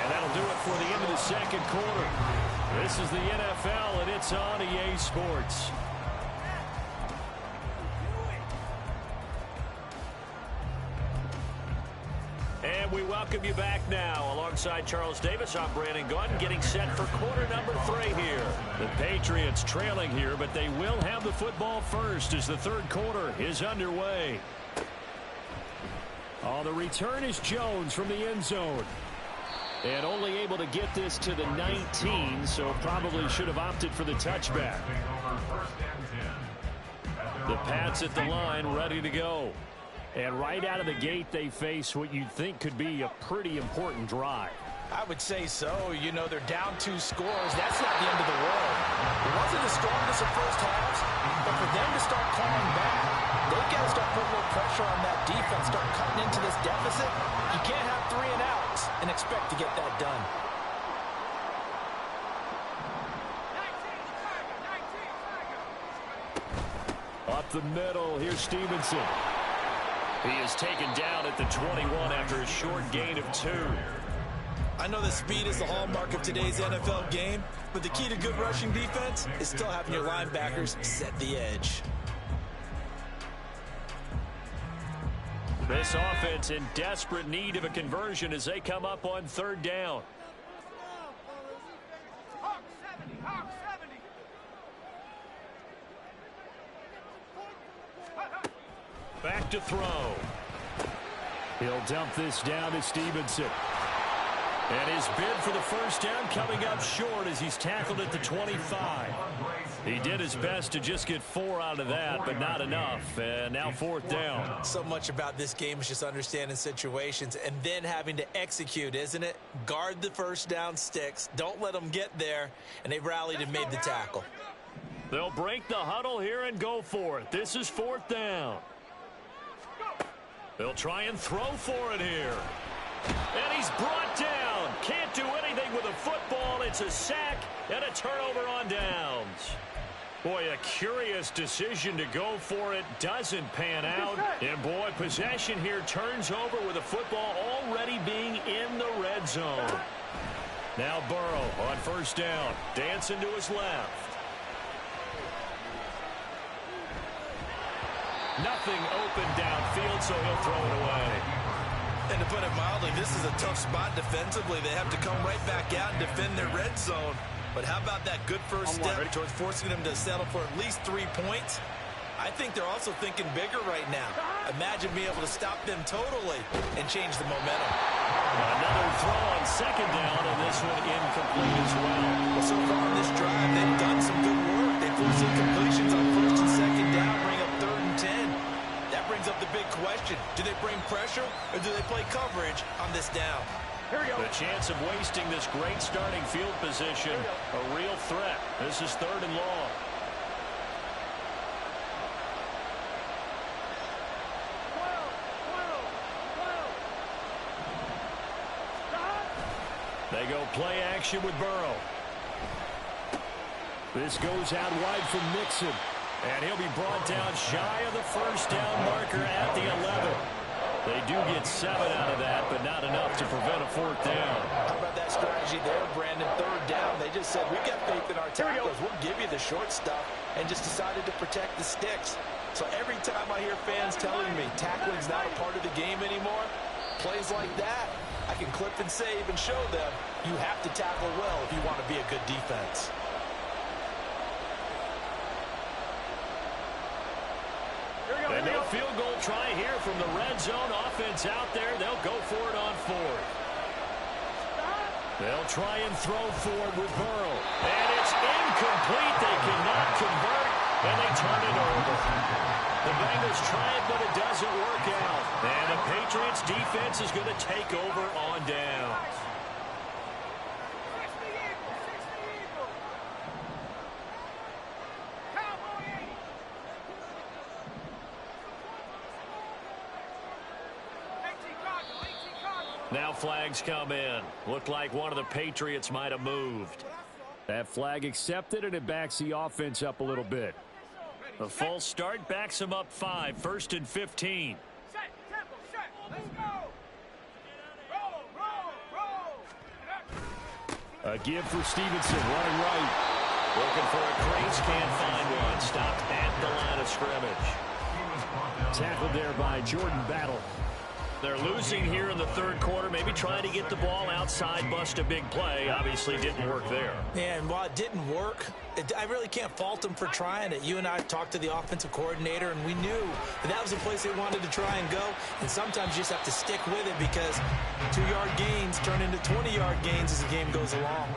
And that'll do it for the end of the second quarter. This is the NFL, and it's on EA Sports. And we welcome you back now. Alongside Charles Davis, I'm Brandon Gunn, getting set for quarter number 3 here. The Patriots trailing here, but they will have the football first as the third quarter is underway. Oh, the return is Jones from the end zone. And only able to get this to the 19, so probably should have opted for the touchback. The Pats at the line, ready to go. And right out of the gate, they face what you'd think could be a pretty important drive. I would say so. You know, they're down 2 scores. That's not the end of the world. It wasn't the strongest of first halves, but for them to start clawing back, they've got to start putting a little pressure on that defense, start cutting into this deficit. You can't have 3 and outs and expect to get that done. Up the middle, here's Stevenson. He is taken down at the 21 after a short gain of 2. I know that speed is the hallmark of today's NFL game, but the key to good rushing defense is still having your linebackers set the edge. This offense in desperate need of a conversion as they come up on 3rd down. Back to throw. He'll dump this down to Stevenson. And his bid for the first down coming up short as he's tackled at the 25. He did his best to just get 4 out of that, but not enough. And now 4th down. So much about this game is just understanding situations and then having to execute, isn't it? Guard the first down sticks. Don't let them get there. And they rallied and made the tackle. They'll break the huddle here and go for it. This is 4th down. They'll try and throw for it here. And he's brought down. Can't do anything with a football. It's a sack and a turnover on downs. Boy, a curious decision to go for it. Doesn't pan out. And, boy, possession here turns over with the football already being in the red zone. Now Burrow on first down. Dancing to his left. Nothing open downfield, so he'll throw it away. And to put it mildly, this is a tough spot defensively. They have to come right back out and defend their red zone. But how about that good first step towards forcing them to settle for at least 3 points? I think they're also thinking bigger right now. Imagine being able to stop them totally and change the momentum. Another throw on second down, and this one incomplete as well. Well, so far on this drive, they've done some good work. They forced incompletions on first and second down, bring up 3rd and 10. That brings up the big question. Do they bring pressure or do they play coverage on this down? Here we go. The chance of wasting this great starting field position, a real threat. This is 3rd and long. They go play action with Burrow. This goes out wide from Mixon. And he'll be brought down shy of the first down marker at the 11. They do get 7 out of that, but not enough to prevent a 4th down. How about that strategy there, Brandon? 3rd down. They just said, we got faith in our tacklers. We'll give you the short stuff, and just decided to protect the sticks. So every time I hear fans telling me tackling's not a part of the game anymore, plays like that, I can clip and save and show them you have to tackle well if you want to be a good defense. And no field goal try here from the red zone. Offense out there. They'll go for it on 4th. They'll try and throw for it with Burrow. And it's incomplete. They cannot convert, and they turn it over. The Bengals try it, but it doesn't work out. And the Patriots defense is going to take over on downs. Now flags come in. Looked like one of the Patriots might have moved. That flag accepted, and it backs the offense up a little bit. A false start backs them up 5. 1st and 15. A give for Stevenson, running right. Looking for a crease, can't find one. Stopped at the line of scrimmage. Tackled there by Jordan Battle. They're losing here in the 3rd quarter, maybe trying to get the ball outside, bust a big play. Obviously didn't work there. Yeah, and while it didn't work, I really can't fault them for trying it. You and I talked to the offensive coordinator, and we knew that was the place they wanted to try and go. And sometimes you just have to stick with it because 2-yard gains turn into 20-yard gains as the game goes along.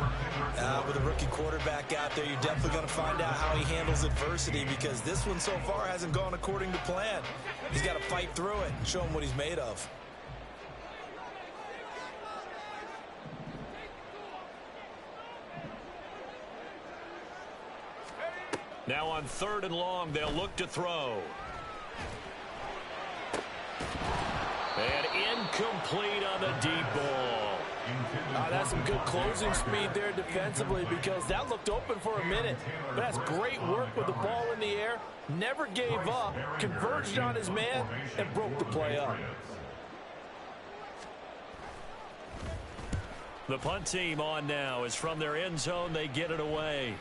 With a rookie quarterback out there, you're definitely going to find out how he handles adversity because this one so far hasn't gone according to plan. He's got to fight through it and show him what he's made of. Now on 3rd and long, they'll look to throw. And incomplete on the deep ball. That's some good closing speed there defensively because that looked open for a minute. But that's great work with the ball in the air. Never gave up, converged on his man, and broke the play up. The punt team on now is from their end zone. They get it away.